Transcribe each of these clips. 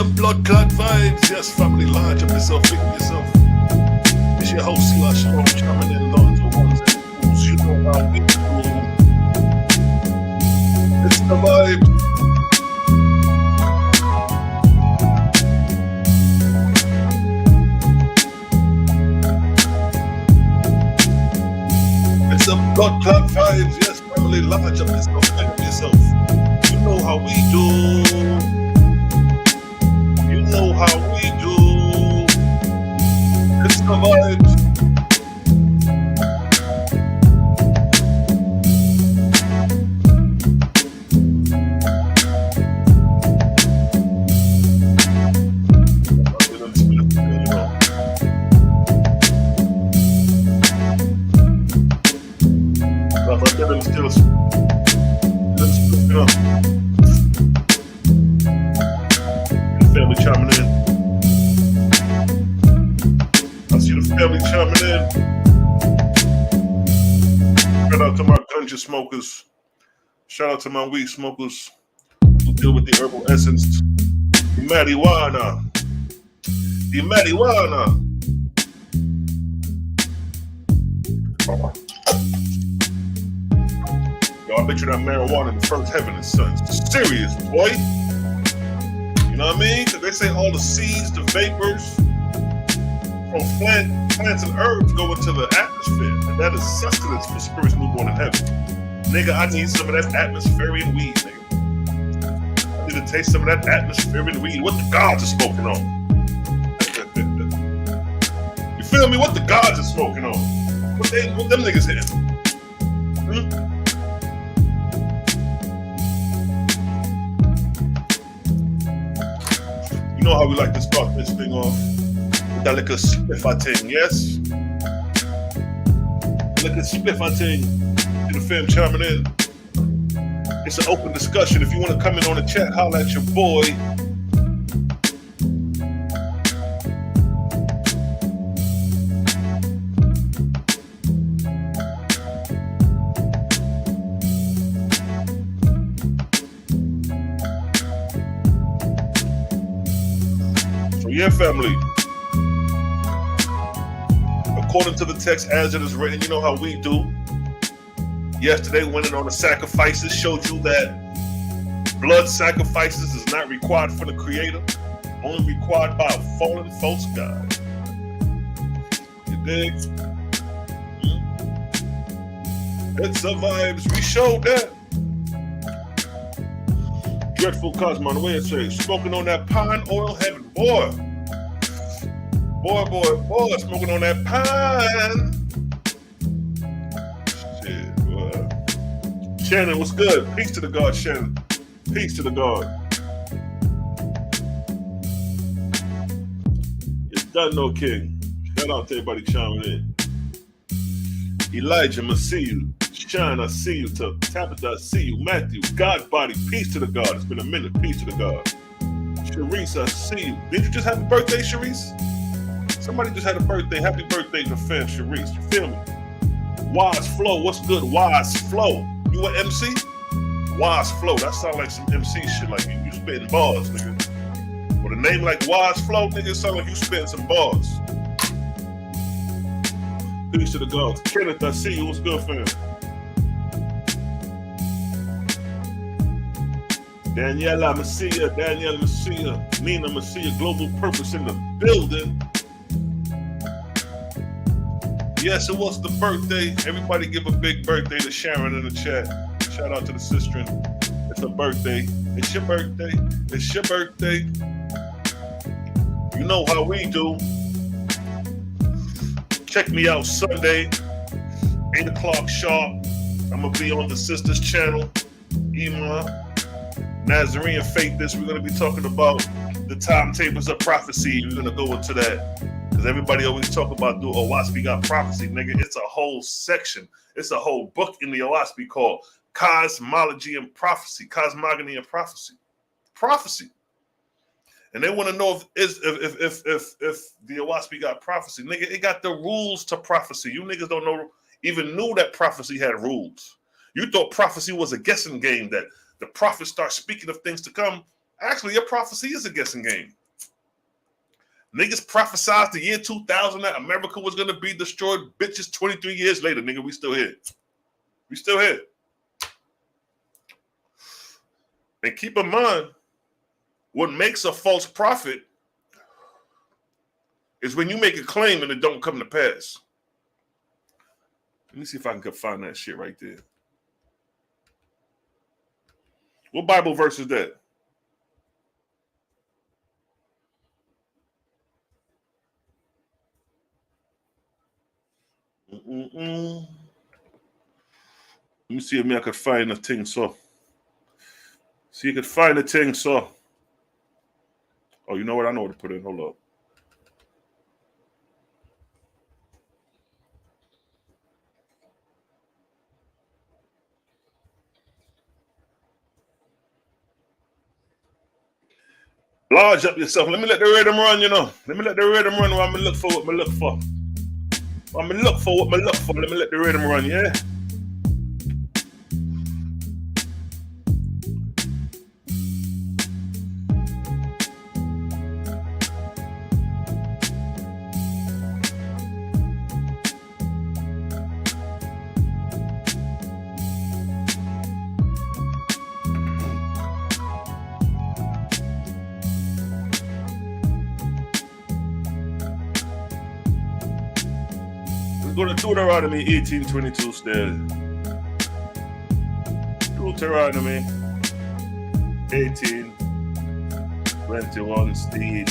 some blood clot vibes. Yes, family, large up yourself, think of yourself. It's your host, Eli Strong, coming in lots of ones and fools. You know how we do. It's the vibe. It's some blood clot vibes. Yes, family, large up yourself, think of yourself. You know how we do. You know how we do. It's the vibes. Family chiming in. I see the family chiming in. Shout out to my ganja smokers. Shout out to my weed smokers who deal with the herbal essence. The marijuana. The marijuana. Yo, I bet you that marijuana in the first heaven and son. It's serious, boy. You know what I mean? Because they say all the seeds, the vapors from plants and herbs go into the atmosphere. And that is sustenance for spirits newborn in heaven. Nigga, I need some of that atmospheric weed, nigga. I need to taste some of that atmospheric weed. What the gods are smoking on. You feel me? What the gods are smoking on. What them niggas hitting? You know how we like to start this thing off with that little spiffer thing, yes? Little spiffer thing. To the fam chiming in. It's an open discussion. If you want to come in on the chat, holla at your boy. Yeah, family. According to the text as it is written, you know how we do. Yesterday, winning on the sacrifices showed you that blood sacrifices is not required for the Creator, only required by a fallen false god. You dig? It's the vibes. We showed that. Dreadful Cosmo, the way it says, smoking on that pine oil heaven, boy. Boy, smoking on that pine. Shit, boy. Shannon, what's good? Peace to the God, Shannon. Peace to the God. It's done, no king. Shout out to everybody chiming in. Elijah, I see you. Shine, I see you. To Tabitha, I see you. Matthew, God body, peace to the God. It's been a minute, peace to the God. Sharice, I see you. Did you just have a birthday, Sharice? Somebody just had a birthday. Happy birthday to fam Sharice. You feel me? Wise Flow, what's good? Wise Flow. You an MC? Wise Flow. That sound like some MC shit. Like you spitting bars, nigga. With a name like Wise Flow, nigga, it sound like you spitting some bars. Peace to the gods. Kenneth, I see you. What's good, fam? Daniela Messia, Nina Messia, Global Purpose in the building. Yes, it was the birthday. Everybody give a big birthday to Sharon in the chat. Shout out to the sister. It's her birthday. It's your birthday. It's your birthday. You know how we do. Check me out Sunday, 8 o'clock sharp. I'm going to be on the sister's channel, Iman. Nazarene Faith this. We're going to be talking about the timetables of prophecy. We're going to go into that. Because everybody always talk about, do Owaspi got prophecy, nigga. It's a whole section. It's a whole book in the Owaspi called Cosmology and Prophecy. Cosmogony and Prophecy. Prophecy. And they want to know if the Owaspi got prophecy. Nigga, it got the rules to prophecy. You niggas don't know, even knew that prophecy had rules. You thought prophecy was a guessing game, that the prophets start speaking of things to come Actually, your prophecy is a guessing game. Niggas prophesized the year 2000 that America was going to be destroyed. Bitches, 23 years later, nigga, we still here. We still here. And keep in mind, what makes a false prophet is when you make a claim and it don't come to pass. Let me see if I can find that shit right there. What Bible verse is that? Let me see if I could find a thing, so. See if you could find a thing, so. Oh, you know what? I know what to put in. Hold up. Large up yourself. Let me let the rhythm run, you know. Let me let the rhythm run while I'm look for what I look for. I'm gonna look for what I look for. Let me let the rhythm run, yeah? Let's go to Deuteronomy 18:22 still. Deuteronomy 18:21 still.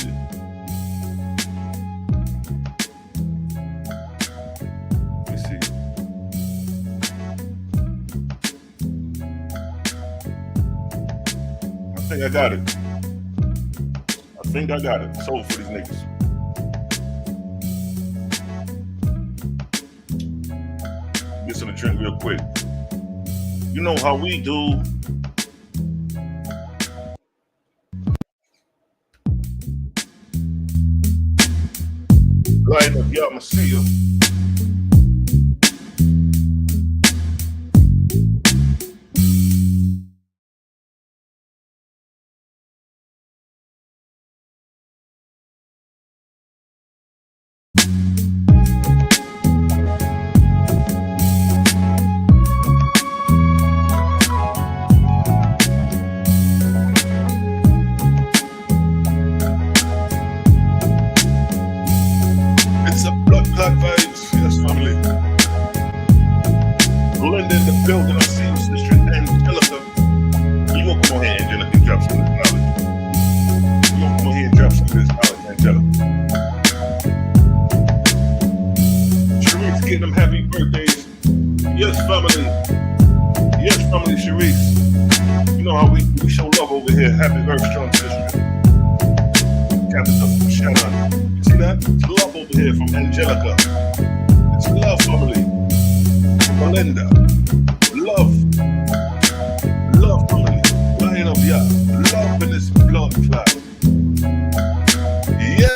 Let me see. I think I got it. I think I got it. Sold for these niggas. Get some drink real quick. You know how we do. Line up, y'all, I'ma see you. It's a blood clot vibes, yes, family. Blend in the building, I see you, Sister Angelica. You gonna come on here, Angelica, and drop some of this knowledge. You gonna come on here and drop some of this knowledge, Angelica. Sharice getting them happy birthdays. Yes, family. Yes, family, Sharice. You know how we show love over here. Happy Earth Strong Sister. Captain of Shannon. You see that? It's love over here from Angelica. It's love, family. From Melinda. Love. Love, family. Line up, yeah. Love in this blood clot. Yeah.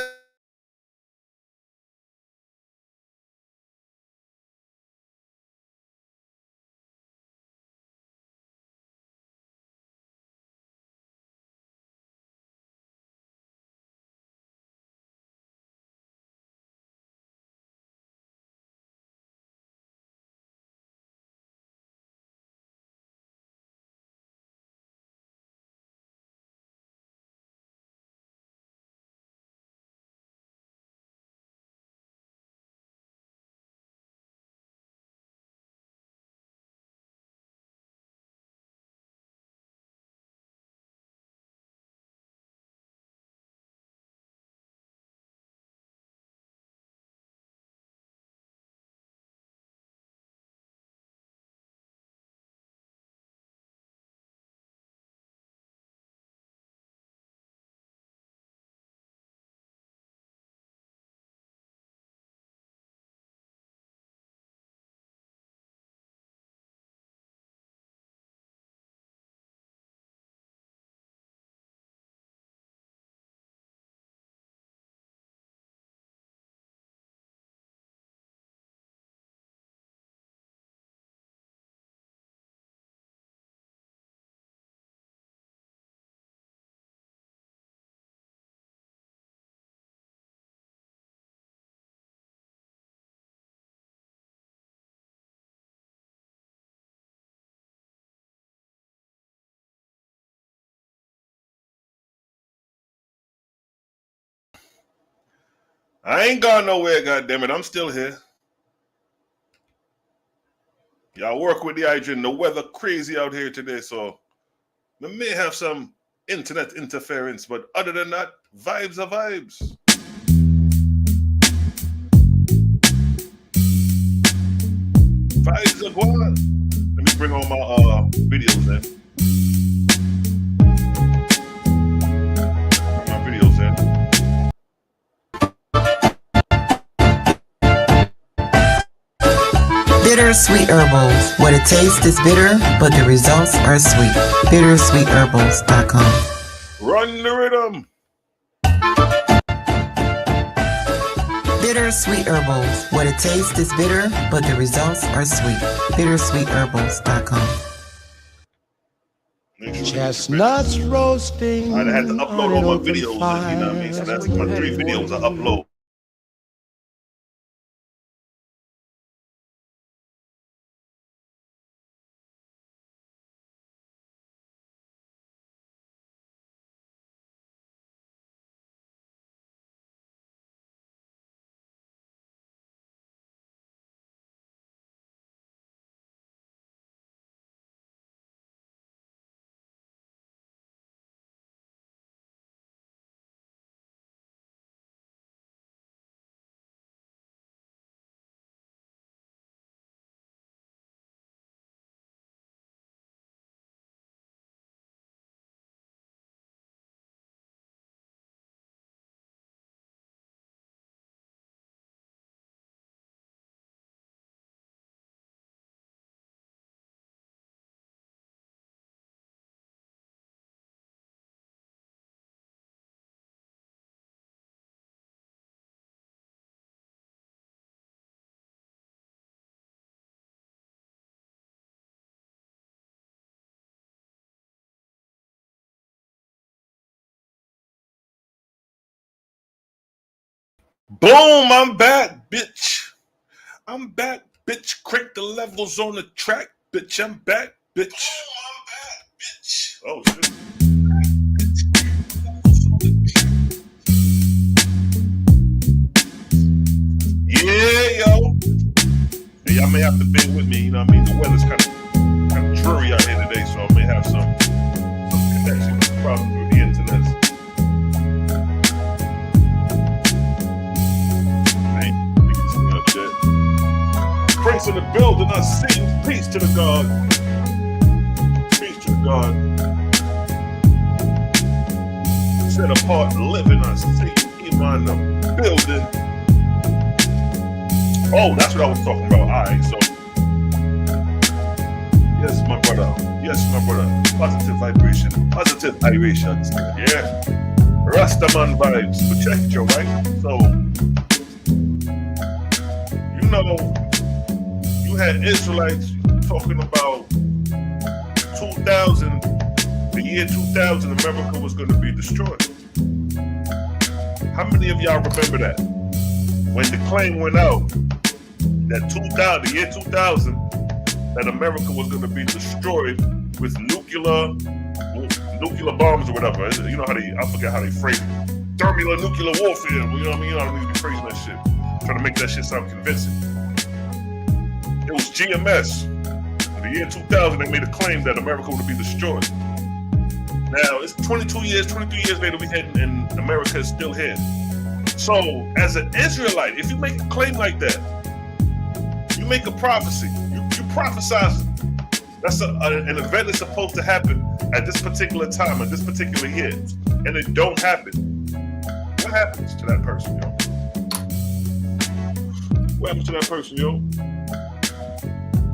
I ain't gone nowhere, goddammit. I'm still here. Y'all work with the hygiene. The weather crazy out here today, so we may have some internet interference, but other than that, vibes are vibes. Vibes are going. Let me bring on my videos then. Bring my videos in. Bittersweet Herbals. What it tastes is bitter, but the results are sweet. Bittersweetherbals.com. Run the rhythm. Bittersweet Herbals. What it tastes is bitter, but the results are sweet. Bittersweetherbals.com. Chestnuts roasting. I had to upload all my videos, and you know what I mean? So that's my 3 videos I upload. Boom, I'm back, bitch. I'm back, bitch. Crank the levels on the track, bitch. I'm back, bitch. Oh, shit. Yeah, yo. Hey, y'all may have to bear with me, you know what I mean? The weather's kind of dreary out here today, so I may have some connection problems with the internet. I ain't picking this thing up yet. Prince in the building, I sing. Peace to the God. Peace to the God. Set apart living, I see. Iman in the building. Oh, that's what I was talking about. Alright, so yes, my brother. Yes, my brother. Positive vibration. Positive vibrations. Yeah. Rastaman vibes. But check it, yo, right? So you know, you had Israelites talking about 2000, the year 2000, America was going to be destroyed. How many of y'all remember that? When the claim went out that the year 2000, that America was going to be destroyed with nuclear bombs or whatever. You know how I forget how they phrase it. Thermonuclear warfare. You know what I mean? You don't need to be phrasing that shit. Trying to make that shit sound convincing. It was GMS. In the year 2000, they made a claim that America would be destroyed. Now, it's 23 years later, we heading, and America is still here. So, as an Israelite, if you make a claim like that, you make a prophecy, you prophesize that's an event that's supposed to happen at this particular time, at this particular year, and it don't happen. What happens to that person, yo? What happens to that person, yo?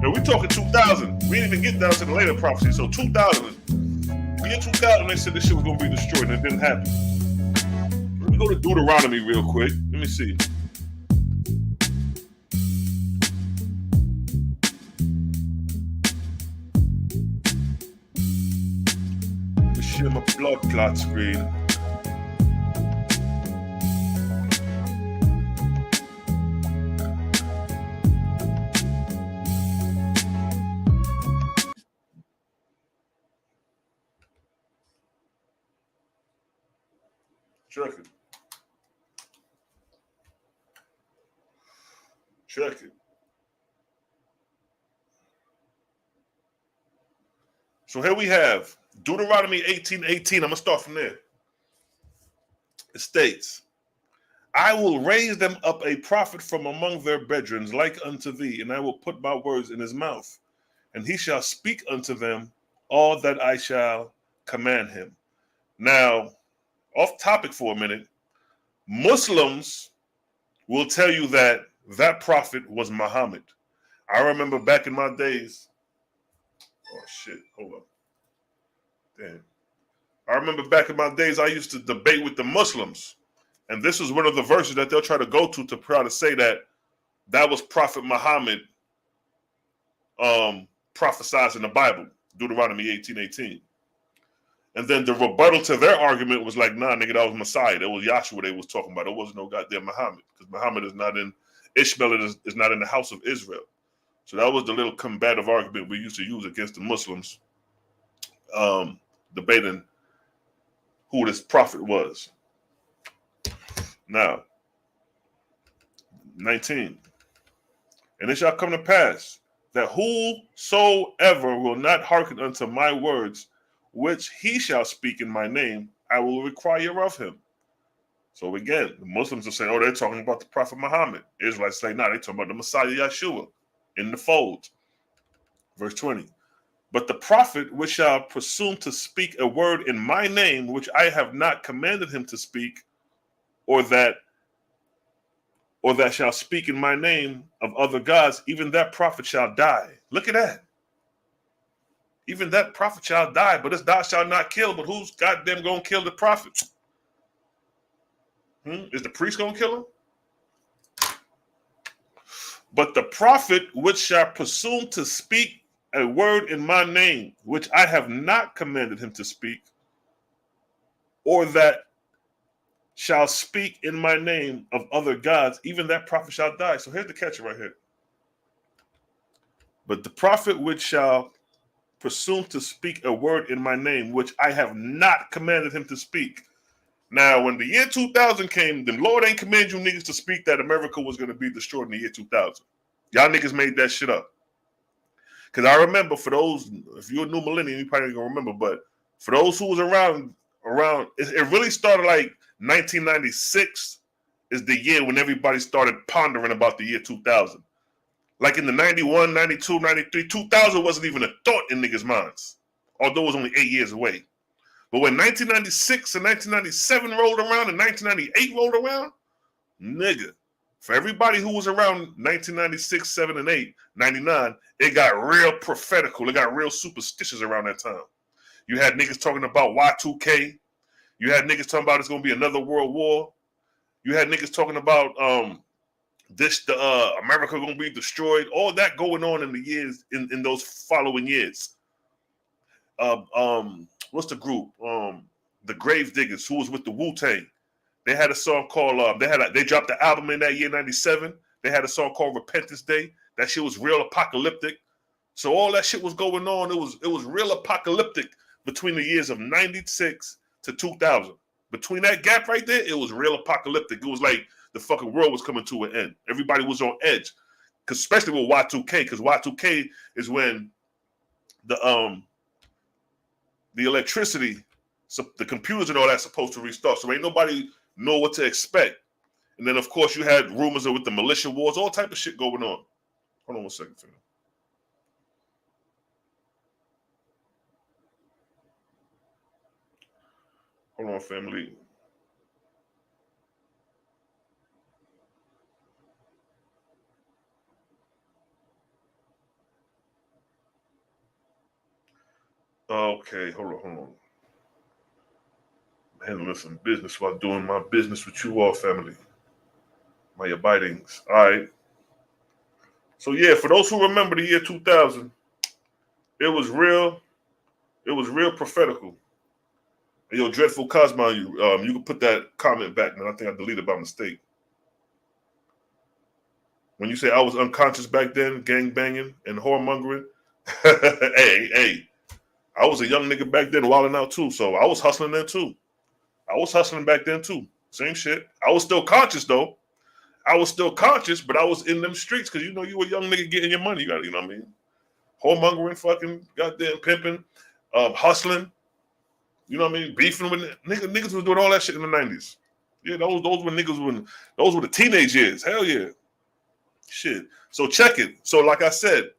Now, we talking 2000. We didn't even get down to the later prophecy. So 2000, the year 2000, they said this shit was going to be destroyed, and it didn't happen. Let me go to Deuteronomy real quick. Let me see. Let me share my blood clot screen. Check it. Check it. So here we have Deuteronomy 18:18. I'm going to start from there. It states, I will raise them up a prophet from among their brethren, like unto thee, and I will put my words in his mouth, and he shall speak unto them all that I shall command him. Now, off topic for a minute, Muslims will tell you that that prophet was Muhammad. I remember back in my days. Oh shit! Hold up. Damn. I remember back in my days, I used to debate with the Muslims, and this is one of the verses that they'll try to go to try to say that that was Prophet Muhammad prophesied in the Bible, Deuteronomy 18:18. And then the rebuttal to their argument was like, nah, nigga, that was Messiah. That was Yahshua they was talking about. It wasn't no goddamn Muhammad, because Muhammad is not in, Ishmael is not in the house of Israel. So that was the little combative argument we used to use against the Muslims, debating who this prophet was. Now, 19. And it shall come to pass that whosoever will not hearken unto my words, which he shall speak in my name, I will require of him. So again, the Muslims are saying, oh, they're talking about the Prophet Muhammad. Israelites say, nah, they're talking about the Messiah Yahshua in the fold. Verse 20. But the prophet which shall presume to speak a word in my name, which I have not commanded him to speak, or that shall speak in my name of other gods, even that prophet shall die. Look at that. Even that prophet shall die, but this thou shalt not kill. But who's goddamn gonna kill the prophet? Is the priest gonna kill him? But the prophet which shall presume to speak a word in my name, which I have not commanded him to speak, or that shall speak in my name of other gods, even that prophet shall die. So here's the catch right here. But the prophet which shall presume to speak a word in my name, which I have not commanded him to speak. Now, when the year 2000 came, the Lord ain't command you niggas to speak that America was going to be destroyed in the year 2000. Y'all niggas made that shit up. Because I remember, for those, if you're a new millennium, you probably ain't going to remember, but for those who was around, it really started like 1996 is the year when everybody started pondering about the year 2000. Like in the 91, 92, 93, 2000 wasn't even a thought in niggas' minds, although it was only 8 years away. But when 1996 and 1997 rolled around and 1998 rolled around, nigga, for everybody who was around 1996, 7, and 8, 99, it got real prophetical. It got real superstitious around that time. You had niggas talking about Y2K. You had niggas talking about it's going to be another world war. You had niggas talking about America going to be destroyed. All that going on in the years, in those following years. What's the group? The Grave Diggers, who was with the Wu-Tang. They had a song called they dropped the album in that year 97. They had a song called Repentance Day. That shit was real apocalyptic. So all that shit was going on. It was real apocalyptic between the years of 96 to 2000. Between that gap right there, it was real apocalyptic. It was like the fucking world was coming to an end. Everybody was on edge, especially with Y2K, because Y2K is when the electricity, so the computers and all that's supposed to restart. So ain't nobody know what to expect. And then, of course, you had rumors with the militia wars, all type of shit going on. Hold on one second, fam. Hold on, family. Okay, hold on. I'm handling some business while doing my business with you all, family. My abidings. All right. So yeah, for those who remember the year 2000, it was real prophetical. And yo, Dreadful Cosmo, you can put that comment back, man. I think I deleted by mistake. When you say I was unconscious back then, gang banging and whoremongering, hey, I was a young nigga back then, wilding out too. So I was hustling then too. I was hustling back then too. Same shit. I was still conscious though. I was still conscious, but I was in them streets because you know you a young nigga getting your money. You got, you know what I mean? Whoremongering, fucking goddamn pimping, hustling. You know what I mean? Beefing with niggas was doing all that shit in the 90s. Yeah, those were niggas when those were the teenage years. Hell yeah. Shit. So check it. So like I said,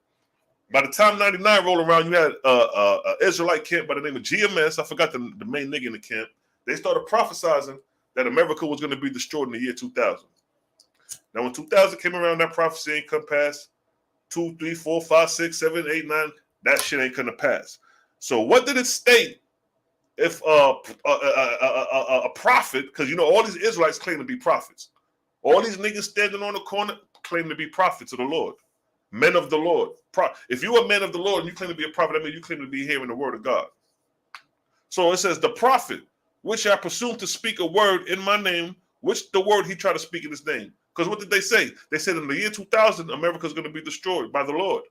by the time 99 rolled around, you had an Israelite camp by the name of GMS. I forgot the main nigga in the camp. They started prophesizing that America was going to be destroyed in the year 2000. Now, when 2000 came around, that prophecy ain't come past 2, 3, 4, 5, 6, 7, 8, 9. That shit ain't gonna pass. So what did it state if a prophet, because you know all these Israelites claim to be prophets. All these niggas standing on the corner claim to be prophets of the Lord. Men of the Lord. If you're a man of the Lord and you claim to be a prophet, that means you claim to be hearing the word of God. So it says, the prophet, which I presume to speak a word in my name, which the word he tried to speak in his name. Because what did they say? They said in the year 2000, America is going to be destroyed by the Lord.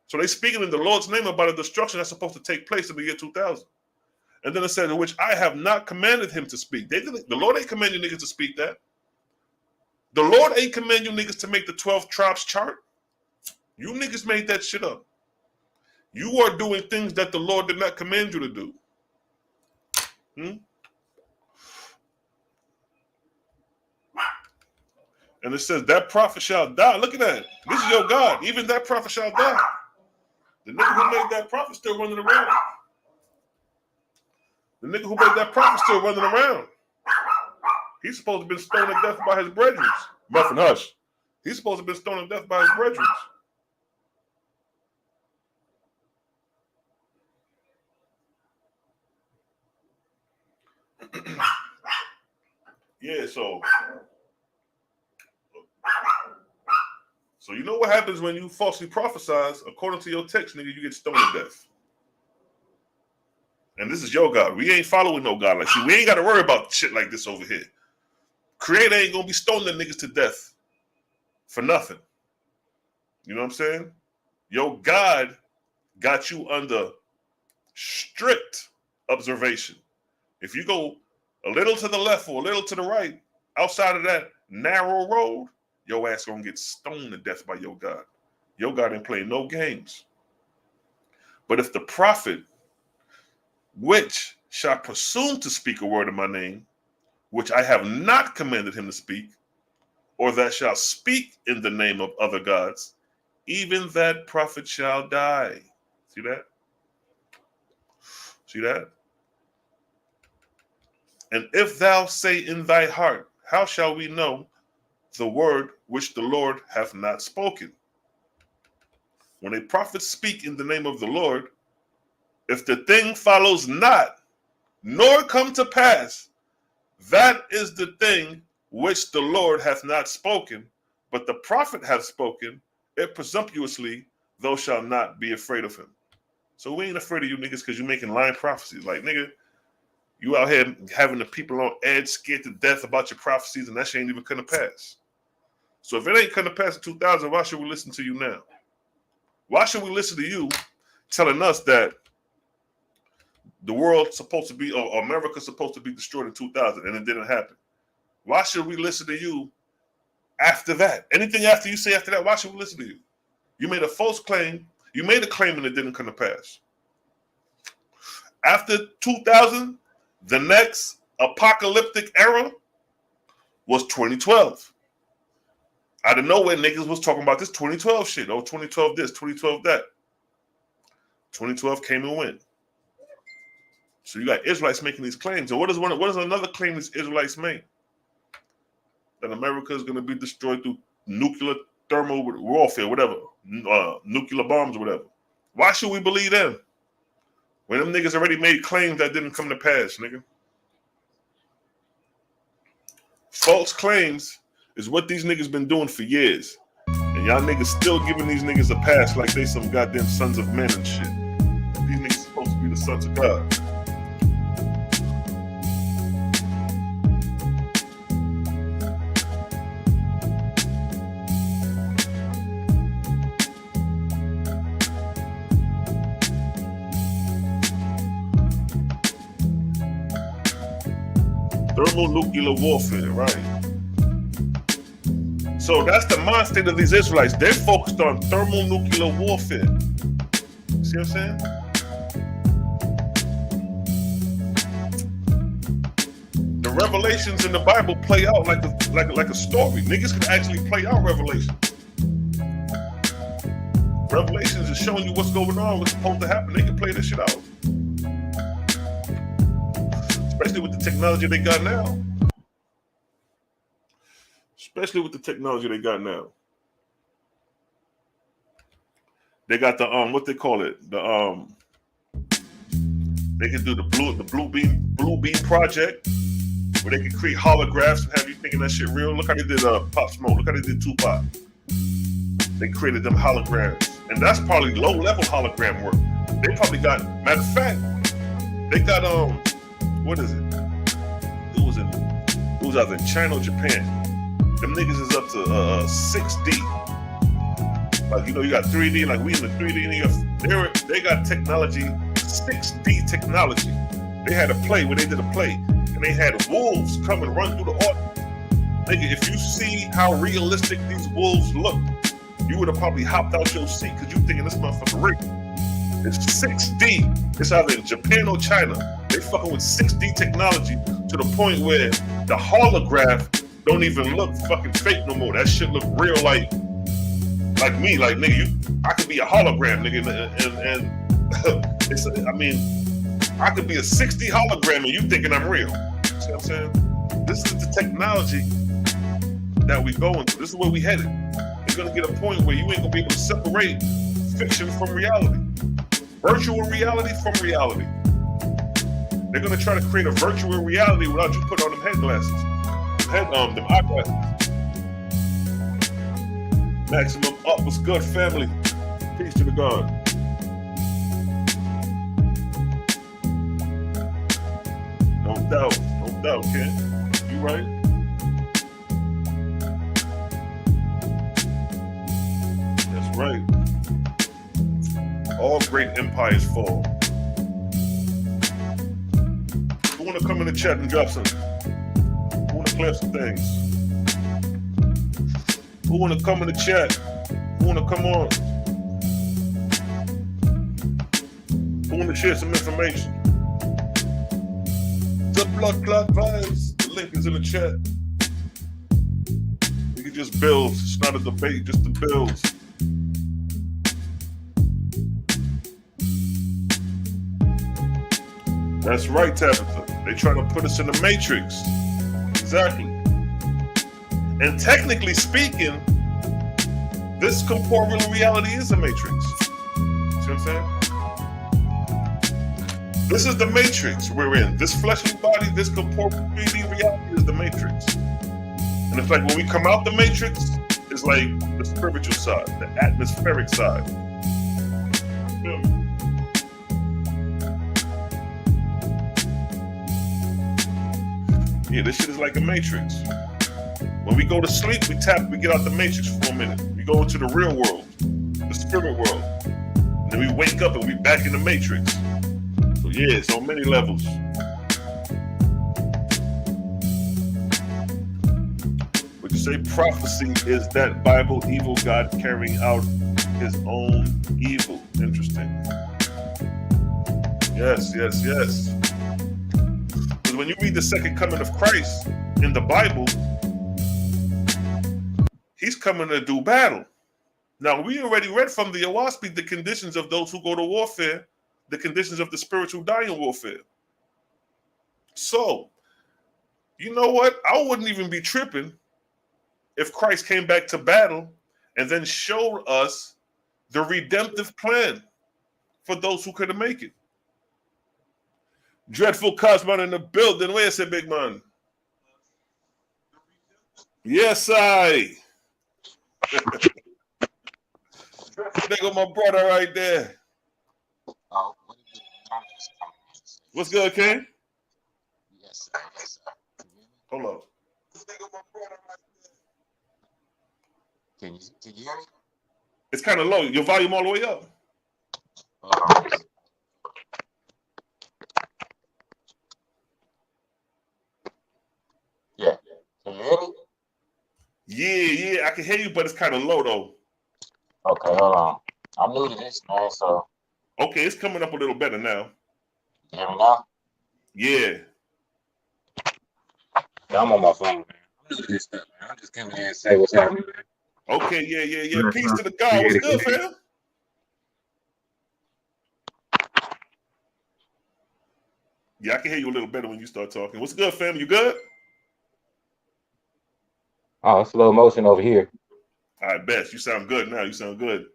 So they speaking in the Lord's name about a destruction that's supposed to take place in the year 2000. And then it said, in which I have not commanded him to speak. The Lord ain't command you niggas to speak that. The Lord ain't command you niggas to make the 12 tribes chart. You niggas made that shit up. You are doing things that the Lord did not command you to do. And it says, that prophet shall die. Look at that. This is your God. Even that prophet shall die. The nigga who made that prophet still running around. The nigga who made that prophet still running around. He's supposed to have been stoned to death by his brethren. Muffin hush. He's supposed to have been stoned to death by his brethren. Yeah, so you know what happens when you falsely prophesize, according to your text, nigga, you get stoned to death. And this is your God. We ain't following no God like see. We ain't got to worry about shit like this over here. Creator ain't gonna be stoning niggas to death for nothing. You know what I'm saying? Your God got you under strict observation. If you go a little to the left or a little to the right, outside of that narrow road, your ass gonna get stoned to death by your God. Your God ain't playing no games. But if the prophet, which shall presume to speak a word in my name, which I have not commanded him to speak, or that shall speak in the name of other gods, even that prophet shall die. See that? See that? And if thou say in thy heart, how shall we know the word which the Lord hath not spoken? When a prophet speak in the name of the Lord, if the thing follows not, nor come to pass, that is the thing which the Lord hath not spoken, but the prophet hath spoken, it presumptuously, thou shalt not be afraid of him. So we ain't afraid of you niggas because you're making lying prophecies. Like, nigga, you out here having the people on edge, scared to death about your prophecies, and that shit ain't even gonna pass. So if it ain't gonna pass in 2000, why should we listen to you now? Why should we listen to you telling us that the world's supposed to be, or America's supposed to be destroyed in 2000, and it didn't happen? Why should we listen to you after that? Anything after you say after that, why should we listen to you? You made a false claim. You made a claim and it didn't come to pass. After 2000, the next apocalyptic era was 2012. Out of nowhere, niggas was talking about this 2012 shit. Oh, 2012 this, 2012 that. 2012 came and went. So you got Israelites making these claims. And what is another claim these Israelites make? That America is going to be destroyed through nuclear thermal warfare, whatever, nuclear bombs or whatever. Why should we believe them? When them niggas already made claims that didn't come to pass, nigga. False claims is what these niggas been doing for years. And y'all niggas still giving these niggas a pass like they some goddamn sons of men and shit. These niggas supposed to be the sons of God. Thermonuclear warfare, right? So that's the mind state of these Israelites. They're focused on thermonuclear warfare. See what I'm saying? The revelations in the Bible play out like a story. Niggas can actually play out Revelations. Revelations is showing you what's going on, what's supposed to happen. They can play this shit out. Especially with the technology they got now. Especially with the technology they got now. They got the what they call it? The they can do the blue beam project, where they can create holographs and have you thinking that shit real. Look how they did Pop Smoke. Look how they did Tupac. They created them holograms, and that's probably low level hologram work. They probably got, matter of fact, they got what is it? It was either in China or Japan. Them niggas is up to 6D. Like, you know, you got 3D, like we in the 3D, and they got technology, 6D technology. They had a play where they did a play, and they had wolves come and run through the audience. Nigga, if you see how realistic these wolves look, you would have probably hopped out your seat because you thinking this motherfucker real. It's 6D. It's either in Japan or China. They fucking with 6D technology to the point where the holograph don't even look fucking fake no more. That shit look real, like me, like nigga, I could be a hologram, nigga, and it's, I mean, I could be a 6D hologram and you thinking I'm real. See what I'm saying? This is the technology that we going through. This is where we headed. It's gonna get a point where you ain't gonna be able to separate fiction from reality, virtual reality from reality. They're gonna try to create a virtual reality without you putting on them headglasses. Them eyeglasses. Maximum up was good, family. Peace to the God. No doubt, Ken. You right. That's right. All great empires fall. Who wanna come in the chat and drop something? Who wanna clear some things? Who wanna come in the chat? Who wanna come on? Who wanna share some information? The blood clot vibes. The link is in the chat. We can just build. It's not a debate, just the builds. That's right, Tabitha. They try to put us in the matrix. Exactly. And technically speaking, this corporeal reality is a matrix. See what I'm saying? This is the matrix we're in. This fleshly body, this corporeal reality is the matrix. And it's like when we come out the matrix, it's like the spiritual side, the atmospheric side. Yeah. Yeah, this shit is like a matrix. When we go to sleep, we get out the matrix for a minute. We go into the real world, the spirit world. And then we wake up and we back in the matrix. So yeah, it's on many levels. Would you say prophecy is that Bible evil God carrying out his own evil? Interesting. Yes. Because when you read the second coming of Christ in the Bible, he's coming to do battle. Now, we already read from the Awaspi the conditions of those who go to warfare, the conditions of the spiritual dying warfare. So, you know what? I wouldn't even be tripping if Christ came back to battle and then showed us the redemptive plan for those who couldn't make it. Dreadful Cosman in the building. Where's it, big man? Yes, I. There go my brother right there. What's good, King? Yes, sir. Hold on. Can you hear me? It's kind of low. Your volume all the way up. Yeah. Can you hear me? Yeah, I can hear you, but it's kind of low though. Okay, hold on. I'm new to this, man, so Okay, it's coming up a little better now. you hear me now? Yeah. Yeah, I'm on my phone, man. I'm new to this stuff, man. I'm just coming in and say what's happening, man. Okay, yeah. Peace to the God. What's good, fam? Yeah, I can hear you a little better when you start talking. What's good, fam? You good? Oh, slow motion over here. I bet. You sound good now. You sound good.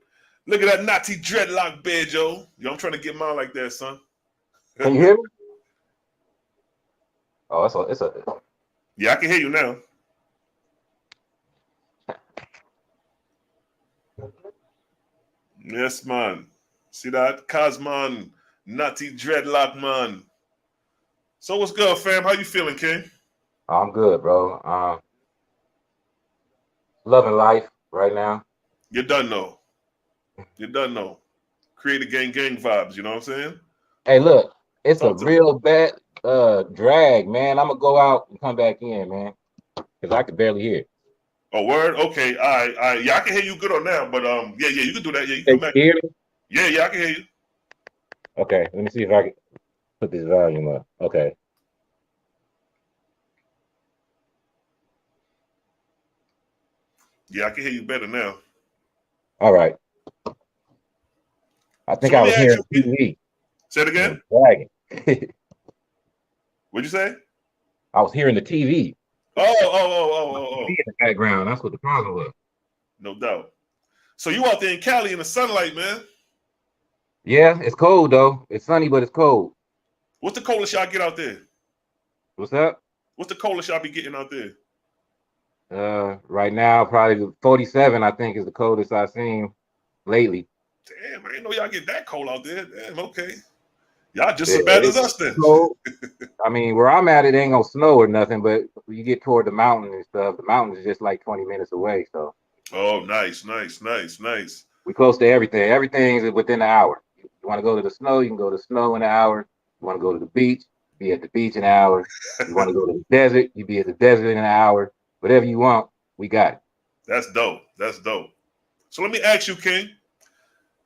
Look at that Nazi dreadlock beard, yo. Yo, I'm trying to get mine like that, son. Can you hear me? Oh, it's a Yeah, I can hear you now. Yes, man. See that? Cosman, Nazi dreadlock, man. So what's good, fam? How you feeling, King? I'm good, bro. Loving life right now. You done know. You done know. Create a gang vibes, you know what I'm saying? Hey, look, it's a Talk to me. real bad drag, man. I'm gonna go out and come back in, man, because I could barely hear it. Oh, word? Okay, all right. Yeah, I can hear you good on now, but yeah, you can do that. Yeah, you can Hey, come back. you hear me? Yeah, I can hear you. Okay, let me see if I can put this volume up. Okay. Yeah, I can hear you better now. All right. I So think let I me was ask hearing you, TV. say it And it again? was dragging. What'd you say? I was hearing the TV. TV Oh. in the background. That's what the problem was. No doubt. So you out there in Cali in the sunlight, man. Yeah, it's cold though. It's sunny, but it's cold. What's the coldest y'all get out there? What's up? What's the coldest y'all be getting out there? Right now, probably 47, I think, is the coldest I've seen lately. Damn, I didn't know y'all get that cold out there. Damn, okay. Y'all just Yeah, as bad as it's us then. cold. I mean, where I'm at, it ain't gonna snow or nothing, but when you get toward the mountain and stuff, the mountain is just like 20 minutes away. So Oh, nice. we close to everything. Everything's within an hour. You want to go to the snow, you can go to snow in an hour. You want to go to the beach, be at the beach in an hour. You want to go to the desert, you be at the desert in an hour. Whatever you want, we got it. That's dope. So let me ask you, King,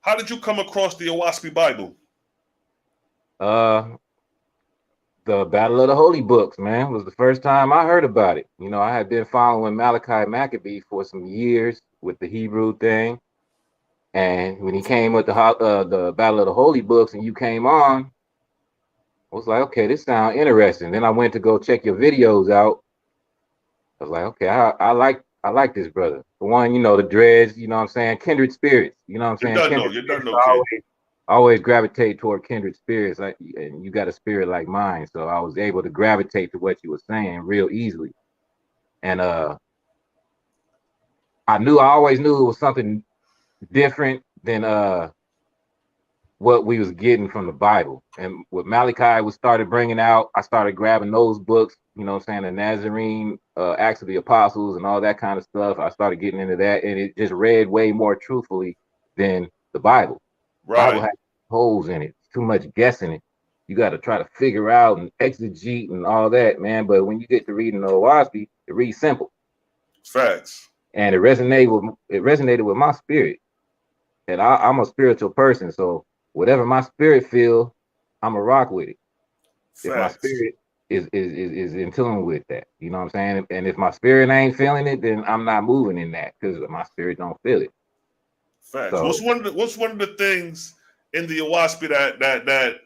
how did you come across the Owaspi Bible? Uh, the Battle of the Holy Books, man, was the first time I heard about it. You know, I had been following Malachi Maccabee for some years with the Hebrew thing. And when he came with the Battle of the Holy Books and you came on, I was like, okay, this sounds interesting. Then I went to go check your videos out. I was like, okay, I like this brother. For one, you know, the dreads, you know what I'm saying? Kindred spirits, you know what I'm saying? Kindred You done spirits know, King. always gravitate toward kindred spirits. And you got a spirit like mine. So I was able to gravitate to what you were saying real easily. And I always knew it was something different than what we was getting from the Bible. And what Malachi was started bringing out, I started grabbing those books, you know what I'm saying, the Nazarene, Acts of the Apostles and all that kind of stuff. I started getting into that and it just read way more truthfully than the Bible. Bible Right. has holes in it, too much guessing it. You got to try to figure out and exegete and all that, man. But when you get to reading the Owaski, it reads simple. Facts. And it resonated with my spirit. And I'm a spiritual person, so whatever my spirit feel, I'm a rock with it. If my Facts. spirit is in tune with that, you know what I'm saying? And if my spirit ain't feeling it, then I'm not moving in that because my spirit don't feel it. Facts. So What's one of the things in the Owaspi that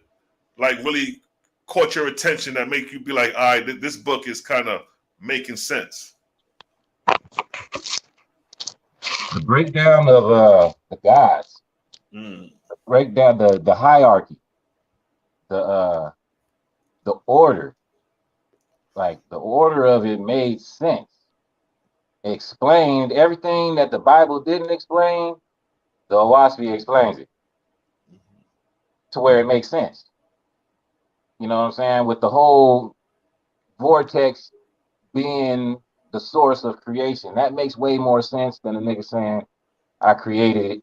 like really caught your attention that make you be like, all right, this book is kind of making sense? the breakdown of the gods, break down the hierarchy, the the order, like the order of it made sense. Explained everything that the Bible didn't explain. The Owaski explains it to where it makes sense. You know what I'm saying? With the whole vortex being the source of creation, that makes way more sense than a nigga saying, I created it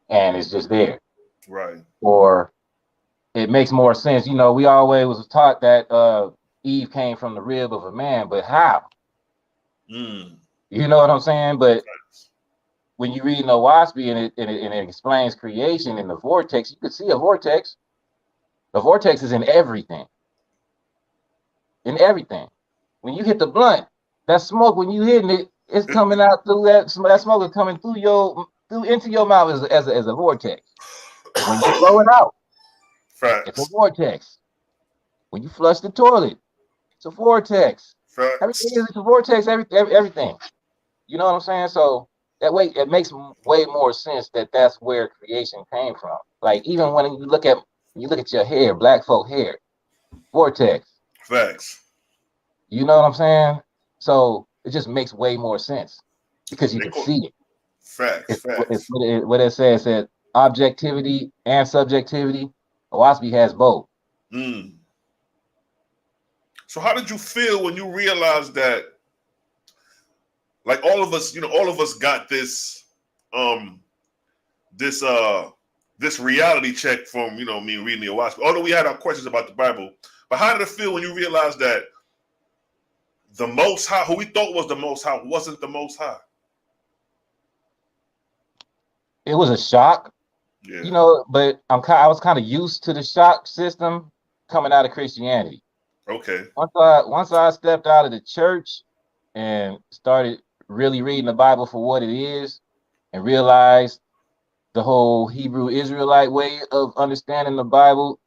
and it's just there. Right. Or it makes more sense. You know, we always was taught that Eve came from the rib of a man, but how? Mm. You know what I'm saying? But when you read Owaski and it explains creation in the vortex, you can see a vortex. The vortex is in everything. In everything. When you hit the blunt, that smoke, when you hitting it, it's coming out through that smoke is coming through into your mouth as a vortex. When you blow it out, it's a vortex. When you flush the toilet, it's a vortex. Everything is a vortex, everything. You know what I'm saying? So that way, it makes way more sense that that's where creation came from. Like even when you look at your hair, black folk hair, vortex. Facts. You know what I'm saying? So it just makes way more sense because you can see it. Facts. What it says that objectivity and subjectivity. Owaski has both. So how did you feel when you realized that, like all of us got this this reality check from, me reading the Owaski. Although we had our questions about the Bible, but how did it feel when you realized that the Most High, who we thought was the Most High, wasn't the Most High? It was a shock, but I was kind of used to the shock system coming out of Christianity. Okay. Once I stepped out of the church and started really reading the Bible for what it is and realized the whole Hebrew Israelite way of understanding the Bible,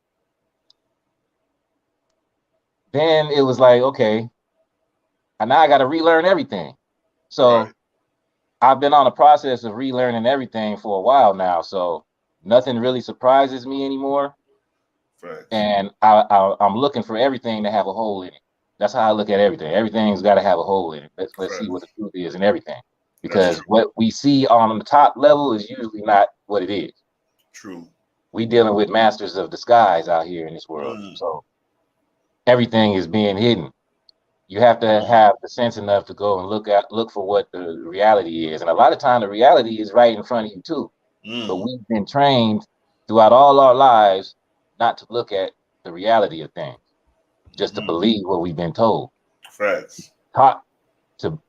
then it was like, okay, and now I got to relearn everything. So I've been on a process of relearning everything for a while now. So nothing really surprises me anymore. Right. And I'm looking for everything to have a hole in it. That's how I look at everything. Everything's got to have a hole in it. Let's see what the truth is in everything. Because what we see on the top level is usually not what it is. True. We dealing with masters of disguise out here in this world. So everything is being hidden. You have to have the sense enough to go and look for what the reality is. And a lot of time the reality is right in front of you too. But we've been trained throughout all our lives not to look at the reality of things, just to believe what we've been told. Facts. Taught to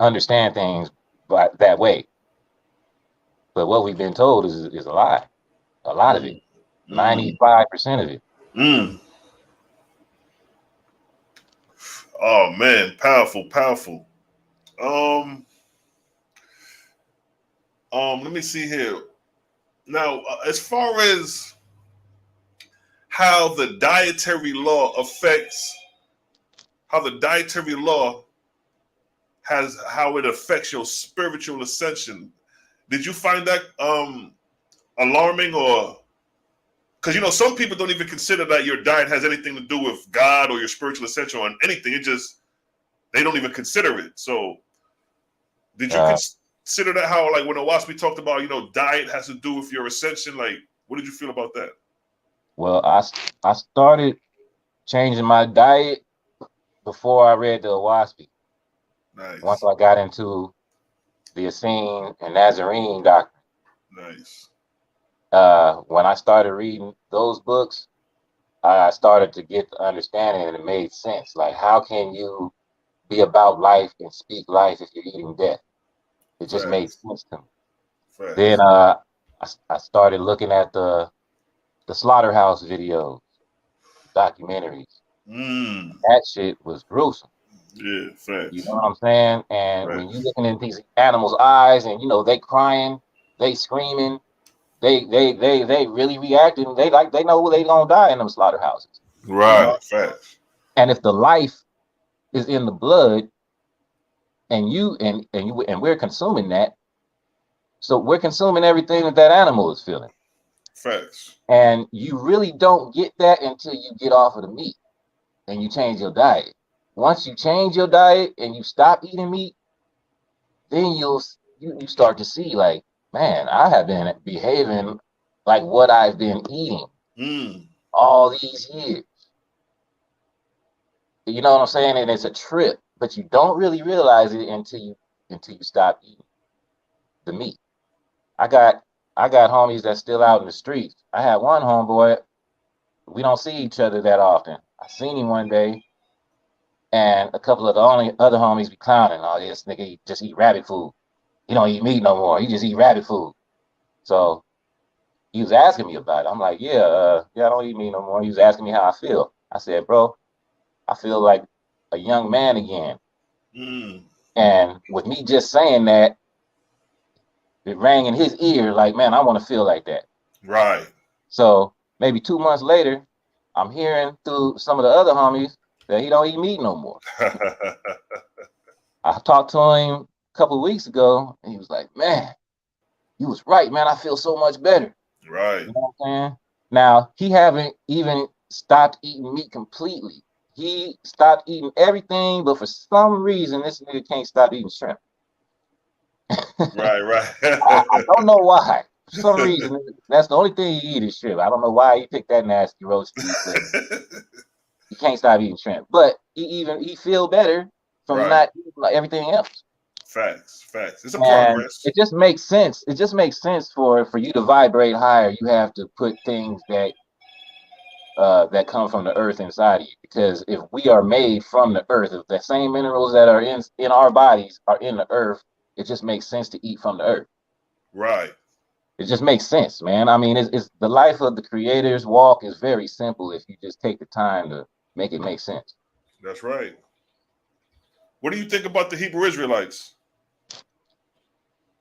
understand things that way. But what we've been told is a lie. A lot of it. 95% of it. Oh man, powerful. Let me see here. Now, as far as how the dietary law affects, how it affects your spiritual ascension, did you find that alarming? Or because some people don't even consider that your diet has anything to do with God or your spiritual ascension or anything. They don't even consider it. So did you consider that, how like when Owaski talked about diet has to do with your ascension? Like, what did you feel about that? Well, I started changing my diet before I read the Owaski. Nice. Once I got into the Essene and Nazarene doctrine. Nice. When I started reading those books, I started to get the understanding, and it made sense. Like, how can you be about life and speak life if you're eating death? It just made sense to me. Then I started looking at the slaughterhouse videos, documentaries. That shit was gruesome. Yeah, facts. You know what I'm saying? And when you're looking in these animals' eyes, and they crying, they screaming, they really reacting. They know they gonna die in them slaughterhouses. Right, facts. And if the life is in the blood, and we're consuming that, so we're consuming everything that animal is feeling. Facts. And you really don't get that until you get off of the meat and you change your diet. Once you change your diet and you stop eating meat, then you start to see, like, man, I have been behaving like what I've been eating all these years. You know what I'm saying? And it's a trip, but you don't really realize it until you stop eating the meat. I got homies that's still out in the streets. I had one homeboy, we don't see each other that often. I seen him one day. And a couple of the only other homies be clowning. Oh, this nigga just eat rabbit food. He don't eat meat no more. He just eat rabbit food. So he was asking me about it. I'm like, yeah, I don't eat meat no more. He was asking me how I feel. I said, bro, I feel like a young man again. And with me just saying that, it rang in his ear like, man, I want to feel like that. Right. So maybe 2 months later, I'm hearing through some of the other homies that he don't eat meat no more. I talked to him a couple of weeks ago, and he was like, man, you was right, man. I feel so much better. Right. You know what I'm saying? Now, he haven't even stopped eating meat completely. He stopped eating everything, but for some reason, this nigga can't stop eating shrimp. Right. I don't know why. For some reason, that's the only thing he eat is shrimp. I don't know why he picked that nasty roast beef, but he can't stop eating shrimp. But he feel better from not eating like everything else. Facts. It's a And progress. it just makes sense. It just makes sense for you to vibrate higher. You have to put things that come from the earth inside of you. Because if we are made from the earth, if the same minerals that are in our bodies are in the earth, it just makes sense to eat from the earth. Right. It just makes sense, man. I mean, it's the life of the creator's walk is very simple if you just take the time to make it make sense. That's right. What do you think about the Hebrew Israelites?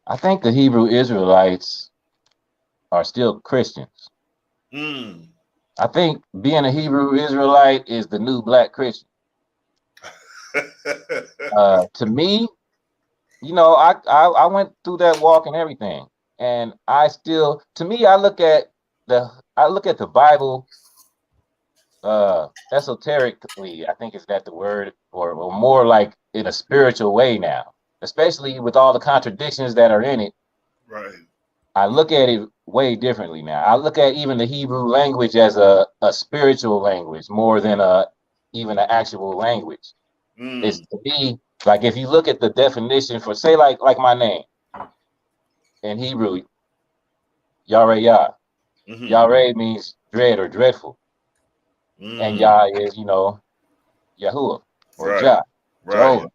I think the Hebrew Israelites are still Christians. I think being a Hebrew Israelite is the new black Christian. To me, you know, I went through that walk and everything, and I still, to me, I look at the Bible esoterically. I think is that the word, or more like in a spiritual way now, especially with all the contradictions that are in it. Right. I look at it way differently now. I look at even the Hebrew language as a spiritual language more than even an actual language. It's to me, like if you look at the definition for, say, like my name in Hebrew, Yahweh Yah. Yahweh means dread or dreadful. And Yah is, Yahuwah or Jah, Jehovah.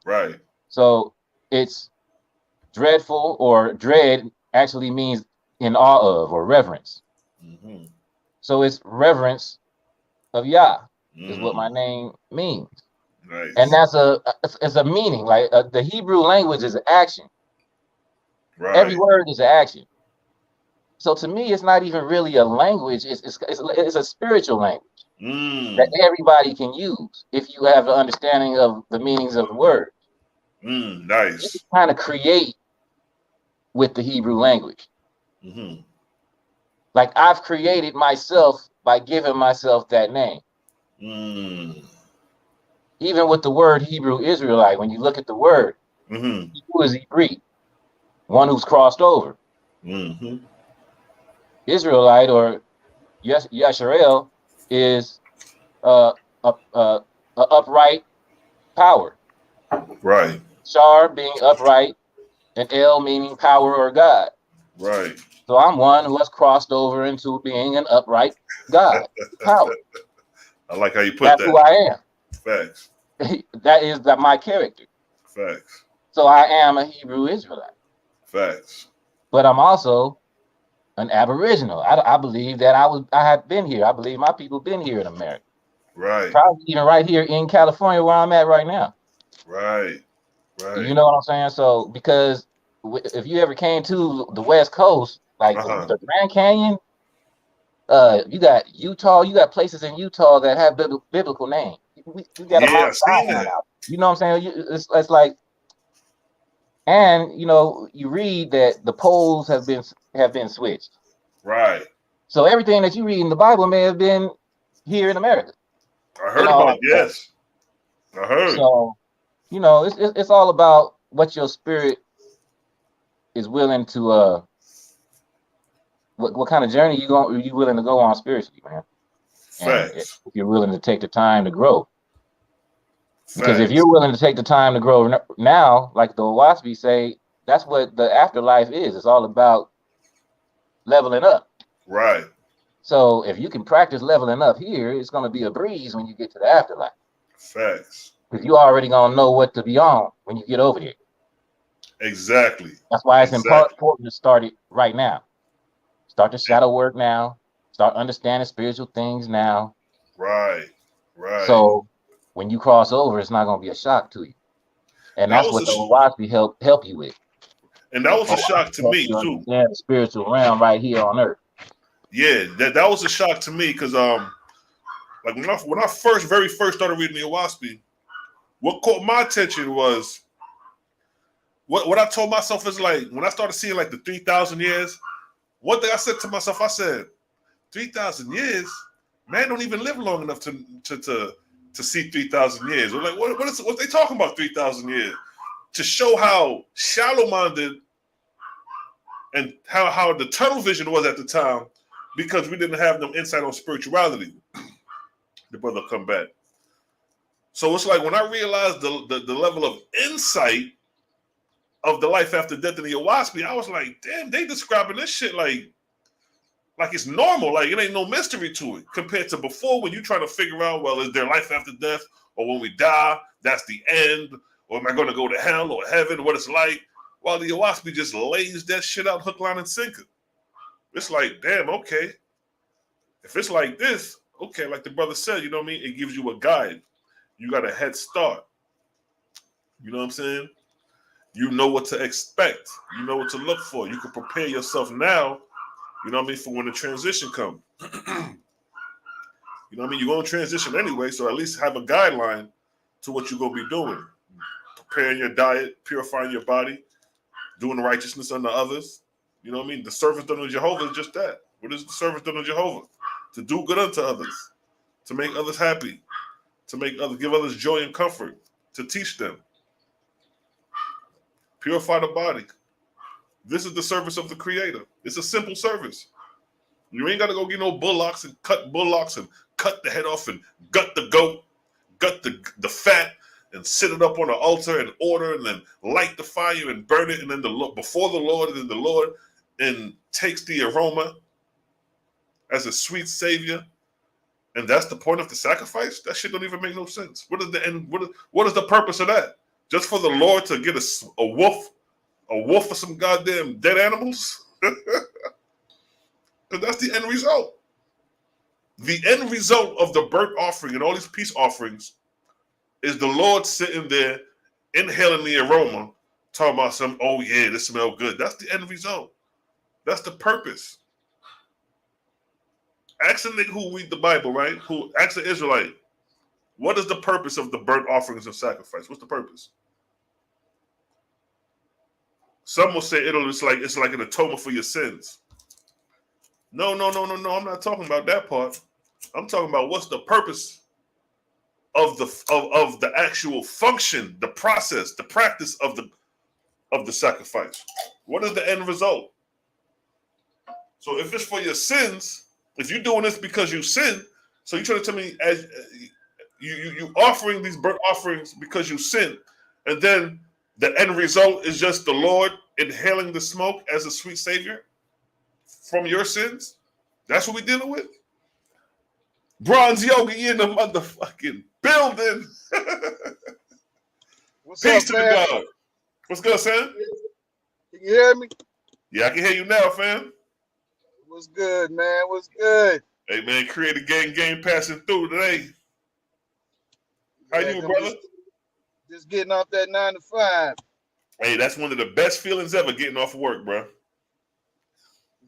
Right. So it's dreadful, or dread actually means in awe of or reverence. So it's reverence of Yah is what my name means. Nice. And that's a meaning. Like the Hebrew language is an action. Right. Every word is an action. So to me, it's not even really a language. It's a spiritual language that everybody can use if you have an understanding of the meanings of the word. Nice. You kind of create with the Hebrew language. Like I've created myself by giving myself that name. Even with the word Hebrew Israelite, when you look at the word, who is Hebrew? One who's crossed over. Israelite or Yasharel is a upright power. Right. Shar being upright, and El meaning power or God. Right. So I'm one who has crossed over into being an upright God, power. I like how you put That's that. who I am. Facts. That is my character. Facts. So I am a Hebrew Israelite. Facts. But I'm also an Aboriginal. I believe that I have been here. I believe my people been here in America. Right. Probably even right here in California where I'm at right now. Right. You know what I'm saying? So because if you ever came to the West Coast, like the Grand Canyon, you got Utah, you got places in Utah that have biblical names. You got a Mount Zion out. You know what I'm saying? It's like, and you read that the poles have been switched. Right. So everything that you read in the Bible may have been here in America. I heard about it. Yes, I heard. So it's all about what your spirit is willing to what kind of journey you willing to go on spiritually, man. And if you're willing to take the time to grow. Because if you're willing to take the time to grow now, like the Owaspi say, that's what the afterlife is. It's all about leveling up. Right. So if you can practice leveling up here, it's going to be a breeze when you get to the afterlife. Facts. because you already gonna know what to be on when you get over there. Exactly. That's why it's important to start it right now. Start the shadow work now. Start understanding spiritual things now. Right. So when you cross over, it's not gonna be a shock to you. And that's what the Owaski help you with. And that was a shock to me too. Understand the spiritual realm right here on earth. Yeah, that was a shock to me because like when I very first started reading the Owaski, what caught my attention was what I told myself is like when I started seeing like the 3,000 years. One thing I said to myself, I said, 3,000 years, man, don't even live long enough to see 3,000 years. We're like, what they talking about 3,000 years? To show how shallow-minded and how the tunnel vision was at the time, because we didn't have no insight on spirituality. The brother come back. So it's like when I realized the level of insight of the life after death in the Owaski, I was like, damn, they describing this shit like it's normal, like it ain't no mystery to it, compared to before when you try to figure out, well, is there life after death, or when we die, that's the end, or am I going to go to hell or heaven, what it's like? While the Owaski just lays that shit out hook, line, and sinker. It's like, damn, okay. If it's like this, okay, like the brother said, you know what I mean? It gives you a guide. You got a head start. You know what I'm saying? You know what to expect. You know what to look for. You can prepare yourself now, you know what I mean, for when the transition comes. You know what I mean? You're going to transition anyway, so at least have a guideline to what you're going to be doing. Preparing your diet, purifying your body, doing righteousness unto others. You know what I mean? The service done on Jehovah is just that. What is the service done on Jehovah? To do good unto others, to make others happy, to give others joy and comfort, to teach them. Purify the body. This is the service of the Creator. It's a simple service. You ain't got to go get no bullocks and cut the head off and gut the goat, gut the fat, and sit it up on the altar and order, and then light the fire and burn it, and then before the Lord, and then the Lord and takes the aroma as a sweet savior, and that's the point of the sacrifice. That shit don't even make no sense. What is the end? What is the purpose of that? Just for the Lord to get a wolf for some goddamn dead animals? Because that's the end result. The end result of the burnt offering and all these peace offerings is the Lord sitting there inhaling the aroma, talking about some, oh yeah, this smells good. That's the end result. That's the purpose. Ask a nigga who read the Bible, right? Ask an Israelite, what is the purpose of the burnt offerings and sacrifice? What's the purpose? Some will say it's like an atonement for your sins. No. I'm not talking about that part. I'm talking about what's the purpose of the actual function, the process, the practice of the sacrifice. What is the end result? So if it's for your sins, if you're doing this because you sin, so you're trying to tell me as you offering these burnt offerings because you sin, and then the end result is just the Lord inhaling the smoke as a sweet savior from your sins? That's what we're dealing with? Bronze Yogi in the motherfucking building. What's Peace up, to man? the God. What's good, son? Can you hear me? Yeah, I can hear you now, fam. What's good, man? What's good? Hey, man, creative game passing through today. How you, brother? Just getting off that 9 to 5. Hey, that's one of the best feelings ever, getting off work, bro.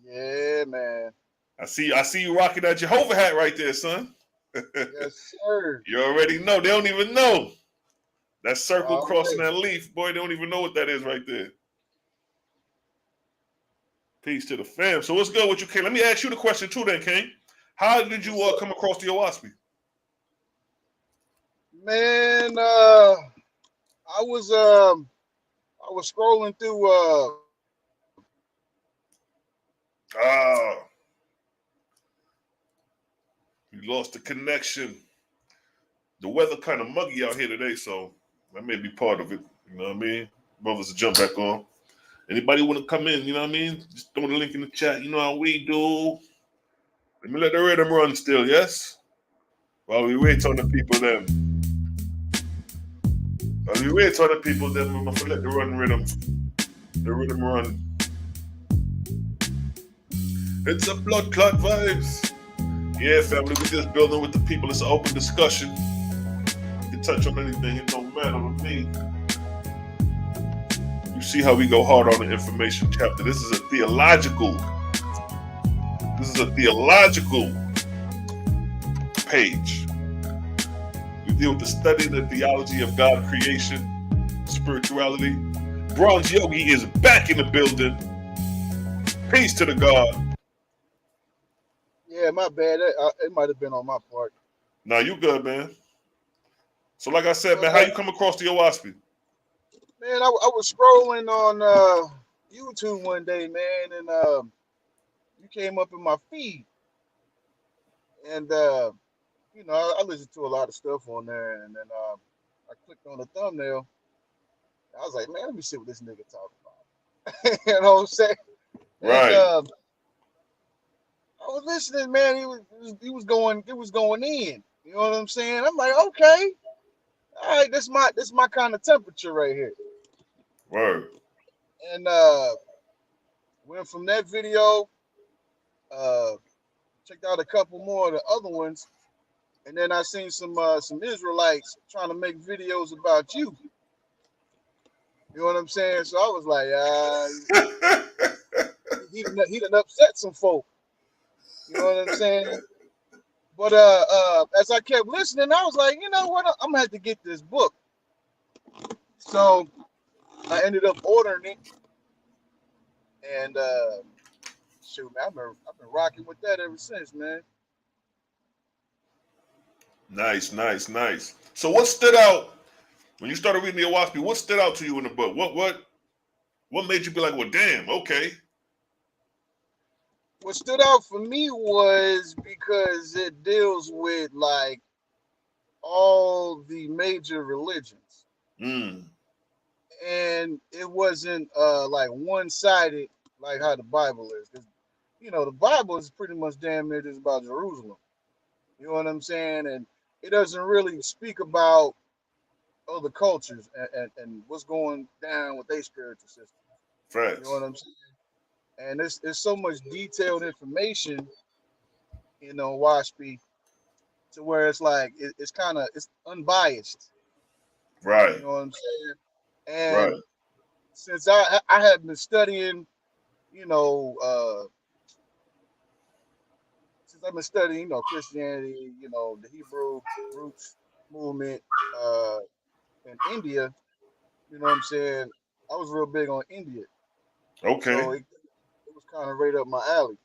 Yeah, man. I see you rocking that Jehovah hat right there, son. Yes, sir. You already know. They don't even know. That circle crossing that leaf, boy, they don't even know what that is right there. Peace to the fam. So what's good with you, King? Let me ask you the question too then, King. How did you come across the Owaski? Man, I was scrolling through You lost the connection. The weather kind of muggy out here today, so that may be part of it. You know what I mean? Brothers will jump back on. Anybody want to come in, you know what I mean? Just throw the link in the chat. You know how we do. Let me let the rhythm run still, yes? While we wait on the people then. I mean, we're telling people that we're gonna let the rhythm run. It's a blood clot vibes. Yeah, family, we're just building with the people. It's an open discussion. You can touch on anything, it don't matter with me. You see how we go hard on the information chapter. This is a theological page. We deal with the study of the theology of God creation, spirituality. Bronze Yogi is back in the building. Peace to the God. Yeah, my bad. It might have been on my part. Nah, you good, man. So like I said, But man, how you come across the OWASP? man, I was scrolling on YouTube one day, man, and you came up in my feed, and you know, I listened to a lot of stuff on there, and then I clicked on the thumbnail. I was like, man, let me see what this nigga talking about. You know what I'm saying? And Right. I was listening, man. He was going in. You know what I'm saying? I'm like, okay, all right, this my kind of temperature right here. Word. And went from that video, uh, checked out a couple more of the other ones, and then I seen some Israelites trying to make videos about you. You know what I'm saying? So I was like, he done upset some folk. You know what I'm saying? But as I kept listening, I was like, you know what? I'm gonna have to get this book. So I ended up ordering it, and shoot, man, I've been rocking with that ever since, man. Nice. So what stood out when you started reading the OWASP? What stood out to you in the book? What made you be like, well, damn, okay. What stood out for me was because it deals with like all the major religions, and it wasn't like one-sided like how the Bible is. 'Cause, you know, the Bible is pretty much damn near just about Jerusalem. You know what I'm saying? And it doesn't really speak about other cultures and what's going down with their spiritual system. You know Facts. what I'm saying? And there's so much detailed information, you know, WASP, to where it's like it's kind of it's unbiased. Right. You know what I'm saying? And Right. since I have been studying, you know, since I've been studying, you know, Christianity, you know, the Hebrew roots movement in India, you know what I'm saying? I was real big on India. So Okay. it was kind of right up my alley.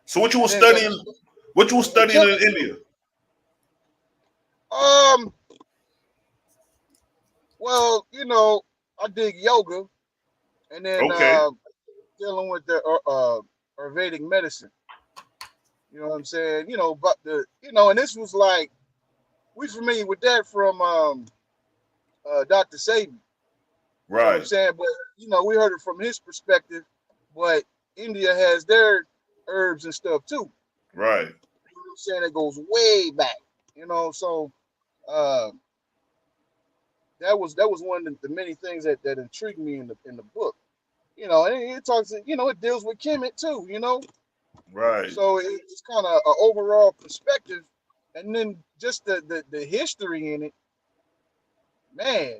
So what you And was then studying? What you was it studying killed in me. India? Well, you know, I dig yoga, and then Okay. dealing with the Ayurvedic medicine. You know what I'm saying? You know, but and this was like we familiar with that from Dr. Sabi. You know what I'm Right. saying? But you know, we heard it from his perspective. But India has their herbs and stuff too. Right. You know what I'm saying? It goes way back. You know, so uh, that was one of the many things that intrigued me in the book. You know, and it talks. You know, it deals with Kemet too. You know, Right. so it's kind of an overall perspective, and then just the history in it. Man,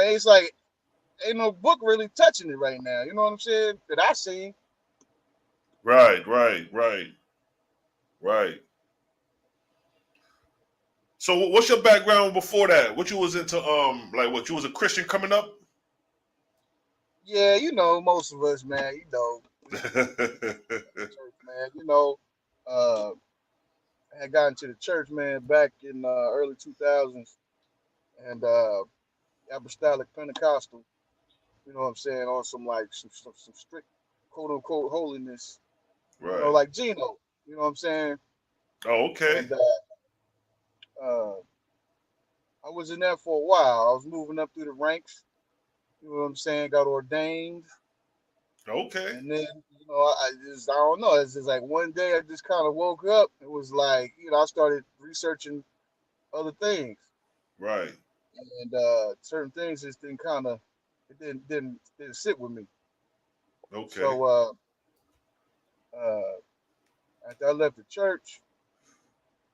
it's like ain't no book really touching it right now. You know what I'm saying? That I seen. Right. Right. So what's your background before that? What you was into? Like what you was a Christian coming up? Yeah, you know, most of us, man. You know, church, man. You know, uh, I had gotten to the church, man, back in early 2000s, and apostolic Pentecostal. You know what I'm saying? On some like some strict quote unquote holiness. You know, Right. like Gino. You know what I'm saying? Oh, okay. And uh, I was in there for a while. I was moving up through the ranks. You know what I'm saying? Got ordained, Okay. and then I don't know. It's just like one day I just kind of woke up. It was like I started researching other things. Right. and certain things just didn't kind of it didn't sit with me. Okay. So after I left the church,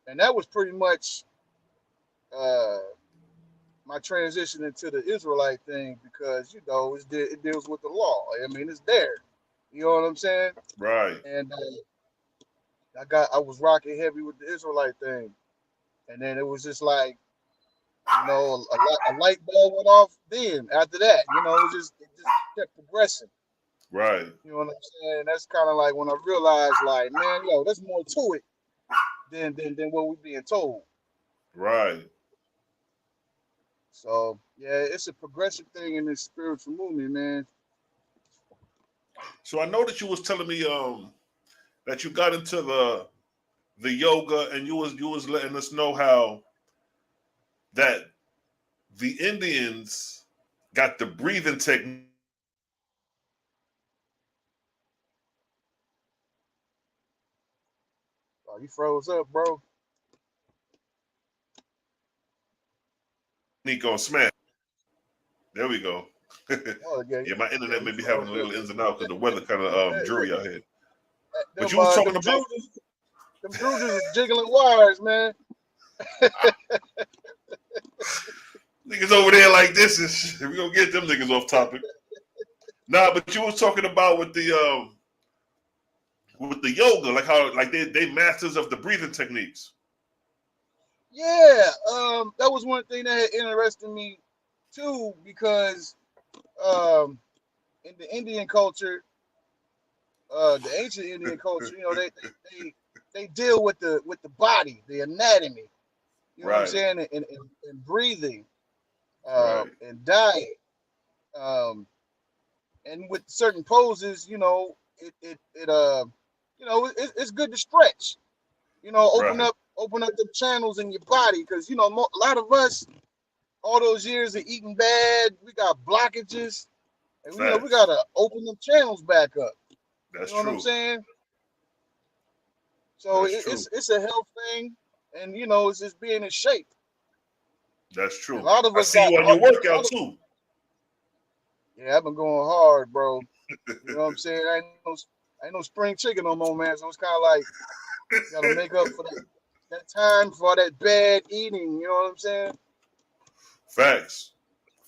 and that was pretty much my transition into the Israelite thing, because you know it deals with the law. I mean, it's there. You know what I'm saying? Right. And I was rocking heavy with the Israelite thing, and then it was just like, you know, a light bulb went off. Then after that, you know, it just kept progressing. Right. You know what I'm saying? That's kind of like when I realized, like, man, yo, there's more to it than what we're being told. Right. So yeah, it's a progressive thing in this spiritual movement, man. So I know that you was telling me that you got into the yoga, and you was letting us know how that the Indians got the breathing technique Oh, you froze up, bro. on Smash. There we go. Oh yeah, Yeah, my yeah, internet may you be having froze a up. little ins and out because the weather kind of dreary out here. But you was Them talking about them Drudges is jiggling wires, man. niggas over there like this is we gonna get them niggas off topic. Nah, but you was talking about with the yoga, like how like they masters of the breathing techniques. Yeah, that was one thing that had interested me too, because um, in the Indian culture, the ancient Indian culture, you know, they deal with the body, the anatomy. You know what I'm Right. saying? And breathing, Right. and diet, um, and with certain poses, you know, you know, it's good to stretch. You know, Right. open up the channels in your body, because you know a lot of us, all those years of eating bad, we got blockages, and you know we Facts. gotta open the channels back up. You That's know what I'm true. saying? So That's true. it's a health thing, and you know it's just being in shape. That's And a true. lot of I us see got you on your a workout lot of, too. yeah, I've been going hard, bro. You know what I'm saying? I ain't no spring chicken no more, man. So it's kind of like gotta make up for that time for all that bad eating. You know what I'm saying? Facts.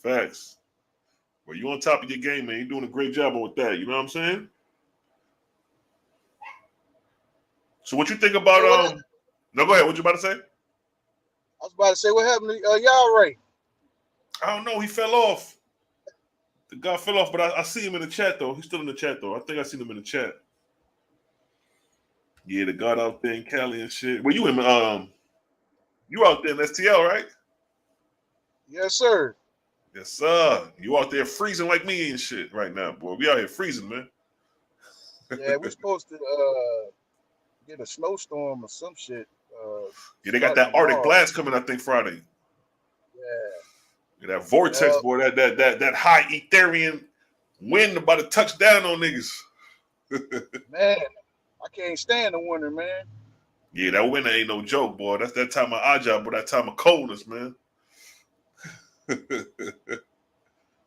Facts. Well, you on top of your game, man. You're doing a great job with that. You know what I'm saying? So what you think about Hey, no, go ahead. What you about to say? I was about to say, what happened to y'all, Ray? I don't know. He fell off. The guy fell off, but I see him in the chat though. He's still in the chat though. I think I seen him in the chat. Yeah, the God out there in Cali and shit. Well, you out there in STL, right? Yes, sir. Yes, sir. You out there freezing like me and shit right now, boy. We out here freezing, man. Yeah, we're supposed to get a snowstorm or some shit. Yeah, they got Starting that Arctic tomorrow. blast coming, I think, Friday. Yeah. Yeah, that vortex, Yep. boy. That high Ethereum wind about to touch down on niggas. Man, I can't stand the winter, man. Yeah, that winter ain't no joke, boy. That's that time of Ajah, but that time of coldness, man.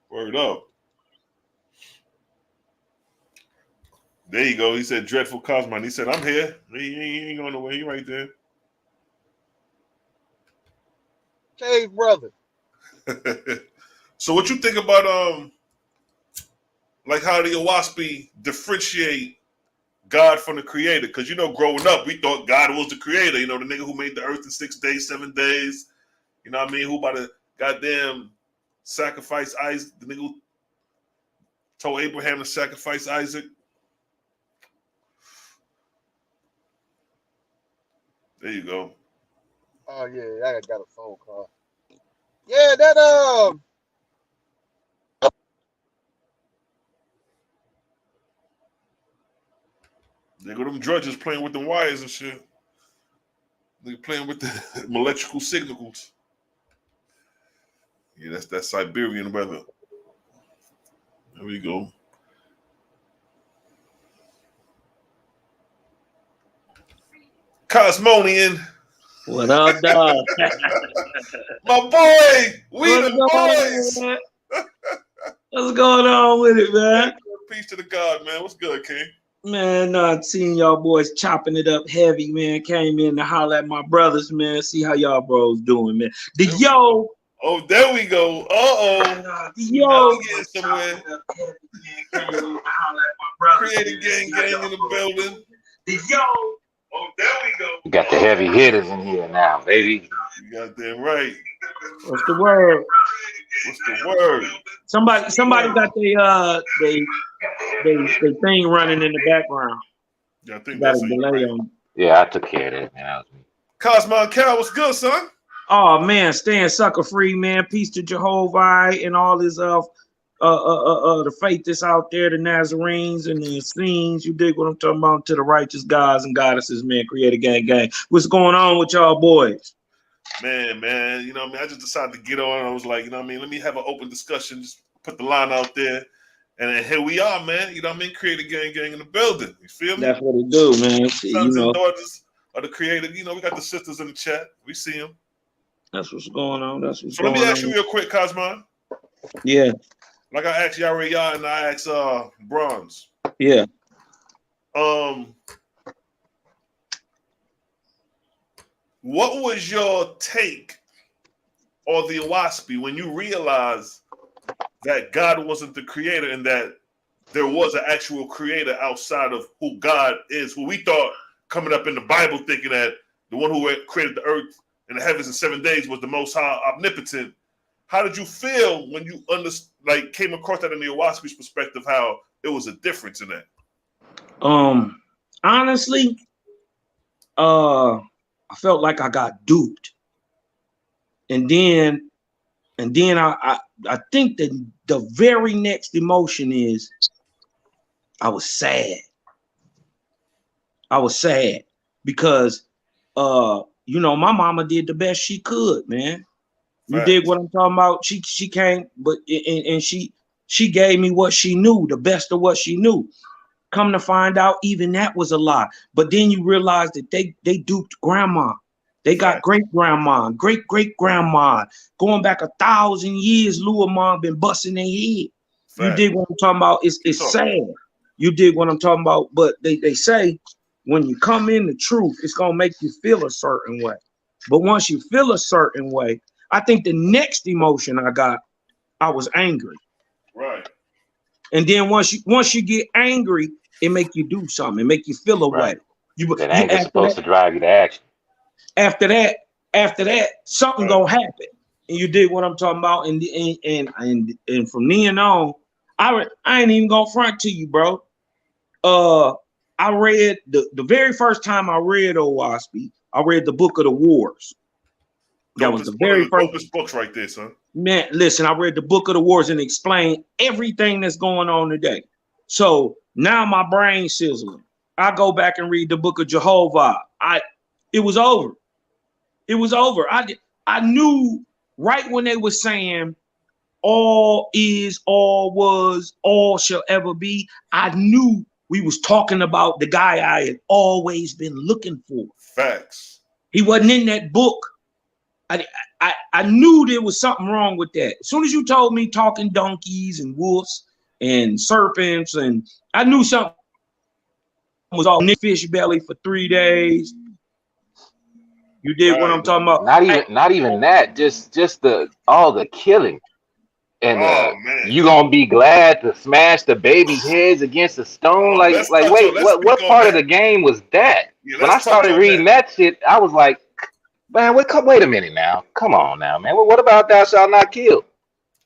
Word up. There you go. He said, Dreadful Cosmon. He said, I'm here. He ain't going nowhere. He right there. Cave brother. So what you think about like how the Owaspi differentiate God from the creator? Because you know, growing up, we thought God was the creator, you know, the nigga who made the earth in 6 days, 7 days. You know what I mean? Who about to goddamn sacrifice Isaac, the nigga who told Abraham to sacrifice Isaac. There you go. Oh yeah, I got a phone call. Yeah, that There go them drudges playing with the wires and shit. They playing with the electrical signals. Yeah, that's that Siberian weather. There we go. Cosmonian. What up, dog? My boy, we What's the going boys. on, man? What's going on with it, man? Peace to the God, man. What's good, King? Man, seeing y'all boys chopping it up heavy, man. Came in to holler at my brothers, man. See how y'all bros doing, man. Oh, there we go. Yo, Getting somewhere. Heavy, man. Came in to holler at my brothers, Creating man. gang in the building. Oh, there we go. We got the heavy hitters in here now, baby. You got that right. What's the word? What's the word? Somebody got they thing running in the background. Yeah, I think Got that's a delay on. Yeah, I took care of that, man. That was me. Cosmo Cal, what's good, son? Oh man, staying sucker free, man. Peace to Jehovah and all his the faith that's out there, the Nazarenes and the Essenes. You dig what I'm talking about? To the righteous gods and goddesses, man. Create a gang. What's going on with y'all boys? Man, you know what I mean? I just decided to get on. I was like, you know what I mean? Let me have an open discussion. Just put the line out there. And then here we are, man. You know what I mean? Create a gang in the building. You feel me? That's what it do, man. Sons and daughters of the creator. You know, we got the sisters in the chat. We see them. That's what's going on. So let me ask you real quick, Cosmo. Yeah. Like I asked Yara and I asked Bronze. Yeah. What was your take on the Owaspy when you realized that God wasn't the creator and that there was an actual creator outside of who God is, who we thought coming up in the Bible thinking that the one who created the earth and the heavens in 7 days was the most high omnipotent? How did you feel when you came across that in the Owaspy's perspective, how it was a difference in that? Honestly, I felt like I got duped. And then I think that the very next emotion is I was sad. I was sad because my mama did the best she could, man. You Right. dig what I'm talking about? She came, but and she gave me what she knew, the best of what she knew. Come to find out, even that was a lie. But then you realize that they duped grandma. They got great-grandma, great-great-grandma. Going back 1,000 years, Lua mom been busting their head. You dig what I'm talking about? It's sad. You dig what I'm talking about? But they say when you come in the truth, it's going to make you feel a certain way. But once you feel a certain way, I think the next emotion I was angry. Right. And then once you get angry, it make you do something. It make you feel a way. That anger's supposed to drive you to action. After that, something gonna happen. And you dig what I'm talking about? And from then on, I ain't even gonna front to you, bro. I read the very first time I read Owaspy, I read the Book of the Wars. That was the very first books right there, son. Man, listen, I read the Book of the Wars and explained everything that's going on today. So now my brain sizzling. I go back and read the Book of Jehovah. It was over. It was over. I knew right when they were saying all is, all was, all shall ever be. I knew we was talking about the guy I had always been looking for. Facts. He wasn't in that book. I knew there was something wrong with that. As soon as you told me talking donkeys and wolves and serpents, and I knew something was all fish belly for 3 days. You did what I'm talking about. Not even that. Just all the killing. And you gonna be glad to smash the baby's heads against a stone? Wait, what part of the game was that? When I started reading that shit, I was like, man, wait a minute now. Come on now, man. What about thou shalt not kill?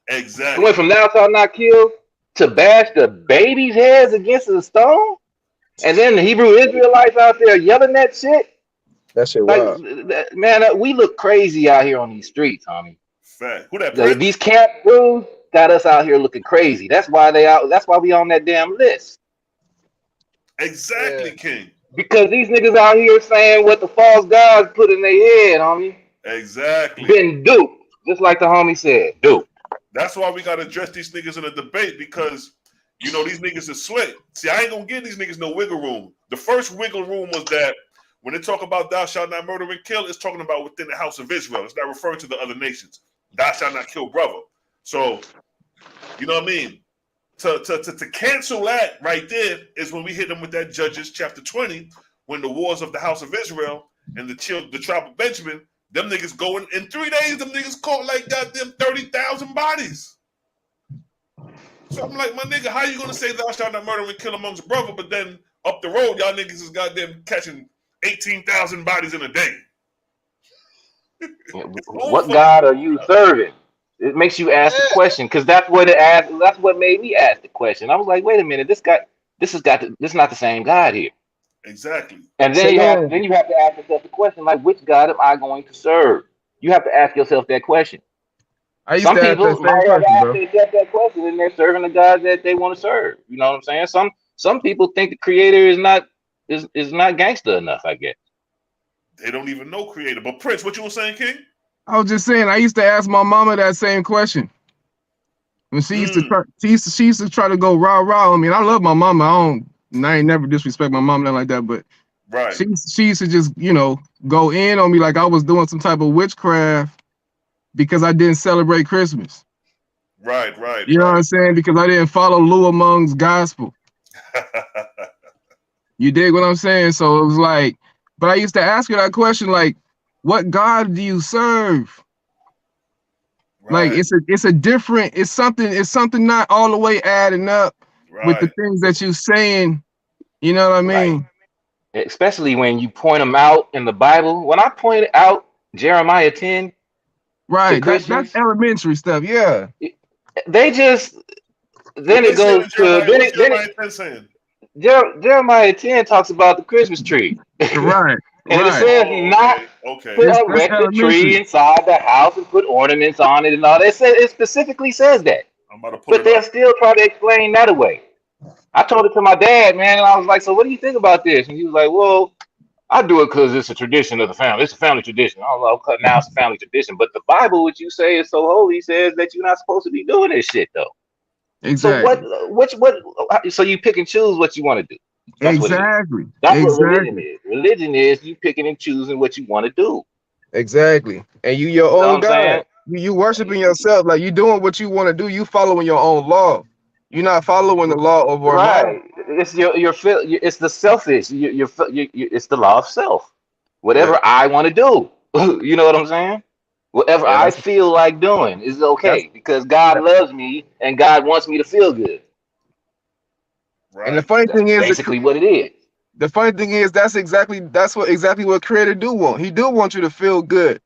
Exactly. It went from thou shalt not kill to bash the baby's heads against a stone? And then the Hebrew Israelites out there yelling that shit? That shit wild. Man, we look crazy out here on these streets, homie. Fact. Who that? These camp dudes got us out here looking crazy. That's why we on that damn list. Exactly, King. Because these niggas out here saying what the false gods put in their head, homie. Exactly. Been duped. Just like the homie said, duped. That's why we gotta address these niggas in a debate, because these niggas are slick. See, I ain't gonna give these niggas no wiggle room. The first wiggle room was that when they talk about thou shalt not murder and kill, it's talking about within the house of Israel. It's not referring to the other nations. Thou shalt not kill brother. So, you know what I mean? To cancel that right there is when we hit them with that Judges chapter 20, when the wars of the house of Israel and the tribe of Benjamin, them niggas going in 3 days, them niggas caught like goddamn 30,000 bodies. So I'm like, my nigga, how you gonna say thou shalt not murder and kill amongst brother, but then up the road, y'all niggas is goddamn catching 18,000 bodies in a day? What God are you serving? It makes you ask the question, because that's what it asked. That's what made me ask the question. I was like, wait a minute, this is not the same God here. Exactly. And then you have to ask yourself the question, like, which God am I going to serve? You have to ask yourself that question. Some people might have asked themselves that question, and they're serving the God that they want to serve. You know what I'm saying? Some people think the Creator is not gangster enough, I guess. They don't even know Creator. But Prince, what you were saying, King? I was just saying, I used to ask my mama that same question. When she used to try to go rah on me. And I love my mama. I ain't never disrespect my mom, nothing like that. But right, she used to just, go in on me like I was doing some type of witchcraft because I didn't celebrate Christmas. Right. You know what I'm saying? Because I didn't follow Lou Among's gospel. You dig what I'm saying? So it was like, but I used to ask her that question, like, what God do you serve? Right. Like it's something not all the way adding up with the things that you're saying. You know what I mean? Right. Especially when you point them out in the Bible. When I pointed out Jeremiah 10, right, that's elementary stuff. Yeah, they just it goes to Jeremiah 10 talks about the Christmas tree. Right. And it says not to erect a tree inside the house and put ornaments on it and all that. It specifically says that. But they'll still try to explain that away. I told it to my dad, man, and I was like, so what do you think about this? And he was like, well, I do it because it's a tradition of the family. It's a family tradition. I was like, okay, now it's a family tradition. But the Bible, which you say is so holy, says that you're not supposed to be doing this shit, though. Exactly. So you pick and choose what you want to do. That's exactly. That's what religion is. Religion is you picking and choosing what you want to do. Exactly. And you your own God. You worshiping yourself. Like you doing what you want to do. You following your own law. You're not following the law of our right. It's it's the selfish. It's the law of self. Whatever I want to do. You know what I'm saying? Whatever I feel like doing is okay because God loves me and God wants me to feel good. Right. And the funny thing is basically what it is. The funny thing is that's exactly what Creator do want. He do want you to feel good.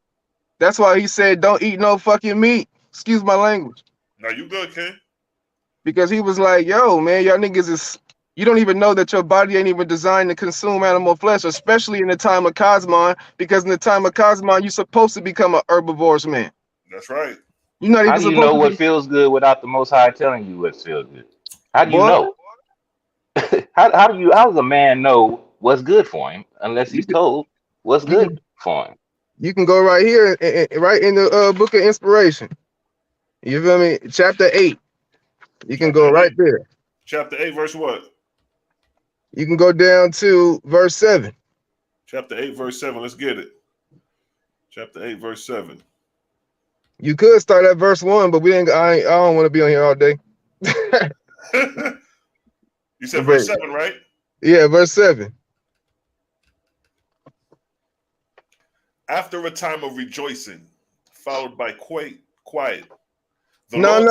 That's why he said don't eat no fucking meat. Excuse my language. No, you good, King. Because he was like, yo, man, y'all niggas you don't even know that your body ain't even designed to consume animal flesh, especially in the time of Cosmon, because in the time of Cosmon, you're supposed to become an herbivorous man. That's right. You're not even How do you know what feels good without the Most High telling you what feels good? How do you know? how does a man know what's good for him unless he's told what's good for him? You can go right here, right in the book of Inspiration. You feel me? Chapter 8. You can go right there. Chapter 8, verse what? You can go down to verse 7. Chapter 8, verse 7. Let's get it. Chapter 8, verse 7. You could start at verse 1, but I don't want to be on here all day. You said verse 7, right? Yeah, verse 7. After a time of rejoicing, followed by quiet. No.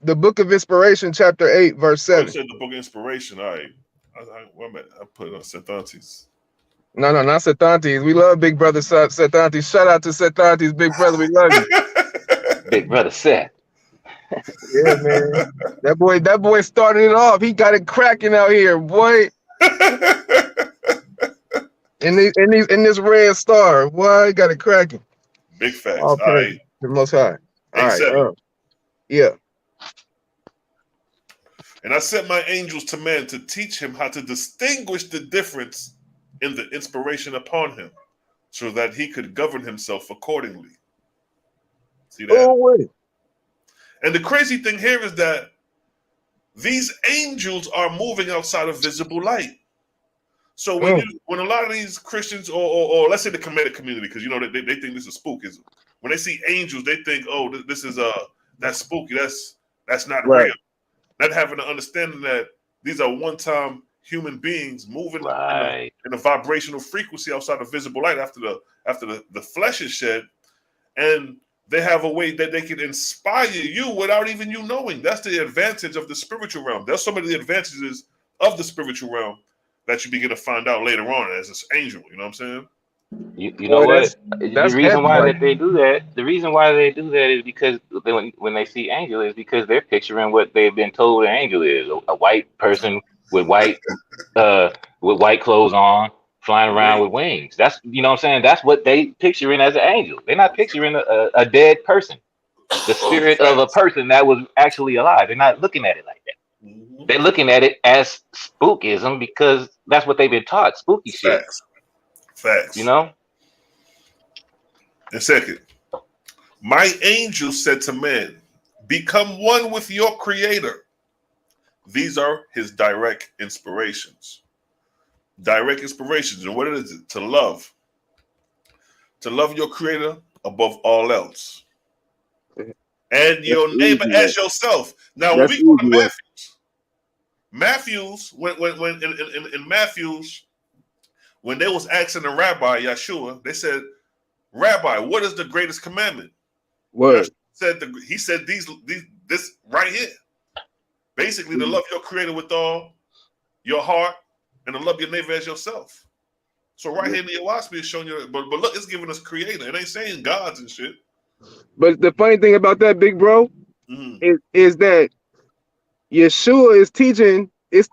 The book of Inspiration, chapter 8, verse 7. You said the book of Inspiration. All right. I put it on Setantes. No, not Setantes. We love Big Brother Setantes. Shout out to Setantes, Big Brother. We love you. Big Brother Seth. Yeah, man. That boy started it off. He got it cracking out here, boy. in this red star, boy, he got it cracking. Big facts. All right. The Most High. All right. Yeah. And I sent my angels to man to teach him how to distinguish the difference in the inspiration upon him, so that he could govern himself accordingly. See that? Oh, wait. And the crazy thing here is that these angels are moving outside of visible light. So when a lot of these Christians or let's say the Kemetic community, because you know they think this is spookism. When they see angels, they think, oh, this is that's spooky. That's not real. Not having the understanding that these are one-time human beings moving in a vibrational frequency outside of visible light after the flesh is shed, and they have a way that they can inspire you without even you knowing. That's the advantage of the spiritual realm. There's so many advantages of the spiritual realm that you begin to find out later on as an angel. You know what I'm saying? You know what? The reason why that they do that, the reason why they do that is because when they see angel is because they're picturing what they've been told an angel is, a white person with white clothes on, flying around with wings. That's, you know what I'm saying? That's what they picturing as an angel. They're not picturing a dead person, the spirit of a person that was actually alive. They're not looking at it like that. They're looking at it as spookism because that's what they've been taught. Spooky shit. Facts. You know? And second, my angel said to man, become one with your creator. These are his direct inspirations. Direct inspirations. And what is it? To love. To love your creator above all else. And your neighbor as yourself. Now, when we go to Matthew's, when in Matthew's, when they was asking the rabbi, Yeshua, they said, Rabbi, what is the greatest commandment? What? He said this right here. Basically, to love your creator with all your heart and to love your neighbor as yourself. So right here in the Owaspy is showing you, but look, it's giving us creator. It ain't saying gods and shit. But the funny thing about that, big bro, is that Yeshua is teaching it's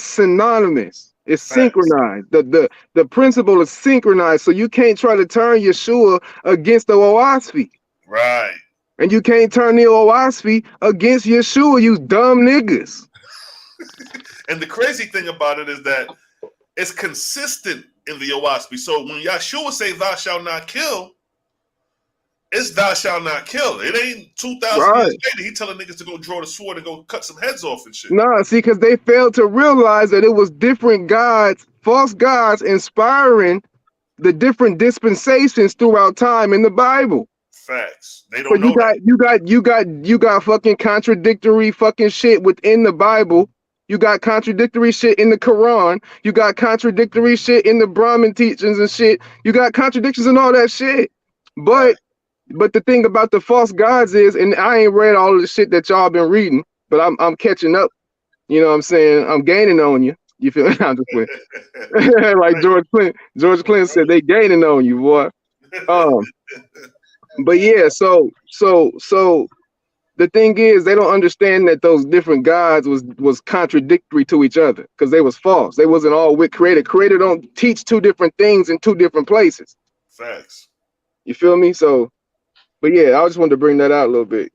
synonymous. It's synchronized. The principle is synchronized. So you can't try to turn Yeshua against the Owaspy. Right. And you can't turn the Owaspy against Yeshua, you dumb niggas. And the crazy thing about it is that it's consistent in the Owaspy. So when Yeshua say thou shalt not kill, it's thou shalt not kill. It ain't 2,000 years later. He telling niggas to go draw the sword and go cut some heads off and shit. Nah, see, because they failed to realize that it was different gods, false gods, inspiring the different dispensations throughout time in the Bible. Facts. They don't know that. You got fucking contradictory fucking shit within the Bible. You got contradictory shit in the Quran. You got contradictory shit in the Brahmin teachings and shit. You got contradictions and all that shit. But the thing about the false gods is, and I ain't read all of the shit that y'all been reading, but I'm catching up. You know what I'm saying? I'm gaining on you. You feel me? I'm just playing. Like George Clinton said, they gaining on you, boy. But yeah, so the thing is, they don't understand that those different gods was contradictory to each other because they was false. They wasn't all with creator. Creator don't teach two different things in two different places. Facts. You feel me? So, but yeah, I just wanted to bring that out a little bit.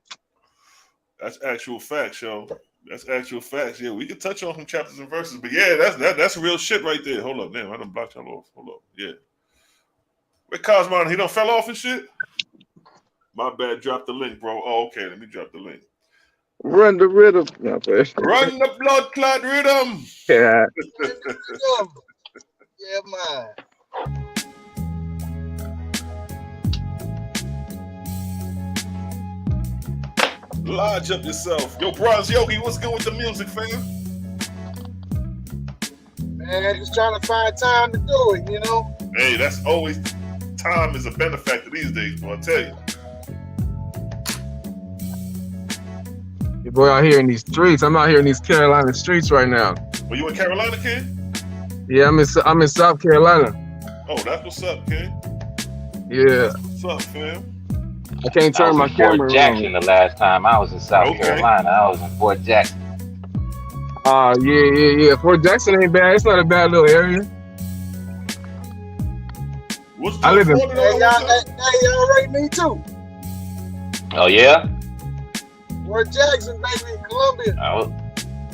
That's actual facts, yo. That's actual facts. Yeah, we can touch on some chapters and verses, but yeah, that's real shit right there. Hold up, damn, I done blocked y'all off. Hold up, yeah. Where Cosmon, he done fell off and shit? My bad, drop the link, bro. Oh, okay, let me drop the link. Run the rhythm. No, run the blood clot rhythm. Yeah. Yeah, man. Lodge up yourself. Yo, Bronze Yogi, what's good with the music, fam? Man, just trying to find time to do it, you know? Hey, that's always, time is a benefactor these days, bro, I tell you. Your boy out here in these streets. I'm out here in these Carolina streets right now. Well, you in Carolina, kid? Yeah, I'm in South Carolina. Oh, that's what's up, kid. Yeah. What's up, fam? I can't turn my camera Fort Jackson on. The last time I was in South Carolina, I was in Fort Jackson. Yeah. Fort Jackson ain't bad. It's not a bad little area. I live in. Hey, y'all rate me too. Oh yeah. Fort Jackson, baby, in Columbia.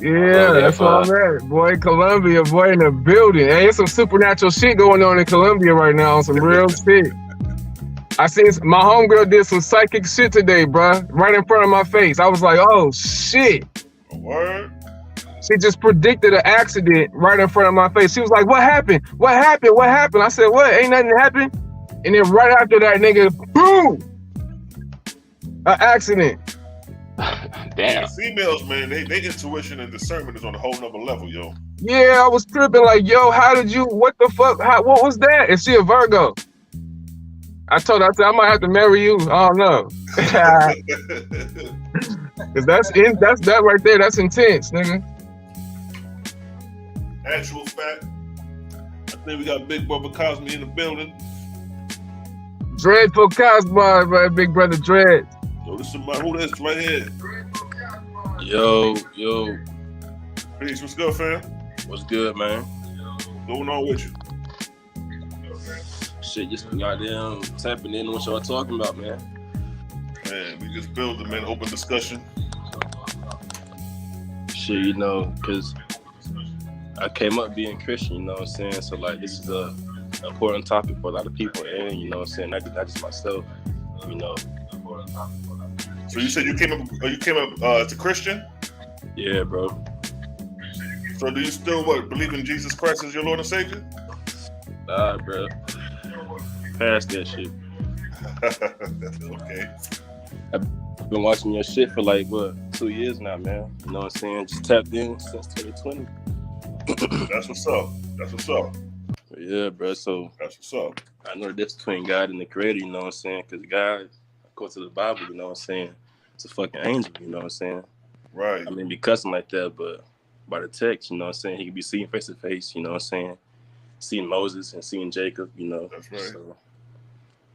Yeah, that's what I'm at. Boy, Columbia, boy, in the building. Hey, there's some supernatural shit going on in Columbia right now, some real shit. I seen my homegirl did some psychic shit today, bruh, right in front of my face. I was like, oh shit. A word? It just predicted an accident right in front of my face. She was like, "What happened? What happened? What happened?" I said, "What? Ain't nothing happened." And then right after that, nigga, boom, an accident. Damn. The females, man, they intuition and discernment is on a whole nother level, yo. Yeah, I was tripping like, "Yo, how did you? What the fuck? What was that?" And she a Virgo. I told her, I said, "I might have to marry you." I don't know. Cause that's that right there. That's intense, nigga. Actual fact. I think we got Big Brother Cosme in the building. Dreadful Cosmo, right, big brother Dread. Yo, this is who this right here. Yo. Peace, what's good, fam? What's good, man? What's going on with you? Shit, just goddamn tapping in what y'all talking about, man. Man, we just building, man, open discussion. Shit, you know, cause I came up being Christian, you know what I'm saying? So like, this is a important topic for a lot of people, and you know what I'm saying, not just myself, you know. So you said you came up to Christian? Yeah, bro. So do you still believe in Jesus Christ as your Lord and Savior? Nah, bro. Past that shit. Okay. I've been watching your shit for like 2 years now, man. You know what I'm saying? Just tapped in since 2020. That's what's up. That's what's up. Yeah, bro. So that's what's up. I know the difference between God and the Creator. You know what I'm saying? Because God, according to the Bible, you know what I'm saying, it's a fucking angel. You know what I'm saying? Right. I mean, be cussing like that, but by the text, you know what I'm saying, he could be seen face to face. You know what I'm saying? Seeing Moses and seeing Jacob. You know. That's right. So,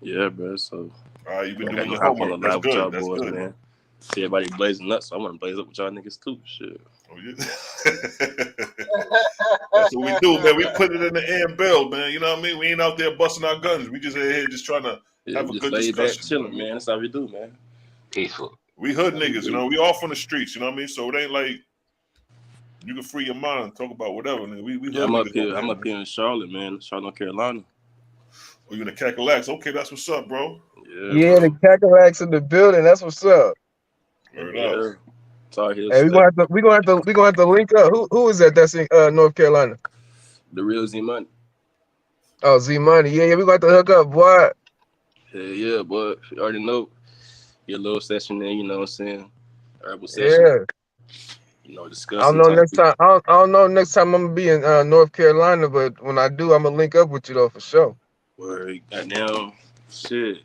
yeah, bro. So. All right, you've been doing your your homework. That's good. That's boys, good. Man. See everybody blazing nuts, so I want to blaze up with y'all niggas too. Shit. Oh, yeah. That's what we do, man. We put it in the air and build, man. You know what I mean? We ain't out there busting our guns. We just here just trying to have a good discussion. Back, chilling, man. That's how we do, man. Peaceful. We hood niggas, you know. We off on the streets, you know what I mean? So it ain't like you can free your mind and talk about whatever. Nigga. We hood I'm up niggas here. I'm up here in Charlotte, man. Charlotte, North Carolina. Oh, you in the Cackalax? Okay, that's what's up, bro. Yeah, the Cackalax in the building. That's what's up. Yeah. Hey, we gonna have to link up. Who is that? That's in North Carolina. The real Z Money. Oh, Z Money. Yeah, we got to hook up, boy. Yeah, boy. You already know. Your little session there, you know what I'm saying? Herbal session. Yeah. You know, discussing. I don't know next time. I don't know next time I'm gonna be in North Carolina, but when I do, I'm gonna link up with you though for sure. Word, goddamn shit.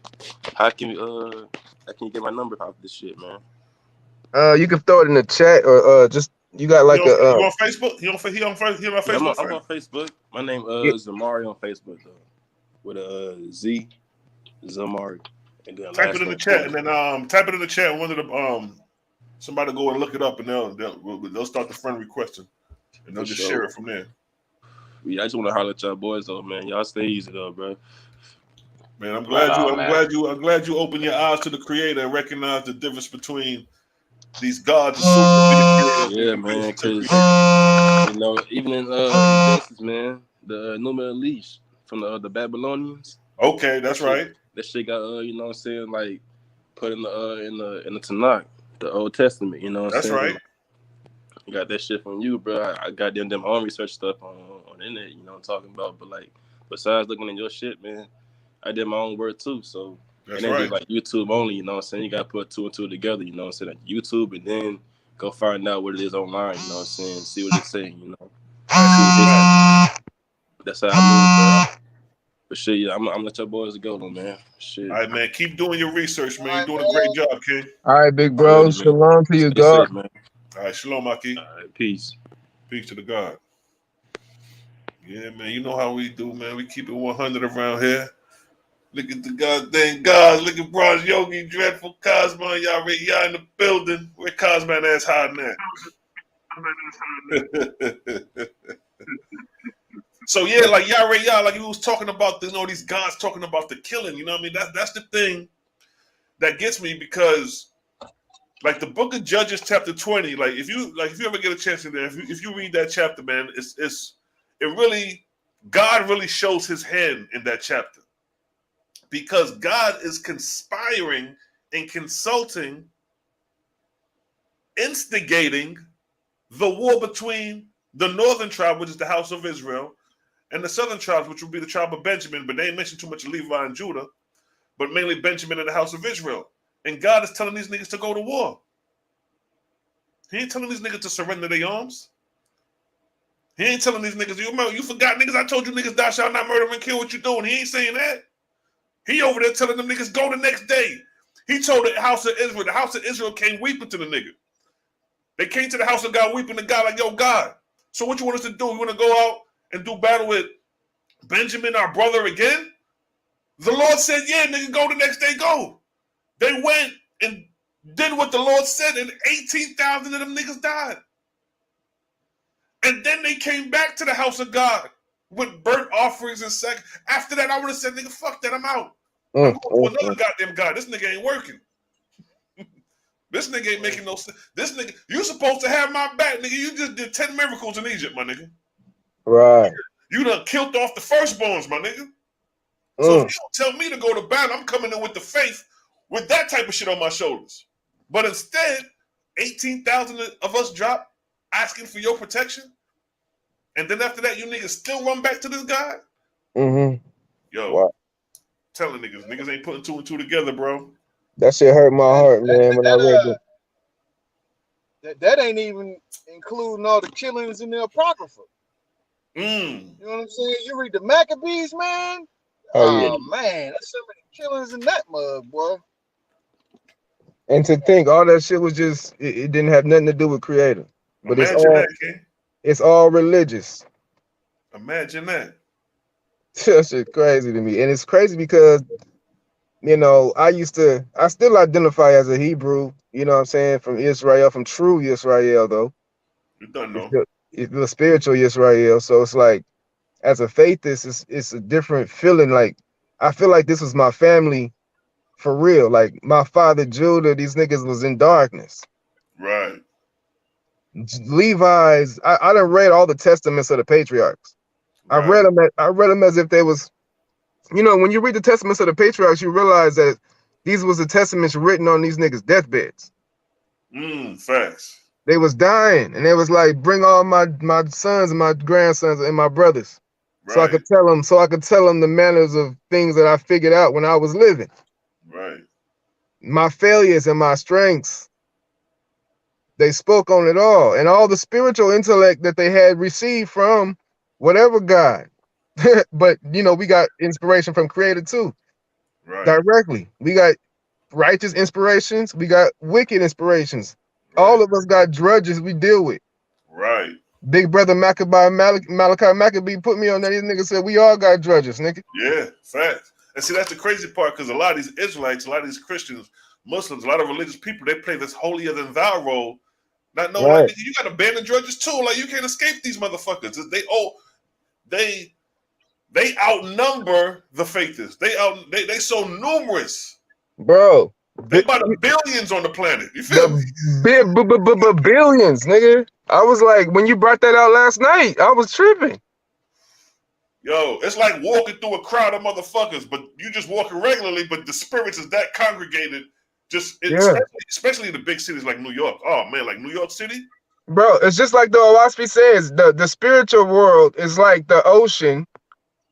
How can you get my number off this shit, man? You can throw it in the chat or just you got like you on Facebook? He on Facebook? Yeah, I'm on Facebook. My name Zamari on Facebook though, with a Z, Zamari. And then type it in the chat, and then type it in the chat. One of the somebody go and look it up, and they'll start the friend requesting, and they'll just share it from there. Yeah, I just want to holler at y'all boys though, man. Y'all stay easy though, bro. Man, I'm glad you open your eyes to the Creator and recognize the difference between these gods. Yeah, man, because you know, even in Genesis, man, the Numer Elish from the Babylonians. Okay, that's right. That shit got you know what I'm saying, like put in the Tanakh, the Old Testament. You know what I'm saying? That's right. I got that shit from you, bro. I got them own research stuff on the internet. You know what I'm talking about? But like, besides looking at your shit, man, I did my own work too. So that's it ain't right. just like YouTube only. You know what I'm saying? You gotta put 2 and 2 together. You know what I'm saying? Like YouTube, and then go find out what it is online. You know what I'm saying? See what it's saying. You know. That's how I move, bro. But shit, yeah, I'm gonna let your boys go, though, man. Shit. All right, man. Keep doing your research, man. You're doing a great job, King. All right, big bro. Shalom to you, God. Safe, man. All right, shalom, Aki. All right, peace. Peace to the God. Yeah, man. You know how we do, man. We keep it 100 around here. Look at the goddamn gods. Look at Bronze Yogi, Dreadful Cosmo. Y'all in the building. Where Cosmo ass hiding at? So yeah, like y'all, like he was talking about these gods talking about the killing. You know what I mean? That's the thing that gets me, because like the book of Judges chapter 20, like if you ever get a chance in there, if you read that chapter, man, God really shows his hand in that chapter, because God is conspiring and consulting, instigating the war between the northern tribe, which is the house of Israel, and the southern tribes, which would be the tribe of Benjamin, but they ain't mentioned too much of Levi and Judah, but mainly Benjamin and the house of Israel. And God is telling these niggas to go to war. He ain't telling these niggas to surrender their arms. He ain't telling these niggas, you forgot niggas, I told you niggas thou shalt not murder and kill, what you doing. He ain't saying that. He over there telling them niggas go the next day. He told the house of Israel came weeping to the nigga. They came to the house of God weeping to God like, yo, God, so what you want us to do? You want to go out and do battle with Benjamin, our brother, again? The Lord said, yeah, nigga, go the next day, go. They went and did what the Lord said, and 18,000 of them niggas died. And then they came back to the house of God with burnt offerings and sacrifice. After that, I would have said, nigga, fuck that, I'm out. I'm going to another goddamn God. This nigga ain't working. This nigga ain't making no sense. This nigga, you supposed to have my back, nigga. You just did 10 miracles in Egypt, my nigga. Right. You done killed off the firstborns, my nigga. So if you don't tell me to go to battle, I'm coming in with the faith with that type of shit on my shoulders. But instead, 18,000 of us drop asking for your protection. And then after that, you niggas still run back to this God? Yo, wow. Telling niggas ain't putting two and two together, bro. That shit hurt my heart, man, when I read it. That ain't even including all the killings in the Apocrypha. You know what I'm saying? You read the Maccabees, man. Oh, man, there's so many killings in that mug, boy. And to think all that shit was just it didn't have nothing to do with Creator. But Imagine it's all religious. Imagine that. That shit crazy to me. And it's crazy because, you know, I still identify as a Hebrew, you know what I'm saying, from Israel, from true Israel, though. You don't know. It's the spiritual Israel. So it's like, as a faithist, it's a different feeling. Like, I feel like this was my family for real. Like, my father, Judah, these niggas was in darkness. Right. Levi's, I done read all the testaments of the patriarchs. Right. I read them as if they was, you know, when you read the testaments of the patriarchs, you realize that these was the testaments written on these niggas' deathbeds. Facts. They was dying, and they was like, bring all my sons and my grandsons and my brothers. Right. So I could tell them the manners of things that I figured out when I was living. Right. My failures and my strengths. They spoke on it all, and all the spiritual intellect that they had received from whatever God. But, you know, we got inspiration from Creator too. Right. Directly. We got righteous inspirations. We got wicked inspirations. Right. All of us got drudges we deal with. Right. Big brother Malachi Maccabee put me on that. These niggas said we all got drudges, nigga. Yeah, facts. And see, that's the crazy part, because a lot of these Israelites, a lot of these Christians, Muslims, a lot of religious people, they play this holier than thou role. Not knowing, right. Like, you got to ban the drudges too. Like, you can't escape these motherfuckers. They outnumber the faithists. They so numerous, bro. They about billions on the planet. You feel me? Billions, nigga. I was like, when you brought that out last night, I was tripping. Yo, it's like walking through a crowd of motherfuckers, but you just walking regularly, but the spirits is that congregated. Especially in the big cities like New York. Oh man, like New York City. Bro, it's just like the Owaspi says, the spiritual world is like the ocean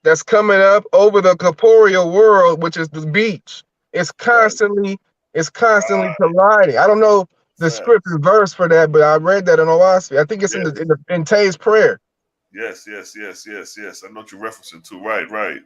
that's coming up over the corporeal world, which is the beach. It's constantly colliding. I don't know the scripture verse for that, but I read that in Owaspi. I think it's in Tay's prayer. Yes. I know what you're referencing to. Right.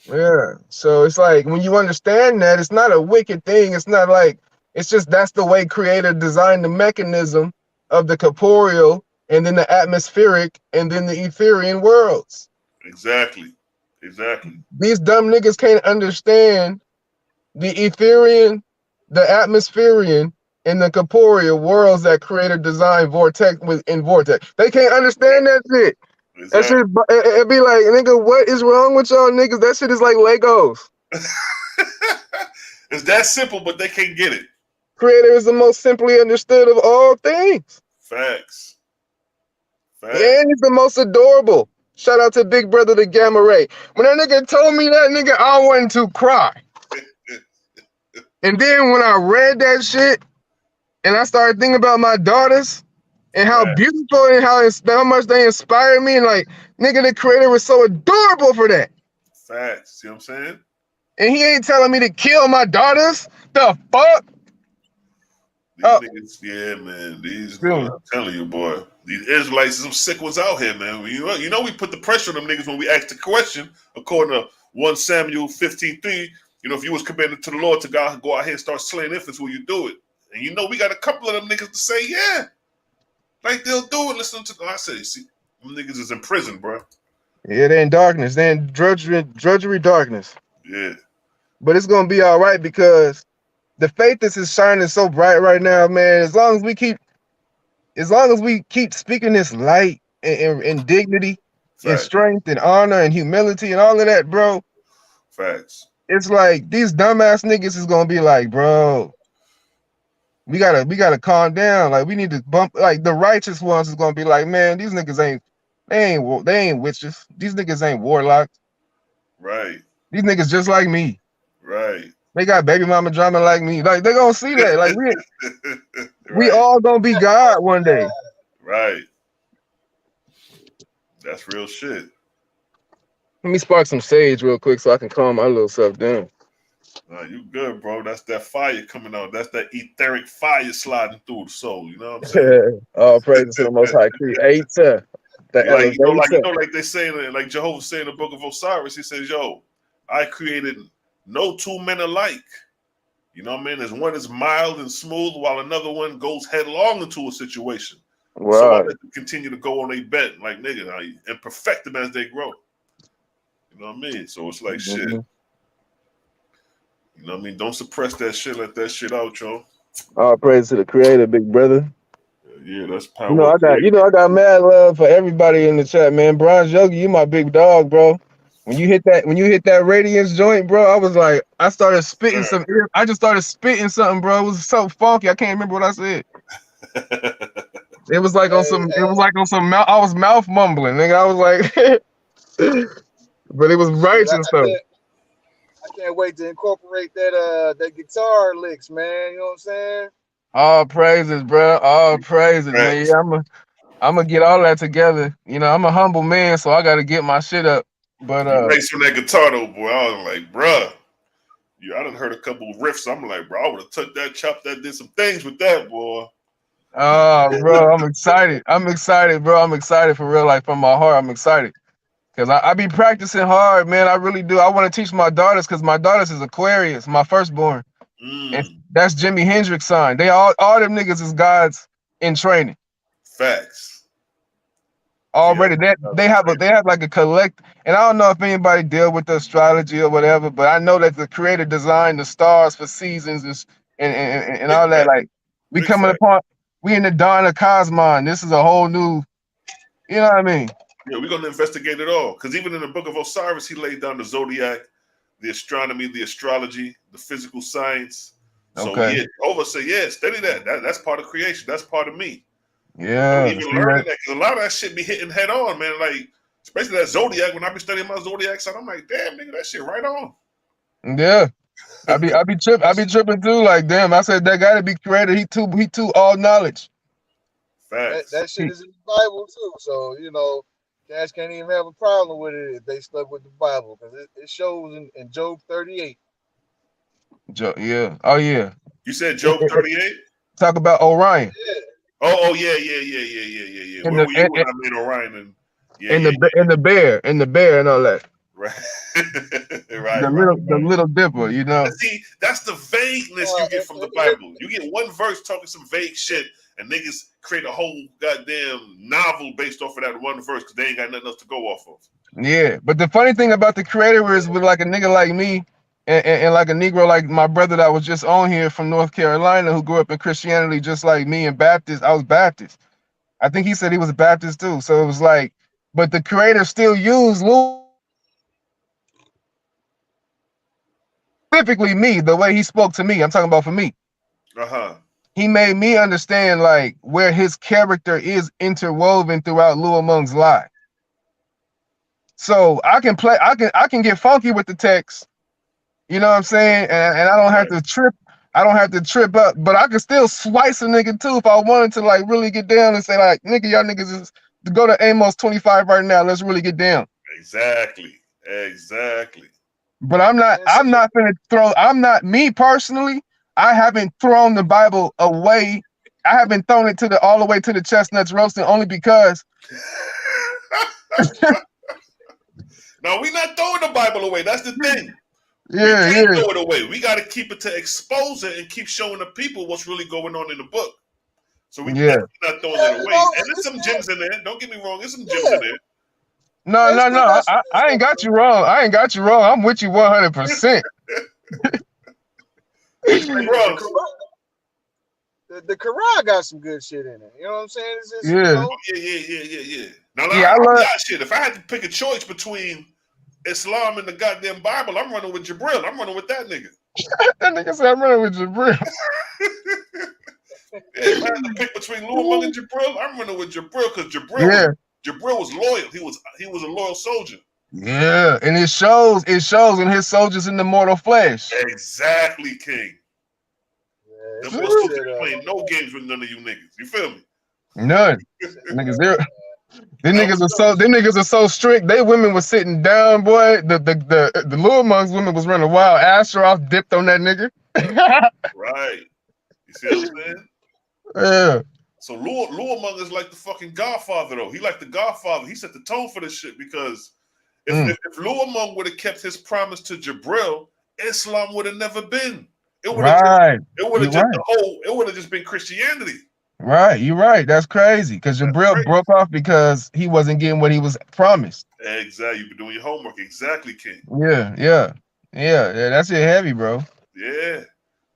Yeah. So it's like, when you understand that, it's not a wicked thing. It's not like, it's just that's the way Creator designed the mechanism of the corporeal, and then the atmospheric, and then the Etherian worlds. Exactly. These dumb niggas can't understand the Etherian, the atmospherian, and the corporeal worlds that Creator designed in Vortex. They can't understand that shit. Exactly. That shit, it'd be like, nigga, what is wrong with y'all niggas? That shit is like Legos. It's that simple, but they can't get it. Creator is the most simply understood of all things. Facts. And he's the most adorable. Shout out to Big Brother the Gamma Ray. When that nigga told me that, nigga, I wanted to cry. And then when I read that shit, and I started thinking about my daughters, and how beautiful and how much they inspire me. And like, nigga, the creator was so adorable for that. Facts. See what I'm saying? And he ain't telling me to kill my daughters. The fuck? These niggas, yeah, man. These, boy, I'm telling you, boy. These Israelites, some sick ones out here, man. You know, we put the pressure on them niggas when we ask the question, according to 1 Samuel 15:3. You know, if you was commanded to the Lord to go out here and start slaying infants, will you do it? And you know, we got a couple of them niggas to say, yeah. Like, they'll do it. Listen to God. I say, see, them niggas is in prison, bro. Yeah, they're in darkness. They're in drudgery darkness. Yeah. But it's going to be all right because the faith is shining so bright right now, man. As long as we keep speaking this light and dignity and strength and honor and humility and all of that, bro. Facts. It's like these dumbass niggas is gonna be like, bro, we gotta calm down. Like, we need to bump. Like, the righteous ones is gonna be like, man, these niggas ain't witches. These niggas ain't warlocks. Right. These niggas just like me. Right. They got baby mama drama like me. Like, they gonna see that. Like, we all gonna be God one day. Right. That's real shit. Let me spark some sage real quick so I can calm my little self down. Nah, you good, bro. That's that fire coming out. That's that etheric fire sliding through the soul. You know what I'm saying? All praise to the Most High Creator. Like they say, like Jehovah say in the Book of Osiris, he says, "Yo, I created no two men alike." You know what I mean? There's one is mild and smooth, while another one goes headlong into a situation. Right. So I let them continue to go on a bent, like nigga, and perfect them as they grow. You know what I mean? So it's like shit. You know what I mean? Don't suppress that shit. Let that shit out, yo. All praise to the Creator, big brother. Yeah, that's power. I got mad love for everybody in the chat, man. Bronze Yogi, you my big dog, bro. When you hit that radiance joint, bro, I was like, I started spitting I just started spitting something, bro. It was so funky. I can't remember what I said. It was like on some. It was like on some. I was mouth mumbling, nigga. I was like, but it was righteous though. I can't wait to incorporate that guitar licks, man. You know what I'm saying? All praises, bro. All praises, man. Yeah, I'm gonna get all that together. You know, I'm a humble man, so I got to get my shit up. But you racing that guitar though, boy. I was like, bruh. I done heard a couple of riffs. I'm like, bro, I would have took that, chopped that, did some things with that, boy. Bro, I'm excited. I'm excited, bro. I'm excited for real, like from my heart. I'm excited. Cause I be practicing hard, man. I really do. I want to teach my daughters, cause my daughters is Aquarius, my firstborn. And that's Jimi Hendrix sign. They all them niggas is gods in training. Facts. Already, they have like a collect, and I don't know if anybody deal with the astrology or whatever, but I know that the Creator designed the stars for seasons and all that. Like, we in the dawn of Cosmon. This is a whole new, you know what I mean? Yeah, we're gonna investigate it all. Because even in the Book of Osiris, he laid down the zodiac, the astronomy, the astrology, the physical science. So yeah, Jehovah said, yeah, study that. That's part of creation. That's part of me. Yeah. I'm even learning that, because a lot of that shit be hitting head on, man. Like, especially that zodiac. When I be studying my zodiac sign, I'm like, damn, nigga, that shit right on. Yeah. I be tripping too. Like, damn, I said that gotta be Creator. He too all knowledge. Facts. That shit is in the Bible too. So, you know, Cash can't even have a problem with it if they stuck with the Bible, because it shows in Job 38. Yeah. Oh yeah. You said Job 38? Talk about Orion. Yeah. Oh yeah. Where were you when I made Orion? And the bear and all that. Right. The little dipper, you know. See, that's the vagueness you get from the Bible. You get one verse talking some vague shit, and niggas create a whole goddamn novel based off of that one verse because they ain't got nothing else to go off of. Yeah, but the funny thing about the Creator is, with like a nigga like me and like a Negro like my brother that was just on here from North Carolina, who grew up in Christianity just like me, and Baptist. I was Baptist. I think he said he was a Baptist too. So it was like, but the Creator still used specifically me, the way he spoke to me. I'm talking about for me. He made me understand like where his character is interwoven throughout Lou Among's life. So I can get funky with the text, you know what I'm saying? And I don't have to trip. I don't have to trip up, but I could still slice a nigga too if I wanted to, like, really get down and say, like, nigga, y'all niggas is to go to Amos 25 right now. Let's really get down. Exactly. But I'm not finna throw. I'm not me personally. I haven't thrown the Bible away. I haven't thrown it all the way to the chestnuts roasting only because. No, we're not throwing the Bible away. That's the thing. Yeah, we can't throw it away. We got to keep it to expose it and keep showing the people what's really going on in the book. So we definitely not throwing it away. And there's some gems in there. Don't get me wrong. There's some gems in there. No. I ain't got you wrong. I'm with you 100%. The Quran got some good shit in it. You know what I'm saying? It's just, yeah. Now, I love shit. If I had to pick a choice between Islam and the goddamn Bible, I'm running with Jibril. I'm running with that nigga. That nigga said I'm running with Jibril. If I had to pick between Luamung and Jibril, I'm running with Jibril because Jibril was loyal. He was a loyal soldier. Yeah, and it shows in his soldiers in the mortal flesh. Exactly, King. The Muslims ain't playing no games with none of you niggas. You feel me? None. Niggas, them niggas are so strict. They women was sitting down, boy. The Luamungs women was running wild. Asheroth dipped on that nigga. Right. You see what I'm saying? Yeah. So Luamung is like the fucking Godfather, though. He like the Godfather. He set the tone for this shit because if Luamung would have kept his promise to Jibril, Islam would have never been. It would have just been Christianity. Right, you're right. That's crazy. Because Jibril broke off because he wasn't getting what he was promised. Exactly. You've been doing your homework. Exactly, King. Yeah. That shit heavy, bro. Yeah,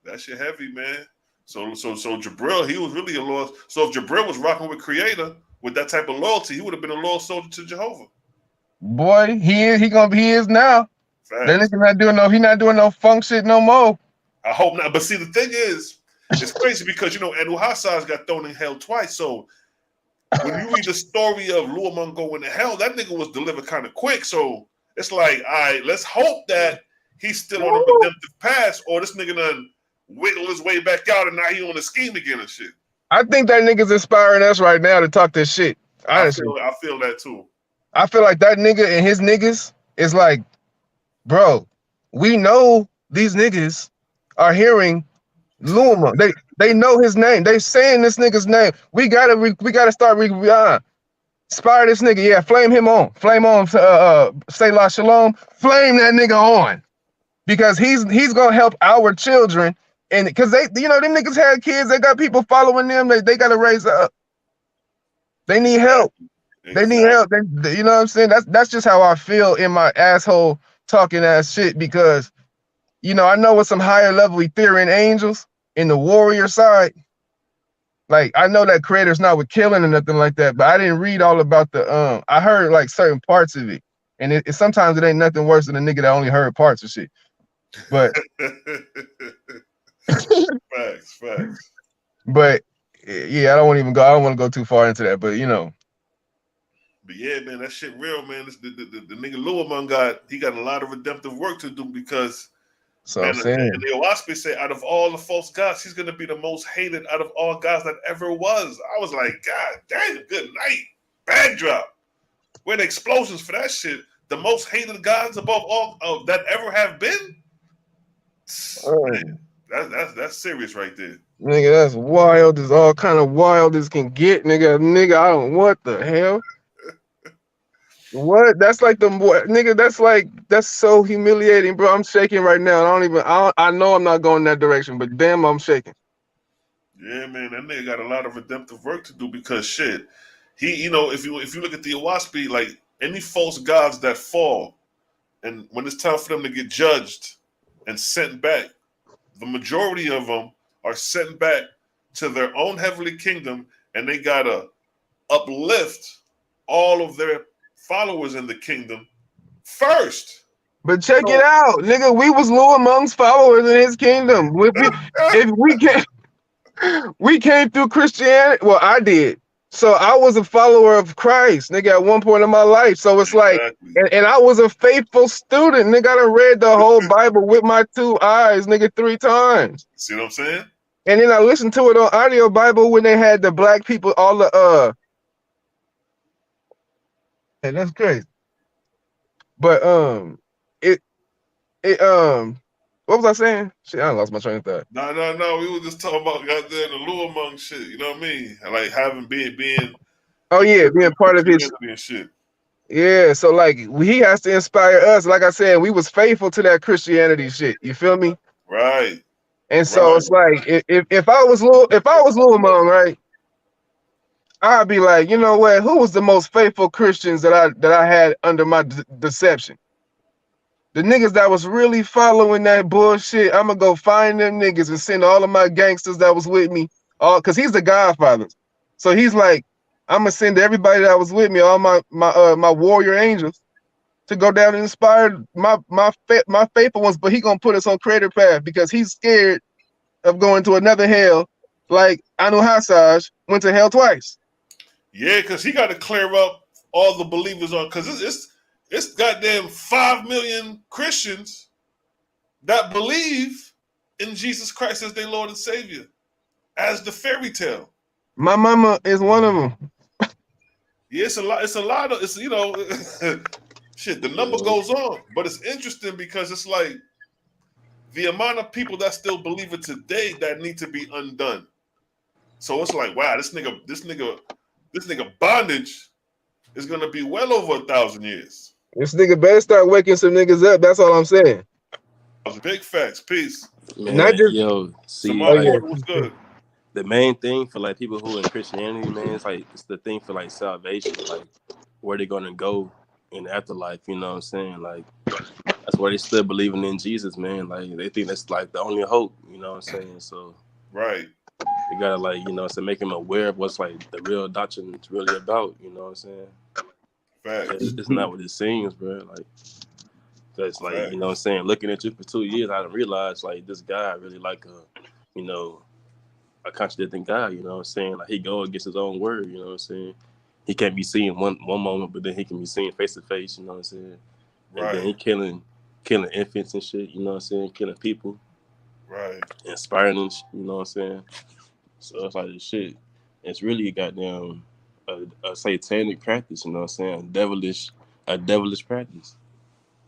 that shit heavy, man. So Jibril, he was really a loyal. So if Jibril was rocking with Creator with that type of loyalty, he would have been a loyal soldier to Jehovah. Boy, he is now. That nigga not doing no funk shit no more. I hope not. But see, the thing is, it's crazy because Anu Hassas got thrown in hell twice. So when you read the story of Luamung going to hell, that nigga was delivered kind of quick. So it's like, all right, let's hope that he's still on a redemptive path, or this nigga done wiggle his way back out and now he on the scheme again and shit. I think that nigga's inspiring us right now to talk this shit. Honestly. I feel that too. I feel like that nigga and his niggas is like, bro, we know these niggas are hearing Luamung. They know his name. They saying this nigga's name. We gotta start inspire this nigga. Yeah, flame him on. Flame on. Say la shalom. Flame that nigga on, because he's gonna help our children. And because them niggas had kids. They got people following them. They gotta raise up. They need help. Exactly. They need help. You know what I'm saying? That's just how I feel in my asshole talking ass shit, because I know with some higher level Ethereal angels in the warrior side, like I know that Creator's not with killing or nothing like that, but I didn't read all about the I heard like certain parts of it, and sometimes it ain't nothing worse than a nigga that only heard parts of shit. But facts. But yeah, I don't want to go too far into that, but But yeah, man, that shit real, man. The nigga Luamung got a lot of redemptive work to do, because I'm saying. And the Owaspi say, out of all the false gods, he's gonna be the most hated out of all gods that ever was. I was like, God damn, good night. Bag drop. Where the explosions for that shit? The most hated gods above all that ever have been? Man, that's serious right there. Nigga, that's wild as all kind of wild as can get, nigga. I don't, what the hell? What? That's like nigga, that's so humiliating, bro. I'm shaking right now. I know I'm not going that direction, but damn, I'm shaking. Yeah, man, that nigga got a lot of redemptive work to do, because shit, he, if you look at the Owaspi, like any false gods that fall, and when it's time for them to get judged and sent back, the majority of them are sent back to their own heavenly kingdom, and they gotta uplift all of their followers in the kingdom first. But check it out, nigga. We was Luamung's followers in his kingdom. We came through Christianity. Well, I did. So I was a follower of Christ, nigga, at one point in my life. So it's like, and I was a faithful student, nigga. I done read the whole Bible with my 2 eyes, nigga, 3 times. See what I'm saying? And then I listened to it on audio Bible when they had the black people, all the and that's crazy. But what was I saying? Shit, I lost my train of thought. No. We were just talking about goddamn the Lure Monk shit. You know what I mean? Like having being. Oh yeah, being part of his and shit. Yeah, so like he has to inspire us. Like I said, we was faithful to that Christianity shit. You feel me? Right. And so it's like if I was Lil Monk, right? I'd be like, you know what? Who was the most faithful Christians that I had under my deception? The niggas that was really following that bullshit. I'm gonna go find them niggas and send all of my gangsters that was with me, all because he's the Godfather. So he's like, I'm gonna send everybody that was with me, all my warrior angels, to go down and inspire my faithful ones. But he gonna put us on creative path because he's scared of going to another hell, like Anu Hassaj went to hell twice. Yeah, because he got to clear up all the believers on, because it's goddamn 5 million Christians that believe in Jesus Christ as their Lord and Savior, as the fairy tale. My mama is one of them. Yeah, it's a lot of, you know, shit, the number goes on. But it's interesting because it's like the amount of people that still believe it today that need to be undone. So it's like, wow, this nigga bondage is gonna be well over 1,000 years. This nigga better start waking some niggas up. That's all I'm saying. Big facts. Peace. Man, not just see, was good. The main thing for like people who in Christianity, man, it's the thing for like salvation, like where they're gonna go in the afterlife. You know what I'm saying? Like that's where they still believing in Jesus, man. Like they think that's like the only hope. You know what I'm saying? So right. You gotta like, you know, so make them aware of what's like the real doctrine is really about. You know what I'm saying? Facts. It's not what it seems, bro. Like, that's like, you know what I'm saying? Looking at you for 2 years, I didn't realize like this guy really like you know, a contradicting guy. You know what I'm saying? Like he go against his own word. You know what I'm saying? He can't be seen one moment, but then he can be seen face to face. You know what I'm saying? Right. And then he killing infants and shit. You know what I'm saying? Killing people. Right. Inspiring them. You know what I'm saying? So it's like this shit. It's really a goddamn a satanic practice, you know what I'm saying? A devilish practice.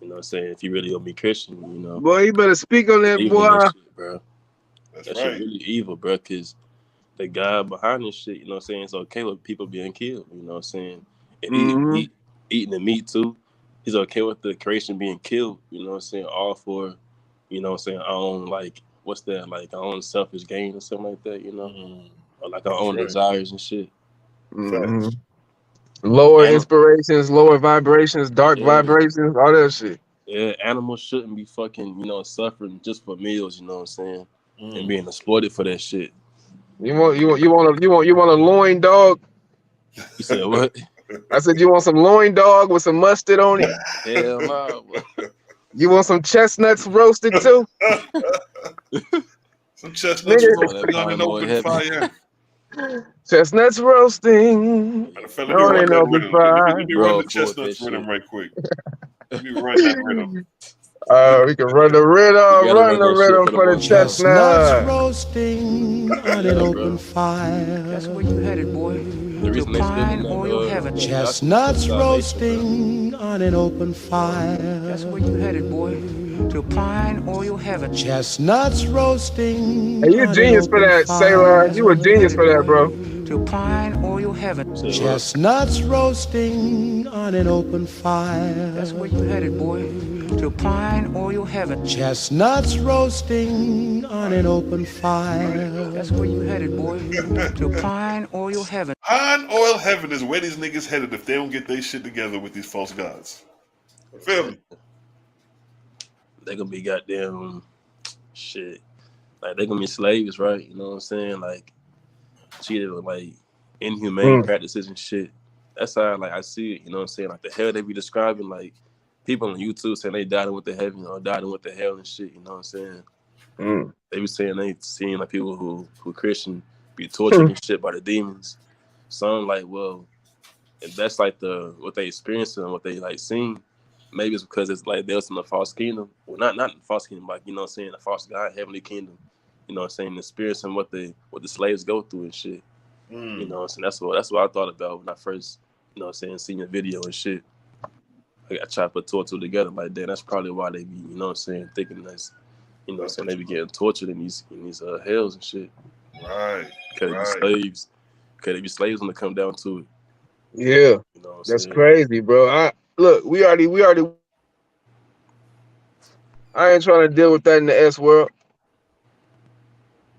You know what I'm saying? If you really gonna be Christian, you know. Boy, you better speak on that, boy. That shit, bro. That's that right. shit really evil, bro, because the guy behind this shit, you know what I'm saying, it's okay with people being killed, you know what I'm saying? And eating the meat too. He's okay with the creation being killed, you know what I'm saying? All for, you know what I'm saying, our own, like, what's that, like our own selfish gain or something like that, you know? Or like our own desires and shit. Lower inspirations, lower vibrations, dark vibrations, all that shit. Yeah, animals shouldn't be fucking, you know, suffering just for meals, you know what I'm saying? And being exploited for that shit. You want a loin dog? You said what? I said you want some loin dog with some mustard on it? Hell no. You want some chestnuts roasted too? Some chestnuts roasting on an open fire. Chestnuts roasting on an open fire. Let me run the chestnuts rhythm right quick. Let me run that rhythm. We can run the rhythm for the chestnuts. Roasting on an open fire. That's where you headed, boy. To pine oil heaven. Chestnuts roasting on an open fire. That's where you headed, boy. To pine oil heaven. Chestnuts roasting. Hey, you a genius for that, Sailor. You a genius for that, bro. To pine oil heaven. Chestnuts roasting on an open fire. That's where you headed, boy. To pine oil heaven. Chestnuts roasting on an open fire. That's where you headed, boy. To pine oil heaven. Pine oil heaven is where these niggas headed if they don't get their shit together with these false gods. Feel me? They gonna be goddamn shit. Like they gonna be slaves, right? You know what I'm saying? Like cheated with like inhumane practices and shit. That's how like I see it, you know what I'm saying? Like the hell they be describing, like people on YouTube saying they died and went to heaven or died and went to hell and shit, you know what I'm saying? They be saying they seeing like people who Christian be tortured and shit by the demons. some like, well, if that's like what they experiencing and what they like seen, maybe it's because it's like there's in the false kingdom. Well, not the false kingdom, like, you know what I'm saying, the false God, heavenly kingdom. You know what I'm saying, experiencing what the slaves go through and shit. You know what I'm saying? That's what I thought about when I first, you know what I'm saying, seen your video and shit. I tried to put two and two together. Like, damn, that's probably why they be, you know what I'm saying, thinking that's, you know what I'm saying, they be getting tortured in these hells and shit. Right. Could it be slaves? Could it be slaves when it come down to it? Yeah, you know what that's saying? crazy, bro. Look, we already. I ain't trying to deal with that in the S world.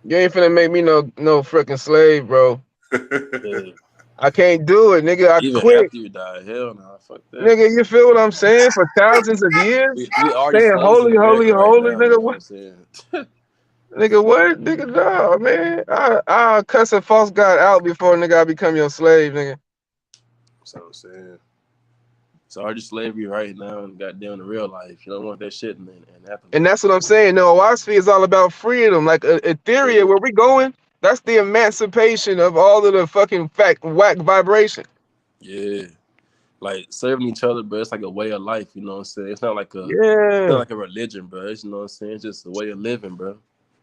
You ain't finna make me no freaking slave, bro. Yeah. I can't do it, nigga. I Even quit. after you die, hell no, fuck that. Nigga, you feel what I'm saying? For thousands of years? We already Saying slaves in holy, holy, America right holy, now, you nigga. know what What? I'm saying? Nigga, what? Nigga, no, man. I'll cuss a false god out before, nigga, I become your slave, nigga. That's what I'm saying. It's already slavery right now and goddamn in real life. You don't want that shit in afterlife. And that's what I'm saying. No, philosophy is all about freedom. Like Ethereum, where we going, that's the emancipation of all of the fucking whack vibration. Yeah. Like serving each other, bro, it's like a way of life, you know what I'm saying? It's not like a religion, bro. It's, you know what I'm saying? It's just a way of living, bro.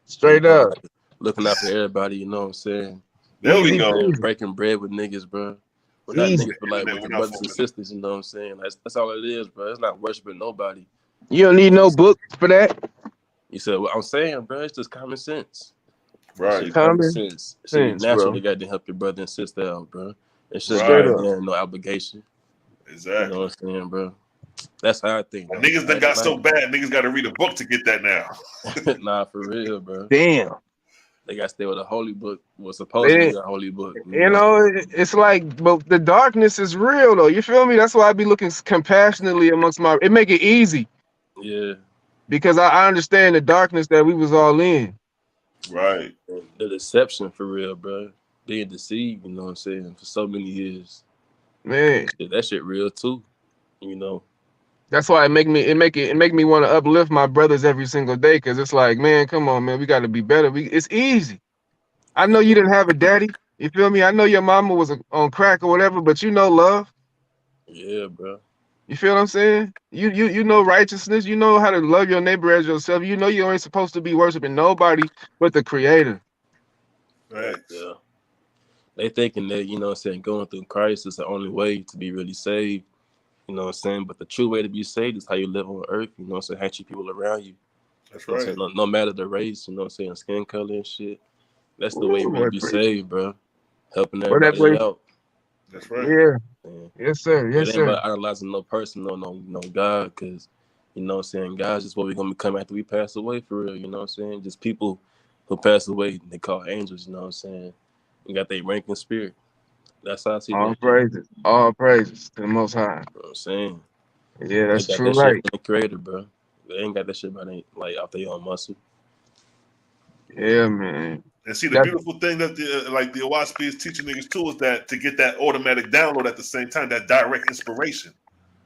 Straight up. Like, looking out for everybody, you know what I'm saying? There we go. Breaking bread with niggas, bro. Well, not niggas, but like with the brothers and sisters, you know what I'm saying? That's all it is, bro. It's not worshiping nobody. You don't need no book for that. You said what I'm saying, bro. It's just common sense. Right. Common sense. So you naturally bro. got to help your brother and sister out, bro. It should be no obligation. Exactly. You know what I'm saying, bro? That's how I think. Bro. Niggas that got so bad, niggas got to read a book to get that now. Nah, for real, bro. Damn. They got to stay with a holy book. Was supposed to be a holy book. You know, it's like, but the darkness is real, though. You feel me? That's why I be looking compassionately amongst it make it easy. Yeah. Because I understand the darkness that we was all in. Right. The deception, for real, bro. Being deceived, you know what I'm saying, for so many years. Man. That shit real, too. You know. That's why it make me want to uplift my brothers every single day, because it's like, man, come on, man, we got to be better. It's easy. I know you didn't have a daddy. You feel me? I know your mama was on crack or whatever, but you know love. Yeah, bro. You feel what I'm saying? You know righteousness. You know how to love your neighbor as yourself. You know you ain't supposed to be worshiping nobody but the Creator. Right. Yeah. They thinking that, you know what I'm saying, going through Christ is the only way to be really saved. You know what I'm saying? But the true way to be saved is how you live on earth. You know what I'm saying? How you treat people around you. That's right. No matter the race, you know what I'm saying, skin color and shit. That's the way you really be saved, bro. Helping everybody out. That's right. Yeah. Yes, sir. Yes, it ain't about idolizing no person, no God, because, you know what I'm saying, God's just what we're going to become after we pass away, for real. You know what I'm saying? Just people who pass away, they call angels, you know what I'm saying? And got their rank in spirit. That's how I see that. All praises to the Most High. You know what I'm saying? Yeah, that's they got true, that right? Shit from the Creator, bro. They ain't got that shit by off their own muscle. Yeah, man. And see, the beautiful thing that the Owaspy is teaching niggas too is that to get that automatic download at the same time, that direct inspiration.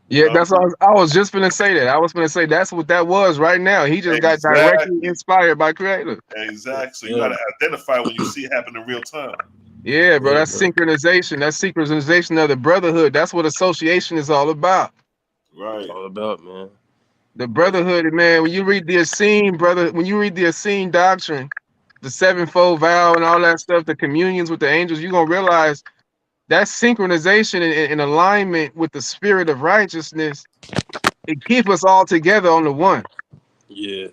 Yeah, that's what I was just gonna say that. I was gonna say that's what that was right now. He just got directly inspired by Creator. Exactly. So you gotta identify when you see it happen in real time. Yeah, bro. That's synchronization. That's synchronization of the brotherhood. That's what association is all about. Right. All about, man. The brotherhood, man. When you read the Essene, brother, when you read the Essene doctrine, the sevenfold vow and all that stuff, the communions with the angels, you're gonna realize that synchronization in alignment with the spirit of righteousness, it keeps us all together on the one. Yeah.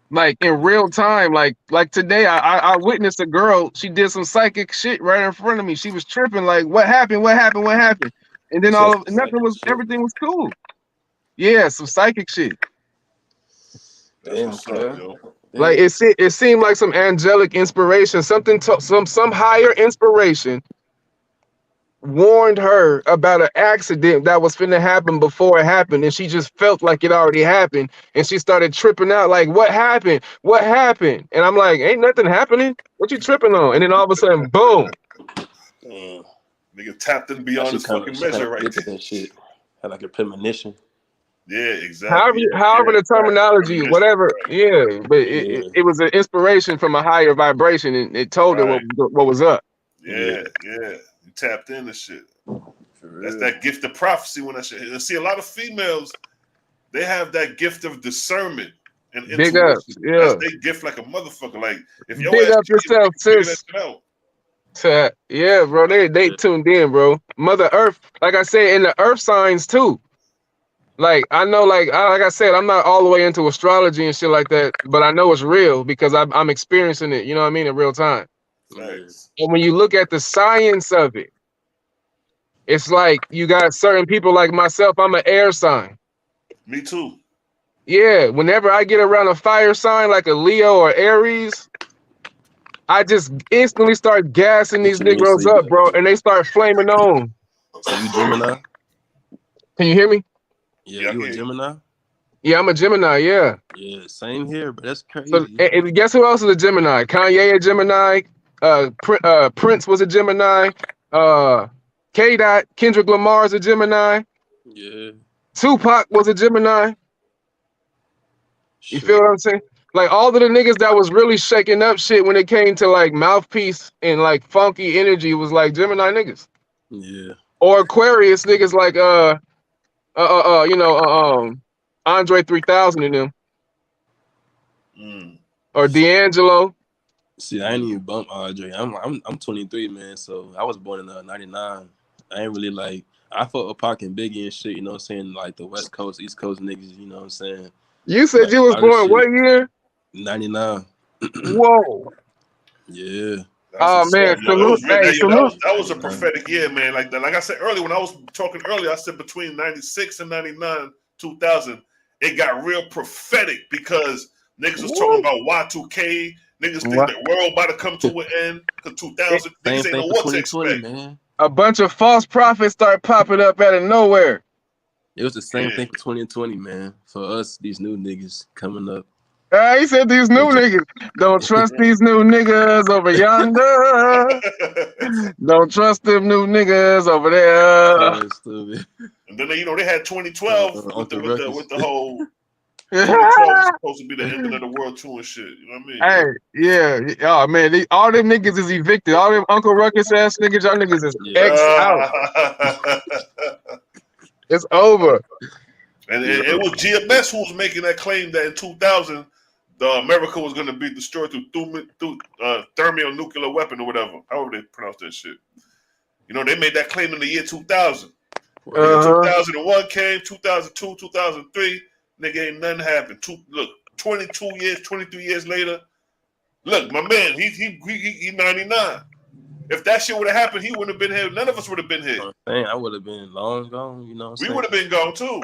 Like in real time, like today, I witnessed a girl. She did some psychic shit right in front of me. She was tripping, like, what happened? What happened? What happened? And then everything was cool. Yeah, some psychic shit. That's what's up, yo. Like it seemed like some angelic inspiration, some higher inspiration warned her about an accident that was finna happen before it happened, and she just felt like it already happened, and she started tripping out like, what happened? What happened? And I'm like, ain't nothing happening. What you tripping on? And then all of a sudden, boom. Damn. Nigga tapped in beyond his fucking measure right there. That shit. Had like a premonition. Yeah, exactly. However the terminology, whatever, but it was an inspiration from a higher vibration, and it told her what was up. Yeah. You You tapped in and shit. That's that gift of prophecy when that shit. And see, a lot of females, they have that gift of discernment and Big intuition. ups, yeah. That's they gift like a motherfucker. Like if your Big ass up yourself, figure that sis. shit out. Yeah, bro, they tuned in, bro. Mother Earth, like I said, in the Earth signs too. Like I know, like I said, I'm not all the way into astrology and shit like that, but I know it's real because I'm experiencing it. You know what I mean, in real time. Thanks. And when you look at the science of it, it's like you got certain people like myself. I'm an air sign. Me too. Yeah, whenever I get around a fire sign like a Leo or Aries, I just instantly start gassing these Negroes up, bro, and they start flaming on. So you Gemini? Can you hear me? Yeah, you a Gemini? Yeah, I'm a Gemini, yeah. Yeah, same here, but that's crazy. So, and guess who else is a Gemini? Kanye a Gemini. Prince was a Gemini. K-Dot, Kendrick Lamar is a Gemini. Yeah. Tupac was a Gemini. You feel what I'm saying? Like all of the niggas that was really shaking up shit when it came to like mouthpiece and like funky energy was like Gemini niggas. Yeah. Or Aquarius niggas like Andre 3000 and them. Or D'Angelo. See, I ain't even bump Andre. I'm 23, man. So I was born in '99. I ain't really like. I fuck with Pac and Biggie and shit. You know what I'm saying? Like the West Coast, East Coast niggas. You know what I'm saying? You said like, you was born what year? 99. Whoa. Yeah. Oh man, salute! Hey, salute! That was a prophetic year, man. Like I said earlier, when I was talking earlier, I said between 96 and 99, 2000, it got real prophetic because niggas was talking about Y2K. Niggas think the world about to come to an end because 2000. Niggas ain't know what to expect. Man. A bunch of false prophets start popping up out of nowhere. It was the same thing for 2020, man. For us, these new niggas coming up. He said these new niggas. Don't trust these new niggas over yonder. Don't trust them new niggas over there. And then they had 2012 with the whole 2012 was supposed to be the ending of the world too and shit. You know what I mean? Hey, yeah. Oh man, all them niggas is evicted. All them Uncle Ruckus ass niggas, y'all niggas is X out. It's over. And it was GMS who was making that claim that in 2000, America was going to be destroyed through thermonuclear weapon or whatever, however they pronounce that shit. You know, they made that claim in the year 2000. 2001 came, 2002, 2003, nigga, ain't nothing happened. 22 years, 23 years later, look, my man, he 99. If that shit would have happened, he wouldn't have been here. None of us would have been here. I would have been long gone, you know what I'm saying? We would have been gone too.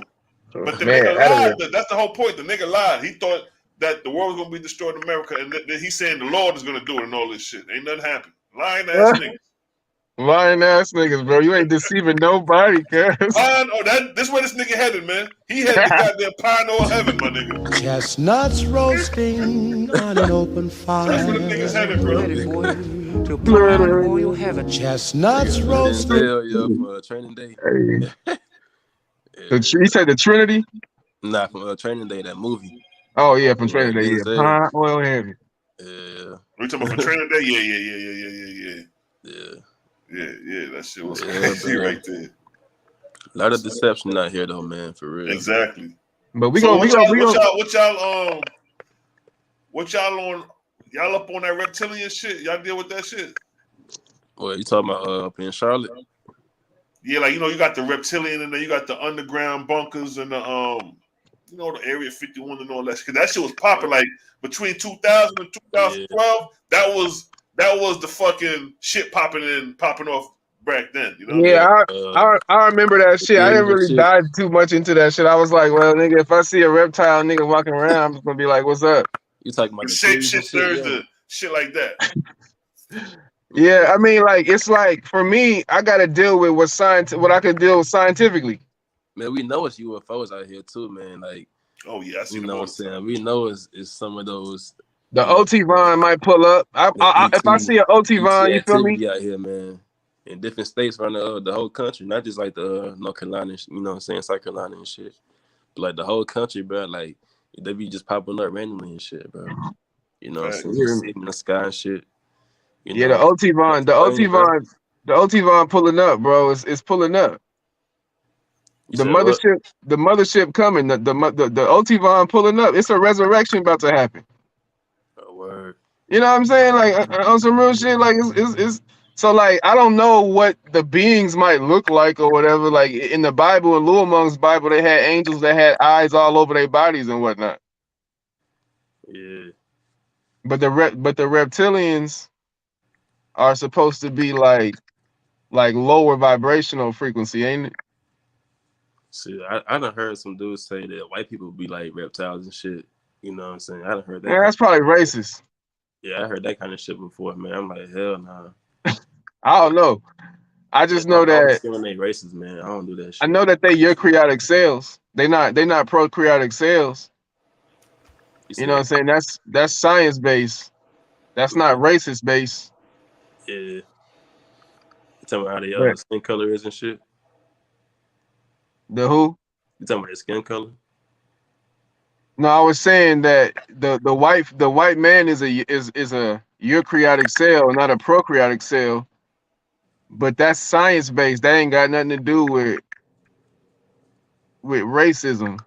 But the nigga lied. That's the whole point. The nigga lied. He thought that the world was going to be destroyed in America, and he's saying the Lord is going to do it and all this shit. Ain't nothing happened. Lying ass niggas. Lying ass niggas, bro. You ain't deceiving nobody, cuz. This where this nigga headed, man. He headed the goddamn pine or heaven, my nigga. Chestnuts roasting on an open fire. That's where the niggas headed, bro. To plan all you have. Chestnuts roasting. For Training Day. He said the Trinity? Nah, from Training Day, that movie. Oh yeah, from Training Day. Yeah, pine oil heavy. Yeah. We talking about for Training Day? Yeah. That shit was crazy right there. A lot of deception out here, though, man. For real. Exactly. But what y'all on? Y'all up on that reptilian shit? Y'all deal with that shit? What you talking about up in Charlotte? Yeah, like you got the reptilian and then you got the underground bunkers and the the Area 51 and all that shit. That shit was popping like between 2000 and 2012. That was the fucking shit popping off back then. You know? Yeah, I remember that shit. I didn't really dive too much into that shit. I was like, well, nigga, if I see a reptile nigga walking around, I'm just gonna be like, what's up? You talking about the shapeshifters, the shit like that. Yeah, I mean, like it's like for me, I gotta deal with what I can deal with scientifically. Man, we know it's UFOs out here too, man. Like, oh yeah, I see. You know what I'm saying? We know it's some of those. The OT Vaughn might pull up. If I see an OT Vaughn, you feel me? Out here, man. In different states around the whole country, not just like the North Carolina, you know what I'm saying, South Carolina and shit. But like the whole country, bro, like they be just popping up randomly and shit, bro. You know what I'm saying? You see them in the sky and shit. The OT Vaughn. The OT Von pulling up, bro. It's pulling up. You said what? The mothership coming. The OT Von pulling up. It's a resurrection about to happen. Oh, word. You know what I'm saying? Like on some real shit. Like it's so like I don't know what the beings might look like or whatever. Like in the Bible, in Lou Among's Bible, they had angels that had eyes all over their bodies and whatnot. Yeah. But the reptilians are supposed to be like lower vibrational frequency, ain't it? See, I done heard some dudes say that white people be like reptiles and shit. You know what I'm saying? I done heard that. Yeah, that's probably racist. Yeah, I heard that kind of shit before, man. I'm like, hell nah. I don't know. I just know I don't that discriminate races, man. I don't do that shit. I know that they eukaryotic cells. They not prokaryotic cells. You know what I'm saying? That's science based. That's not racist based. Yeah. You talking about how the But skin color is and shit? the who? You talking about the skin color? No, I was saying that the white man is a eukaryotic cell, not a prokaryotic cell. But that's science based. That ain't got nothing to do with racism.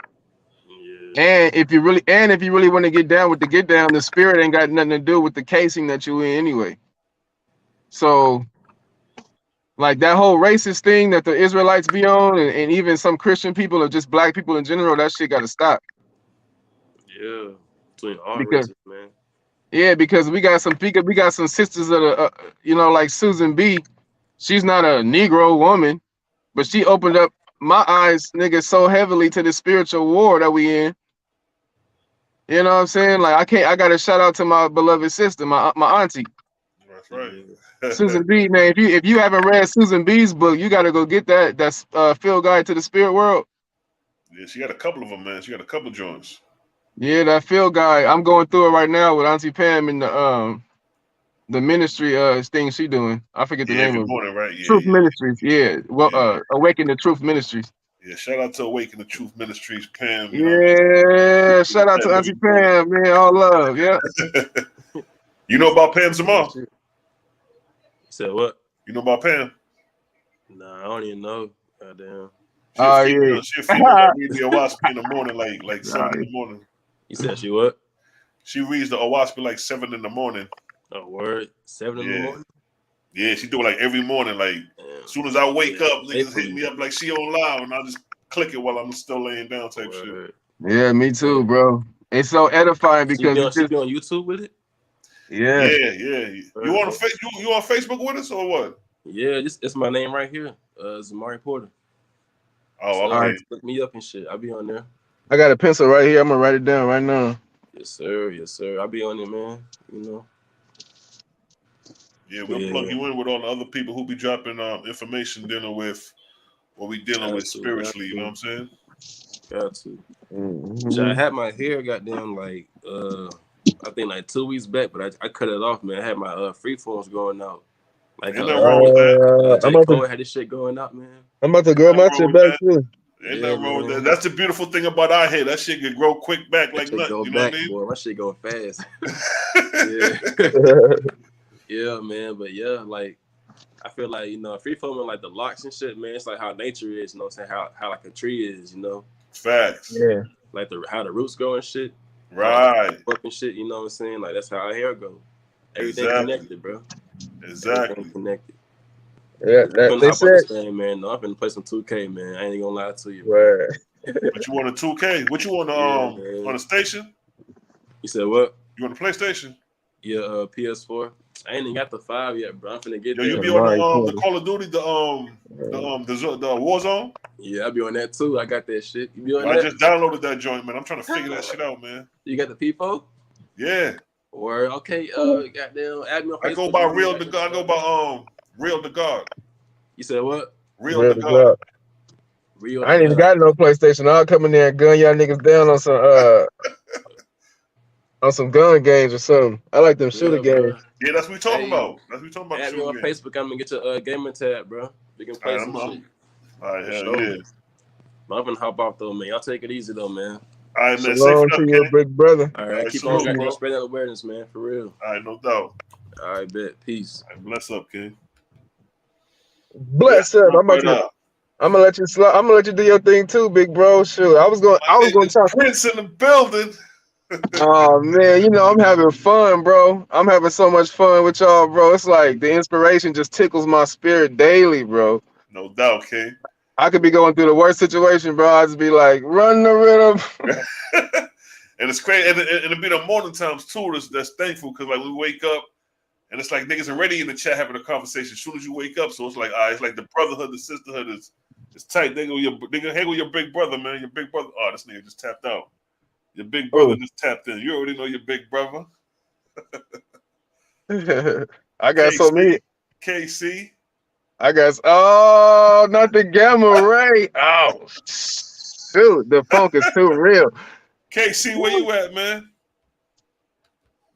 Yeah. And if you really want to get down with the get down, the spirit ain't got nothing to do with the casing that you in anyway. So like that whole racist thing that the Israelites be on, and even some Christian people or just black people in general, that shit got to stop. Yeah, between all Because races, man. yeah, because we got some sisters that are, you know, like Susan B. She's not a Negro woman, but she opened up my eyes, nigga, so heavily to the spiritual war that we in. You know what I'm saying? Like I got to shout out to my beloved sister, my auntie. That's right. Susan B, man. If you haven't read Susan B's book, you got to go get that. That's Field Guide to the Spirit World. Yeah, she got a couple of them, man. She got a couple joints. Yeah, that Field Guide. I'm going through it right now with Auntie Pam in the ministry thing she doing. I forget the name Every of it. morning, right? Yeah, Truth yeah. Ministries. Yeah. Well, Awaken the Truth Ministries. Yeah, shout out to Awaken the Truth Ministries, Pam. You Yeah, shout out to Auntie Pam, man. All love. Yeah. You know about Pam Zamar? You said what? You know about Pam? Nah, I don't even know. Goddamn. She a female that reads the Owaspy in the morning, like 7 in the morning. You said she what? She reads the Owaspy like 7 in the morning. Oh, word? 7 in the morning? Yeah, she do it like every morning. Like as soon as I wake up, niggas hit me up like she on live, and I just click it while I'm still laying down type shit. Yeah, me too, bro. It's so edifying because she be on YouTube with it. Yeah. You on you on Facebook with us or what? Yeah, it's my name right here. Zamari Porter. Oh, so, okay. Look me up and shit. I'll be on there. I got a pencil right here. I'm gonna write it down right now. Yes, sir. Yes, sir. I'll be on there, man. You know. Yeah, we'll plug you in with all the other people who be dropping information dealing with what we dealing with spiritually. You know what I'm saying? Got to. So I had my hair goddamn like I think like 2 weeks back, but I cut it off, man. I had my freeforms going out. Like ain't nothing wrong with that. J. Cole had this shit going out, man. I'm about to grow my shit back too. Ain't nothing wrong with that. That's the beautiful thing about our hair. That shit can grow quick back like nothing. You know what I mean? Boy, my shit going fast. Yeah, man. But yeah, like I feel like, you know, freeforming like the locks and shit, man. It's like how nature is, you know what I'm saying? How like a tree is, you know. Facts. Yeah. Like how the roots grow and shit. Right. Up and shit, you know what I'm saying? Like that's how our hair go. Everything connected, bro. Exactly. Everything connected. Yeah, they said. Thing, man. No, I'm finna play some 2K, man. I ain't gonna lie to you. But you want a 2K? What you want on the station? You said what? You want a PlayStation? Yeah, PS4. I ain't even got the 5 yet, bro. I'm finna get there. You be on the Call of Duty, the Warzone? Yeah, I'll be on that too. I got that shit. You be on that? I just downloaded that joint, man. I'm trying to figure that shit out, man. You got the P4? Yeah. Or okay, goddamn, add me on Facebook. I go by Real to God. I go by Real to God. You said what? Real to God. Real. I ain't even got no PlayStation. I'll come in there and gun y'all niggas down on some gun games or something. I like them shooter games. Yeah, that's what we talking about. That's what we talking about. Add me on Facebook. I'm gonna get your gaming tab, bro. We can play some shit. All right, hell yeah. I'm gonna hop off though, man. Y'all take it easy though, man. All right, man. Shalom to your big brother. All right, keep on spreading that awareness, man, for real. All right, no doubt. All right, bet. Peace. All right, bless up, King. Bless up. I'm gonna let you slide. I'm gonna let you do your thing too, big bro. Sure. I was gonna talk. Prince in the building. Oh man, you know I'm having fun, bro. I'm having so much fun with y'all, bro. It's like the inspiration just tickles my spirit daily, bro. No doubt, King. I could be going through the worst situation, bro. I just be like, run the rhythm. And it's crazy, and it'll be the morning times too. That's thankful because like we wake up, and it's like niggas already in the chat having a conversation as soon as you wake up. So it's like, it's like the brotherhood, the sisterhood is tight. Nigga, hang with your big brother, man. Your big brother. Oh, this nigga just tapped out. Your big brother just tapped in. You already know your big brother. I got so many. KC. I guess. Not the gamma ray. Oh, shoot. The funk is too real. KC, where you at, man?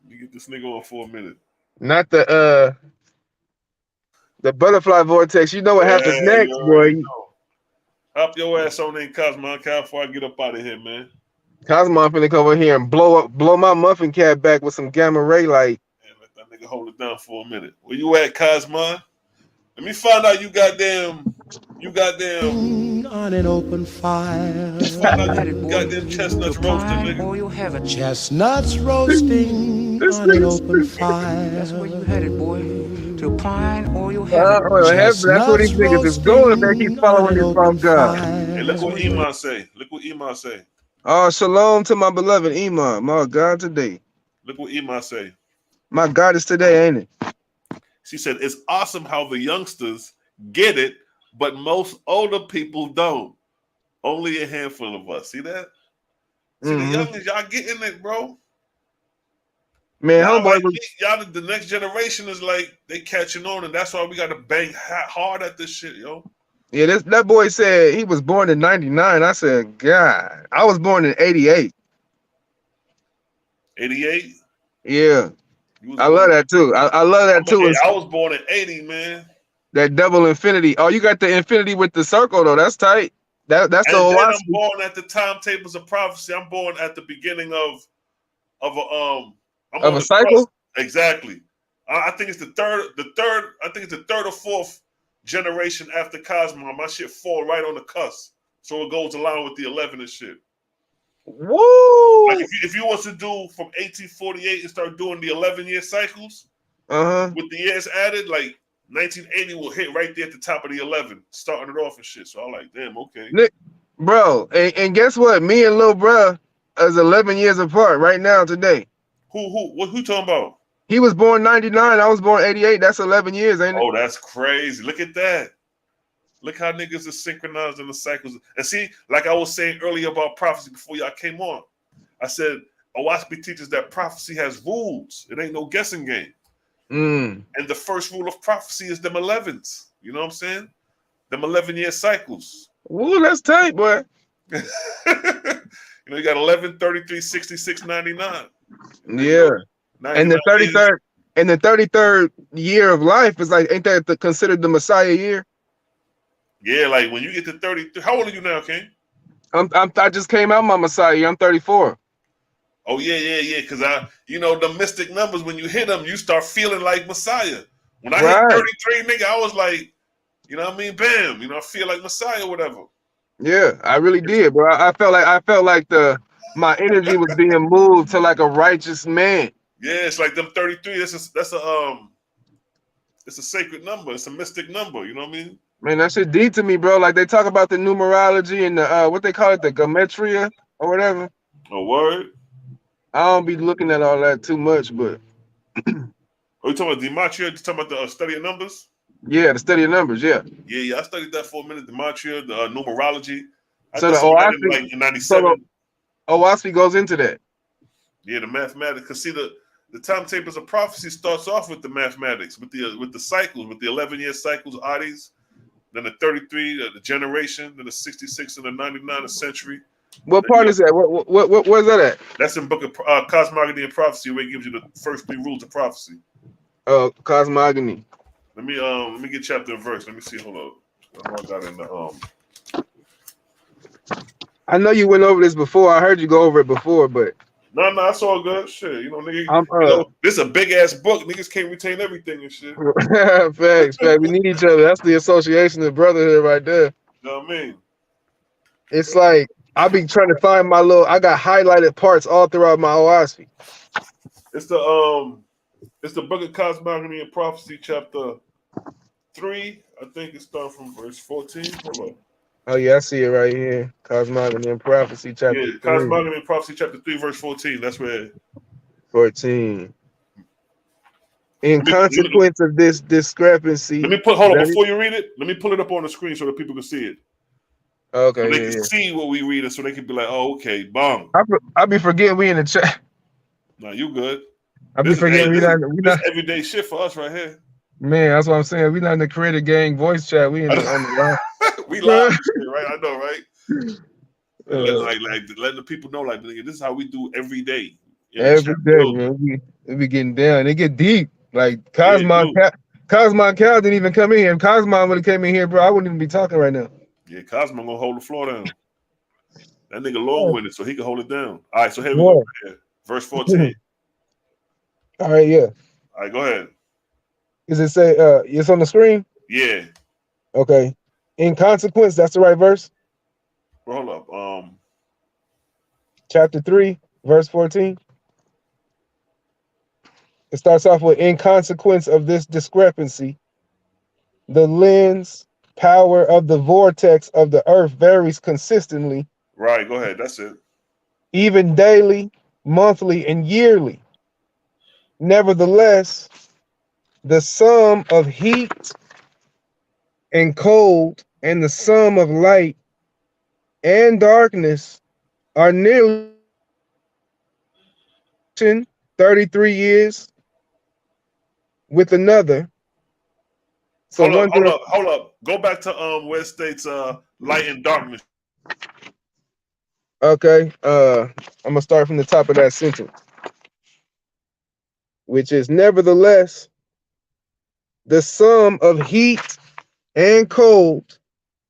Let me get this nigga on for a minute. Not the butterfly vortex. You know what happens next, boy. Hop your ass on in, Cosmo, before I get up out of here, man. Cosmo finna come over here and blow my muffin cap back with some gamma ray light. Man, let that nigga hold it down for a minute. Where you at, Cosmo? Let me find out you goddamn on an open fire. Goddamn chestnuts roasting, nigga. Chestnuts roasting on an open fire. That's where you headed, boy. To pine or you'll have it. That's where these niggas is going. They keep following this from God. Hey, look what Iman say. Look what Iman say. Oh, shalom to my beloved Iman. My God today. Look what Iman say. My God is today, ain't it? She said, it's awesome how the youngsters get it, but most older people don't. Only a handful of us. See that? See the youngsters, y'all getting it, bro. Man, y'all, the next generation is like, they catching on, and that's why we got to bang hard at this shit, yo. Yeah, that boy said he was born in 99. I said, God, I was born in 88. 88? Yeah. I love that too. I love that too. I was born in 80, man. That double infinity. Oh, you got the infinity with the circle though. That's tight. That's the whole. I'm born at the timetables of prophecy. I'm born at the beginning of a cycle. Exactly. I think it's the third. I think it's the third or fourth generation after Cosmo. My shit fall right on the cusp, so it goes along with the 11 and shit. Woo! Like if you was to do from 1848 and start doing the 11-year cycles, with the years added, like 1980 will hit right there at the top of the 11, starting it off and shit. So I'm like, damn, okay. Bro, and guess what? Me and Lil Bruh is 11 years apart right now today. Who talking about? He was born 99. I was born 88. That's 11 years, ain't it? Oh, that's crazy. Look at that. Look how niggas are synchronized in the cycles. And see, like I was saying earlier about prophecy before y'all came on, I said, Owaspi teaches that prophecy has rules. It ain't no guessing game. And the first rule of prophecy is them 11s. You know what I'm saying? Them 11-year cycles. Ooh, that's tight, boy. You know, you got 11, 33, 66, 99. Yeah. And the 33rd and the 33rd year of life is like, ain't that considered the Messiah year? Yeah, like when you get to 33. How old are you now, King? I just came out my Messiah. I'm 34. Oh yeah. Because the mystic numbers, when you hit them, you start feeling like Messiah. When I hit 33, nigga, I was like, you know what I mean? Bam, I feel like Messiah, whatever. Yeah, I really did, bro. I felt like my energy was being moved to like a righteous man. Yeah, it's like them 33. That's a sacred number. It's a mystic number. You know what I mean? Man, that shit deep to me, bro. Like they talk about the numerology and the what they call it, the gematria or whatever. A word. I don't be looking at all that too much, but. Are you talking about gematria? You talking about the study of numbers? Yeah, the study of numbers. Yeah. Yeah. I studied that for a minute. Gematria, the numerology. So the Owaspi, in 97. Owaspi goes into that. Yeah, the mathematics. Because see, the timetables of prophecy starts off with the mathematics, with the cycles, with the 11-year cycles, oddies, then the 33, the generation, then the 66 and the 99, a century. What part is that? Where's that at? That's in book of Cosmogony and Prophecy, where it gives you the first 3 rules of prophecy. Cosmogony. Let me get chapter and verse. Let me see. Hold on. I know I got it in the I know you went over this before. I heard you go over it before, but No, that's all good. Shit, you know, nigga. I'm You know, this is a big ass book. Niggas can't retain everything and shit. Facts. We need each other. That's the association of brotherhood right there. You know what I mean? It's like I be trying to find my little. I got highlighted parts all throughout my OSFI. It's the book of Cosmogony and Prophecy, chapter 3. I think it starts from verse 14. Hold up. Oh yeah, I see it right here. Cosmogony and Prophecy, chapter 3. Cosmogony and Prophecy, chapter 3, verse 14. That's where 14. In consequence of this discrepancy. Let me hold on before you read it. Let me pull it up on the screen so that people can see it. Okay, so they can see what we read, so they can be like, "Oh, okay, bong." I be forgetting we in the chat. No, you good. I be forgetting we not everyday shit for us right here. Man, that's what I'm saying. We not in the Creator Gang voice chat. We in the on the line. We live shit, right? I know, right? Like letting the people know, like, this is how we do every day. Every day, man. We be getting down. They get deep. Like Cosmo Cal didn't even come in here. If Cosmo would have came in here, bro, I wouldn't even be talking right now. Yeah, Cosmo gonna hold the floor down. That nigga long-winded, so he can hold it down. All right, so here we go. Right here. Verse 14. All right, yeah. All right, go ahead. Does it say it's on the screen? Yeah. Okay. In consequence, that's the right verse? Hold up. Chapter 3, verse 14. It starts off with, in consequence of this discrepancy, the lens power of the vortex of the earth varies consistently. Right, go ahead. That's it. Even daily, monthly, and yearly. Nevertheless, the sum of heat and cold and the sum of light and darkness are nearly 33 years with another. So hold up. Go back to where it states light and darkness. Okay, I'm gonna start from the top of that sentence, which is nevertheless the sum of heat and cold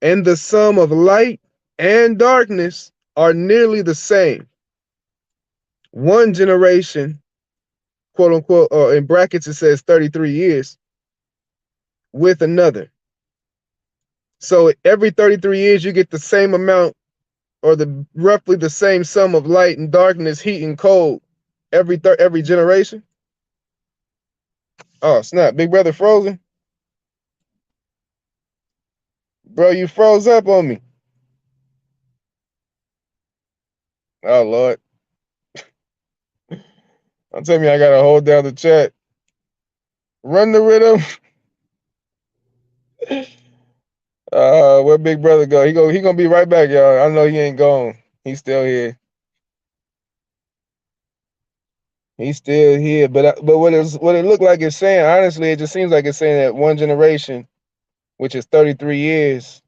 and the sum of light and darkness are nearly the same. One generation, quote unquote, or in brackets it says 33 years, with another. So every 33 years you get the same amount, or the roughly the same sum of light and darkness, heat and cold, every generation. Oh snap! Big brother frozen, bro. You froze up on me. Oh Lord, don't tell me I gotta hold down the chat. Run the rhythm. Where big brother go? He gonna be right back, y'all. I know he ain't gone. He's still here. He's still here. But what it looked like it's saying, honestly, it just seems like it's saying that one generation, which is 33 years,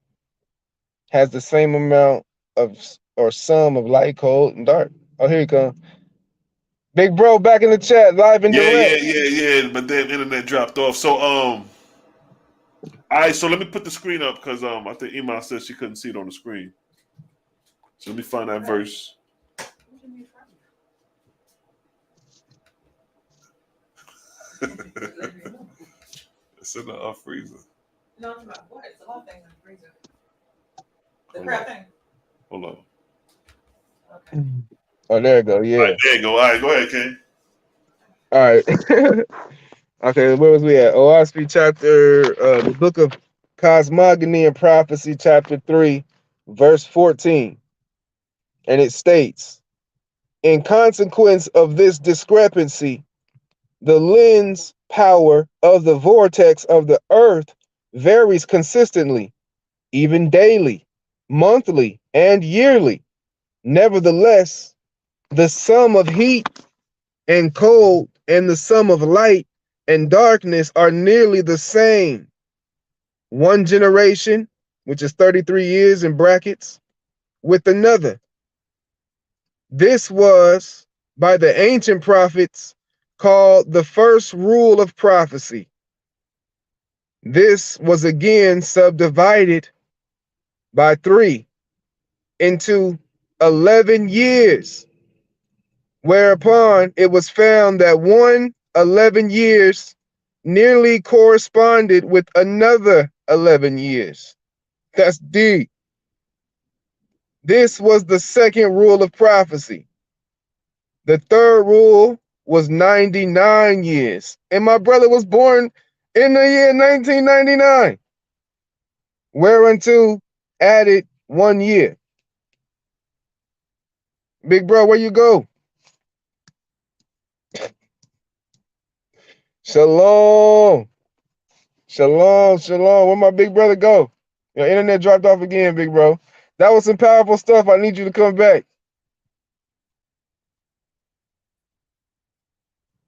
has the same amount of or sum of light, cold, and dark. Oh, here he comes. Big bro back in the chat, live and direct. Yeah. But then internet dropped off. So all right, so let me put the screen up because I think Iman said she couldn't see it on the screen. So let me find that verse. It's in the freezer. No, it's about what? It's a lot of things in the freezer. The crab thing. Hold on. Okay. Oh, there you go. Yeah. All right, there you go. All right, go ahead, King. All right. Okay, where was we at? OSP chapter, the book of Cosmogony and Prophecy, chapter 3, verse 14. And it states, in consequence of this discrepancy, the lens power of the vortex of the earth varies consistently, even daily, monthly, and yearly. Nevertheless, the sum of heat and cold and the sum of light and darkness are nearly the same. One generation, which is 33 years in brackets, with another. This was by the ancient prophets called the first rule of prophecy. This was again subdivided by 3 into 11 years, whereupon it was found that 11 years nearly corresponded with another 11 years. That's deep. This was the second rule of prophecy. The third rule was 99 years. And my brother was born in the year 1999, whereunto added 1 year. Big bro, where you go? Shalom. Shalom, shalom. Where my big brother go? Your internet dropped off again, big bro. That was some powerful stuff. I need you to come back.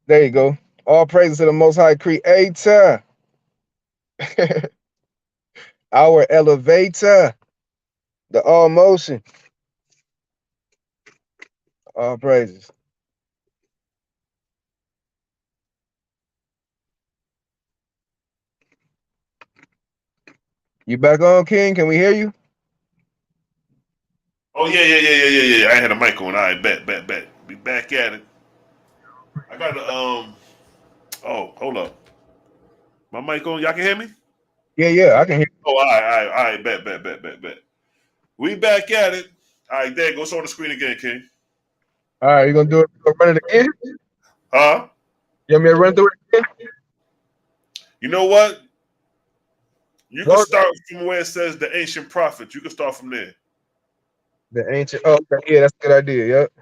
There you go. All praises to the Most High Creator. Our elevator. The all motion. All praises. You back on, King? Can we hear you? Oh yeah. I had a mic on. All right, bet. Be back at it. I got to Oh, hold up. My mic on. Y'all can hear me? Yeah, I can hear you. Oh, all right. Bet. We back at it. All right, there. Go show on the screen again, King. All right, you gonna do it? Run it again? Huh? You want me to run through it again? You know what? You can start from where it says the ancient prophets. You can start from there. The ancient. Oh, okay, yeah, that's a good idea. Yep.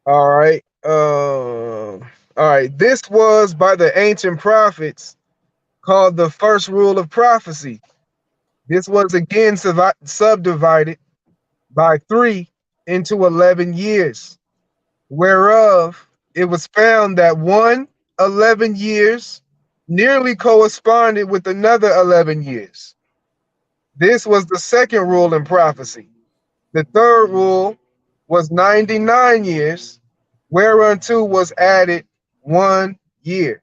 All right. All right. This was by the ancient prophets called the first rule of prophecy. This was again subdivided by 3 into 11 years, whereof it was found that 11 years nearly corresponded with another 11 years. This was the second rule in prophecy. The third rule was 99 years, whereunto was added 1 year.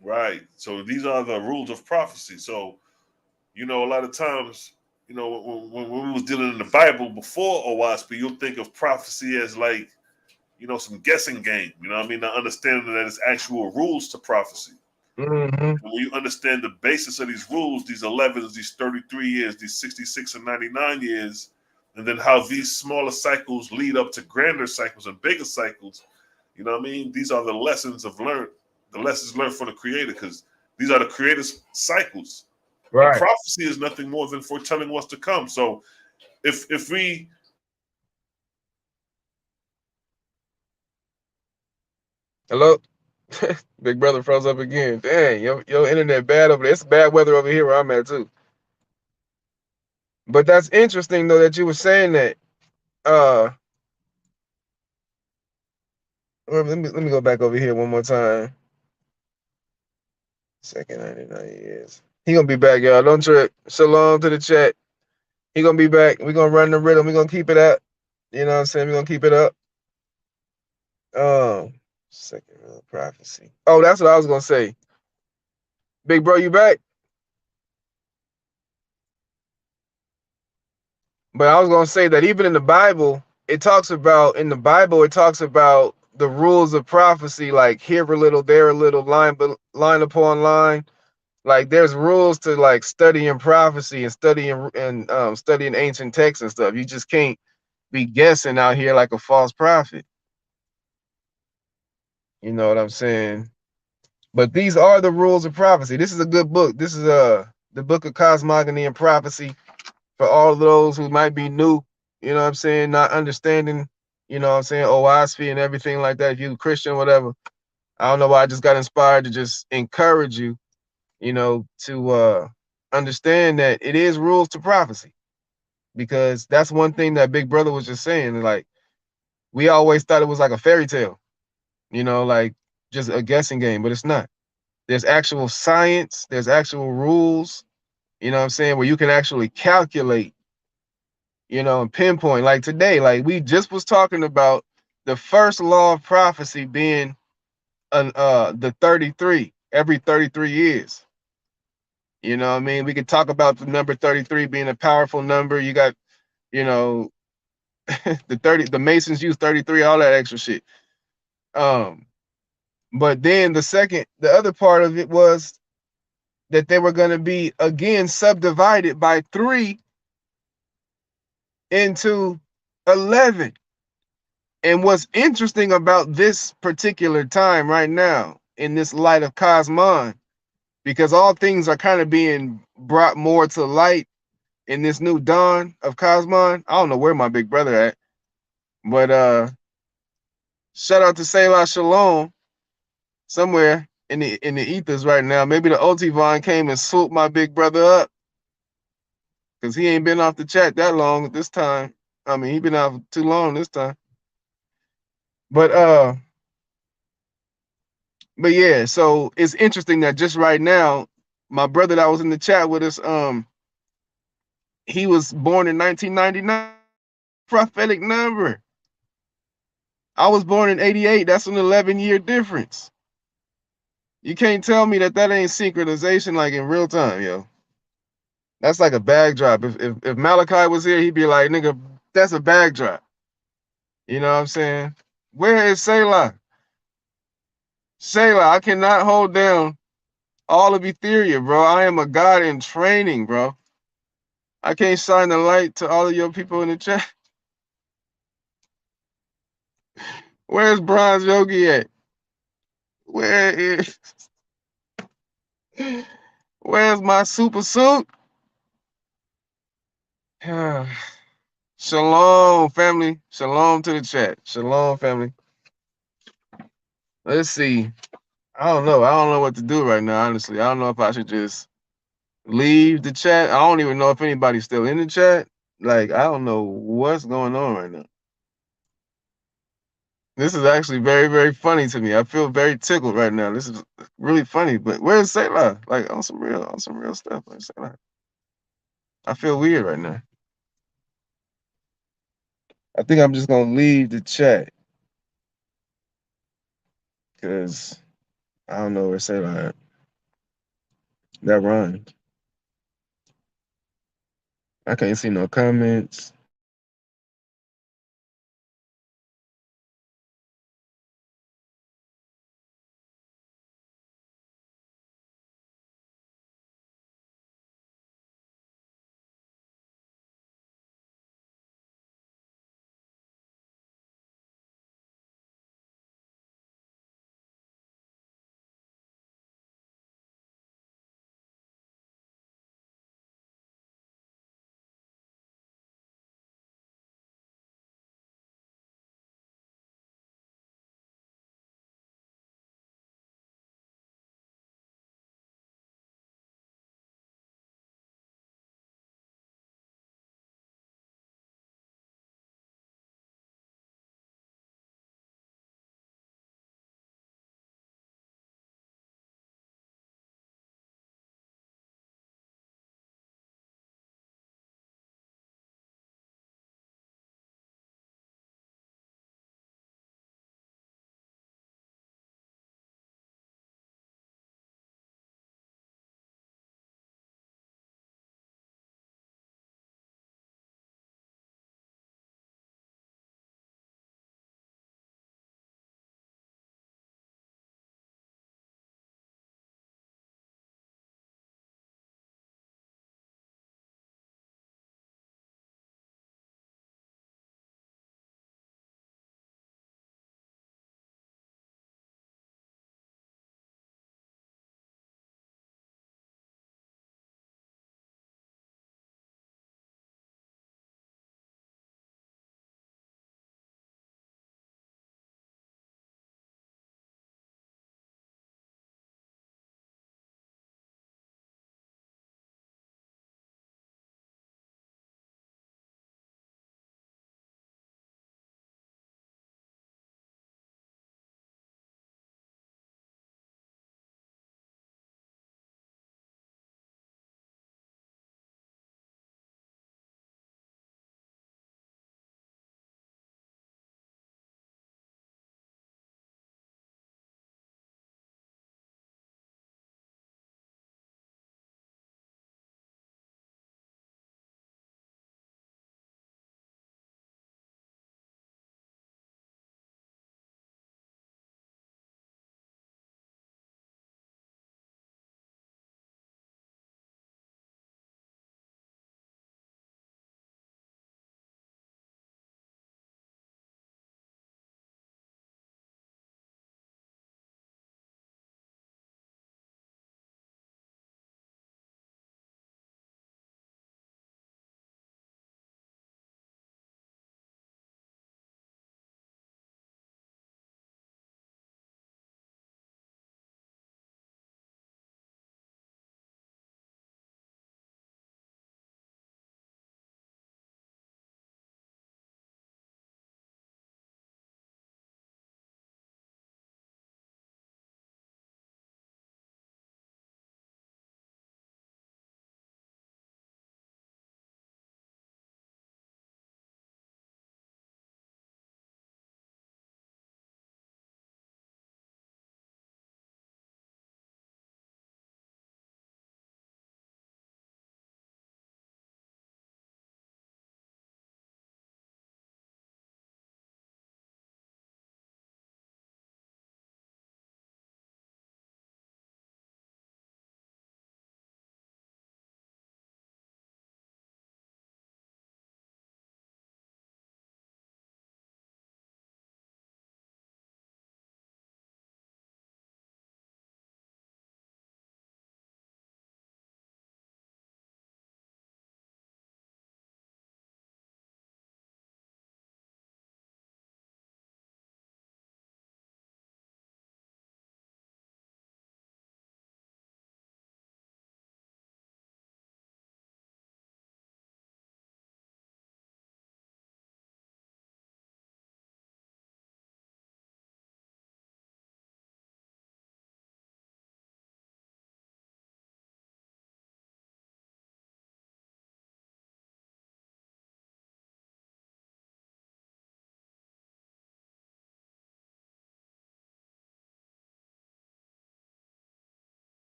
Right. So these are the rules of prophecy. So, a lot of times, when we was dealing in the Bible before OWASP, you'll think of prophecy as like, some guessing game. You know what I mean? Not understanding that it's actual rules to prophecy. Mm-hmm. When you understand the basis of these rules, these 11s, these 33 years, these 66 and 99 years, and then how these smaller cycles lead up to grander cycles and bigger cycles, you know what I mean? These are the lessons learned from the Creator, because these are the Creator's cycles. Right. And prophecy is nothing more than foretelling what's to come. So if we... Hello? Big brother froze up again. Dang, your internet bad over there. It's bad weather over here where I'm at too. But that's interesting though that you were saying that. Let me go back over here one more time. Second 99 years. He gonna be back, y'all. Don't trip. Shalom to the chat. He gonna be back. We're gonna run the rhythm. We're gonna keep it up. You know what I'm saying? We're gonna keep it up. Second real prophecy. Oh, that's what I was gonna say. Big bro, you back? But I was gonna say that even in the Bible, it talks about the rules of prophecy, like here a little, there a little, line upon line. Like there's rules to like studying prophecy and studying ancient texts and stuff. You just can't be guessing out here like a false prophet. You know what I'm saying? But these are the rules of prophecy. This is a good book. This is the book of cosmogony and prophecy for all of those who might be new, you know what I'm saying, not understanding, you know what I'm saying, OWASP and everything like that. If you're a Christian, whatever. I don't know why I just got inspired to just encourage you, to understand that it is rules to prophecy. Because that's one thing that Big Brother was just saying. Like, we always thought it was like a fairy tale, like just a guessing game, but it's not. There's actual science, there's actual rules, you know what I'm saying, where you can actually calculate, and pinpoint. Like today, like we just was talking about the first law of prophecy being the 33, every 33 years. You know what I mean? We could talk about the number 33 being a powerful number. You got, the Masons use 33, all that extra shit. But then the other part of it was that they were going to be again subdivided by 3 into 11. And what's interesting about this particular time right now in this light of Cosmon, because all things are kind of being brought more to light in this new dawn of Cosmon. I don't know where my big brother at, but shout out to Selah Shalom somewhere in the ethers right now. Maybe the Otivon came and swooped my big brother up because he ain't been off the chat that long this time. I mean, he been out too long this time. But yeah, so it's interesting that just right now, my brother that was in the chat with us, he was born in 1999, prophetic number. I was born in 88. That's an 11-year difference. You can't tell me that ain't synchronization like in real time, yo. That's like a bag drop. If Malachi was here, he'd be like, nigga, that's a bag drop. You know what I'm saying? Where is Selah? Selah, I cannot hold down all of Ethereum, bro. I am a god in training, bro. I can't shine the light to all of your people in the chat. Where's Bronze Yogi at? Where's my super suit? Shalom, family. Shalom to the chat. Shalom, family. Let's see. I don't know. I don't know what to do right now, honestly. I don't know if I should just leave the chat. I don't even know if anybody's still in the chat. Like, I don't know what's going on right now. This is actually very, very funny to me. I feel very tickled right now. This is really funny. But where's Selah? Like on some real stuff. Like Selah. I feel weird right now. I think I'm just gonna leave the chat because I don't know where Selah at. That rhymed. I can't see no comments.